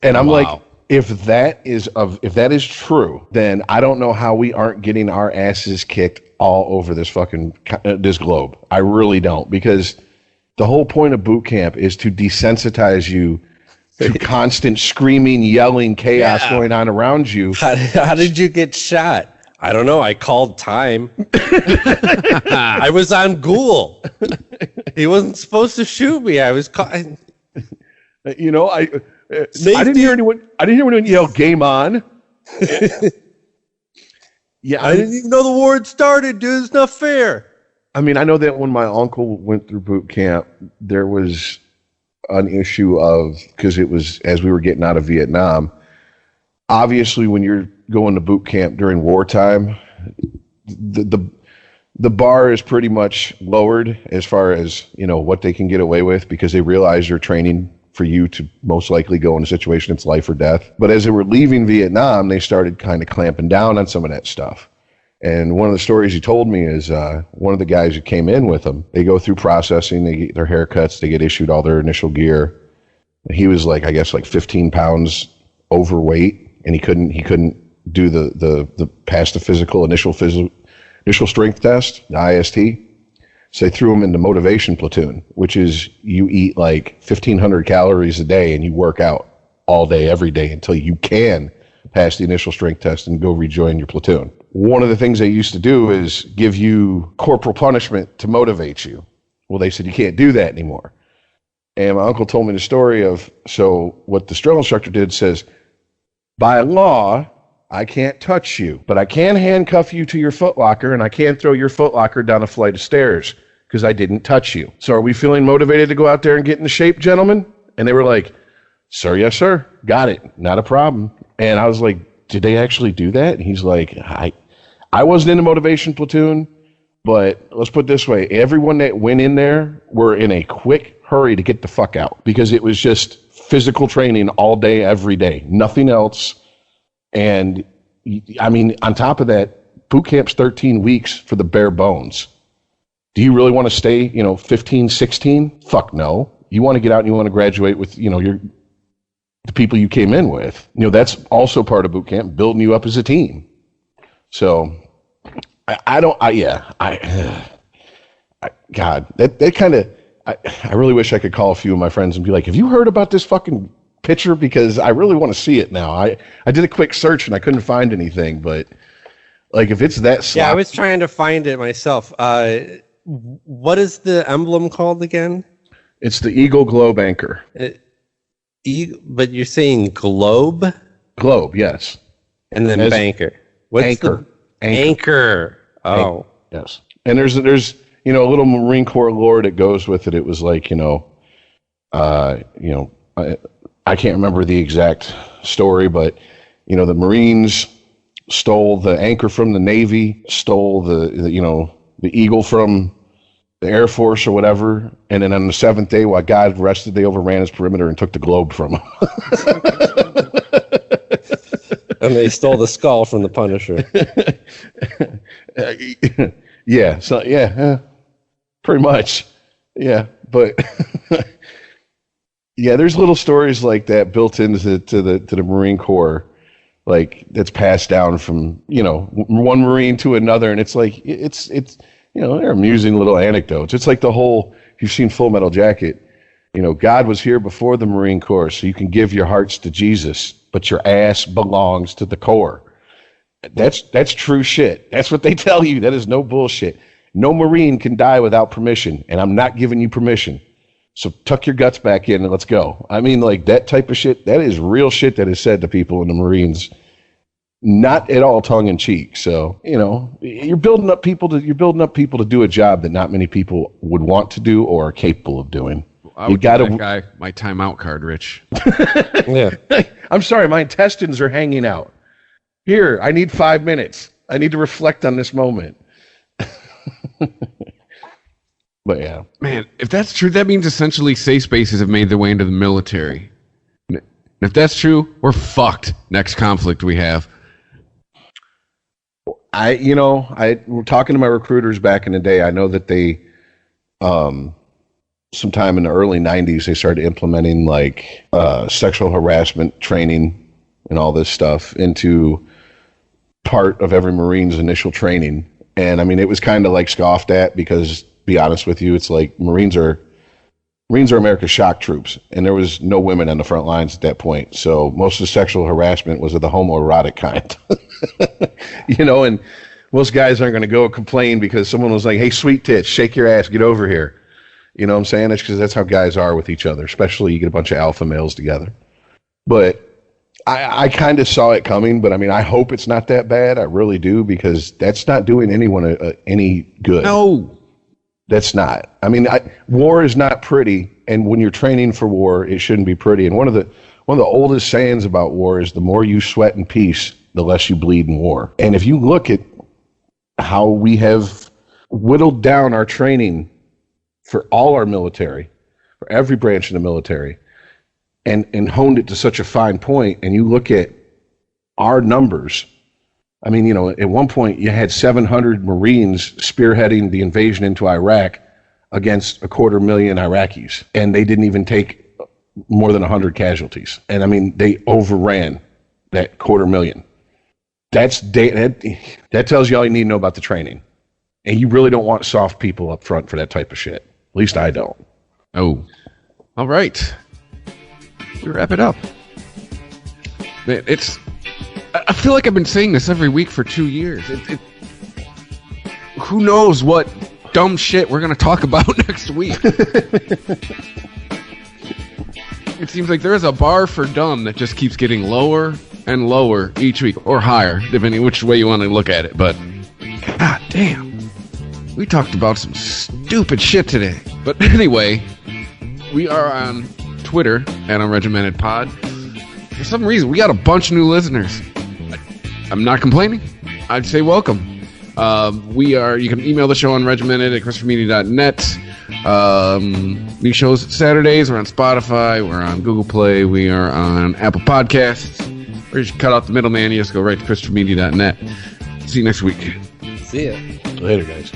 And I'm like, if that is true, then I don't know how we aren't getting our asses kicked all over this this globe. I really don't, because the whole point of boot camp is to desensitize you to constant screaming, yelling, chaos going on around you. How did you get shot? I don't know. I called time. I was on Ghoul. He wasn't supposed to shoot me. I was I didn't hear anyone yell "Game on." Yeah, I didn't even know the war had started, dude. It's not fair. I know that when my uncle went through boot camp, there was an issue of, because it was as we were getting out of Vietnam. Obviously, when you're going to boot camp during wartime, the bar is pretty much lowered as far as what they can get away with, because they realize they're training for you to most likely go in a situation that's life or death. But as they were leaving Vietnam, they started kind of clamping down on some of that stuff. And one of the stories he told me is one of the guys who came in with them, they go through processing, they get their haircuts, they get issued all their initial gear. He was 15 pounds overweight, and he couldn't do the pass the physical initial strength test, the IST. So they threw him into motivation platoon, which is you eat 1,500 calories a day and you work out all day, every day until you can pass the initial strength test and go rejoin your platoon. One of the things they used to do is give you corporal punishment to motivate you. Well, they said you can't do that anymore. And my uncle told me the story of, so what the drill instructor did says, by law, I can't touch you, but I can handcuff you to your footlocker, and I can throw your footlocker down a flight of stairs because I didn't touch you. So are we feeling motivated to go out there and get into shape, gentlemen? And they were like, sir, yes, sir. Got it. Not a problem. And I was like, did they actually do that? And he's like, I wasn't in the motivation platoon, but let's put it this way. Everyone that went in there were in a quick hurry to get the fuck out because it was just physical training all day, every day. Nothing else. And I mean, on top of that, boot camp's 13 weeks for the bare bones. Do you really want to stay, 15, 16? Fuck no. You want to get out and you want to graduate with, the people you came in with. That's also part of boot camp, building you up as a team. So God, that kind of, I really wish I could call a few of my friends and be like, have you heard about this fucking picture? Because I really want to see it now. I did a quick search and I couldn't find anything, but like if it's that sloppy. Yeah, I was trying to find it myself. What is the emblem called again? It's the Eagle Globe Anchor. But you're saying globe? Globe, yes. And then banker. What's anchor. Anchor. Oh. Yes. And there's a little Marine Corps lore that goes with it. It was like, I can't remember the exact story, but the Marines stole the anchor from the Navy, stole the Eagle from the Air Force or whatever, and then on the seventh day, while God rested, they overran his perimeter and took the globe from him. And they stole the skull from the Punisher. Yeah. So pretty much. Yeah, but yeah, there's little stories like that built into the Marine Corps, like that's passed down from one Marine to another, and it's like it's they're amusing little anecdotes. It's like the whole, if you've seen Full Metal Jacket, God was here before the Marine Corps, so you can give your hearts to Jesus, but your ass belongs to the Corps. That's true shit. That's what they tell you. That is no bullshit. No Marine can die without permission, and I'm not giving you permission. So tuck your guts back in and let's go. I mean, like that type of shit, that is real shit that is said to people in the Marines. Not at all tongue in cheek. So, you're building up people to do a job that not many people would want to do or are capable of doing. I would give that guy my timeout card, Rich. Yeah. I'm sorry, my intestines are hanging out. Here, I need 5 minutes. I need to reflect on this moment. But yeah. Man, if that's true, that means essentially safe spaces have made their way into the military. And if that's true, we're fucked next conflict we have. I we're talking to my recruiters back in the day. I know that they, sometime in the early 90s, they started implementing like sexual harassment training and all this stuff into part of every Marine's initial training. And I mean, it was kind of like scoffed at because, to be honest with you, it's like Marines are America's shock troops, and there was no women on the front lines at that point. So most of the sexual harassment was of the homoerotic kind. And most guys aren't going to go complain because someone was like, hey, sweet tits, shake your ass, get over here. You know what I'm saying? That's because that's how guys are with each other, especially you get a bunch of alpha males together. But I kind of saw it coming, but I mean, I hope it's not that bad. I really do, because that's not doing anyone any good. No. That's not. I mean, war is not pretty, and when you're training for war, it shouldn't be pretty. And one of the oldest sayings about war is the more you sweat in peace, the less you bleed in war. And if you look at how we have whittled down our training for all our military, for every branch of the military, and honed it to such a fine point, and you look at our numbers, I mean, at one point you had 700 Marines spearheading the invasion into Iraq against 250,000 Iraqis, and they didn't even take more than 100 casualties. And I mean, they overran that 250,000. That tells you all you need to know about the training. And you really don't want soft people up front for that type of shit. At least I don't. Oh. All right. We wrap it up. Man, I feel like I've been saying this every week for 2 years. Who knows what dumb shit we're going to talk about next week. It seems like there is a bar for dumb that just keeps getting lower and lower each week, or higher, depending which way you want to look at it. But, god damn, we talked about some stupid shit today. But anyway, we are on Twitter at Unregimented Pod. For some reason, we got a bunch of new listeners. I'm not complaining. I'd say welcome. You can email the show unregimented@christophermedia.net. New shows Saturdays. We're on Spotify. We're on Google Play. We are on Apple Podcasts. Or you should cut out the middleman. You just go right to christophermedia.net. See you next week. See ya. Later, guys.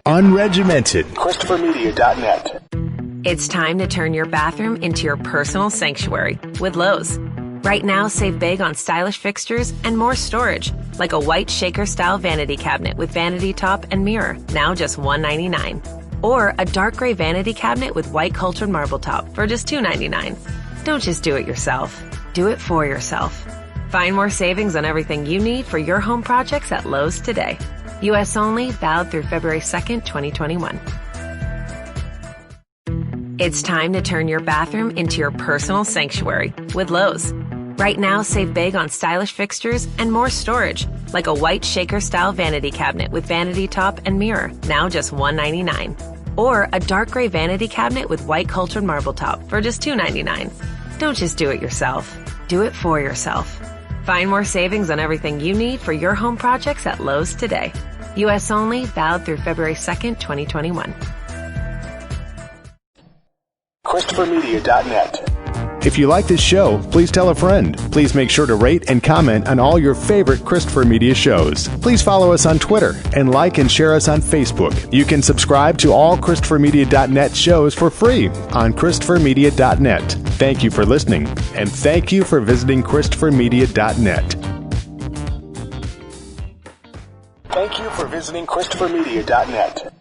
Unregimented. ChristopherMedia.net. It's time to turn your bathroom into your personal sanctuary with Lowe's. Right now, save big on stylish fixtures and more storage, like a white shaker-style vanity cabinet with vanity top and mirror, now just $199. Or a dark gray vanity cabinet with white cultured marble top for just $299. Don't just do it yourself. Do it for yourself. Find more savings on everything you need for your home projects at Lowe's today. U.S. only, valid through February 2nd, 2021. It's time to turn your bathroom into your personal sanctuary with Lowe's. Right now, save big on stylish fixtures and more storage, like a white shaker-style vanity cabinet with vanity top and mirror, now just $199. Or a dark gray vanity cabinet with white cultured marble top for just $299. Don't just do it yourself. Do it for yourself. Find more savings on everything you need for your home projects at Lowe's today. U.S. only, valid through February 2nd, 2021. ChristopherMedia.net. If you like this show, please tell a friend. Please make sure to rate and comment on all your favorite Christopher Media shows. Please follow us on Twitter and like and share us on Facebook. You can subscribe to all ChristopherMedia.net shows for free on ChristopherMedia.net. Thank you for listening, and thank you for visiting ChristopherMedia.net. Thank you for visiting ChristopherMedia.net.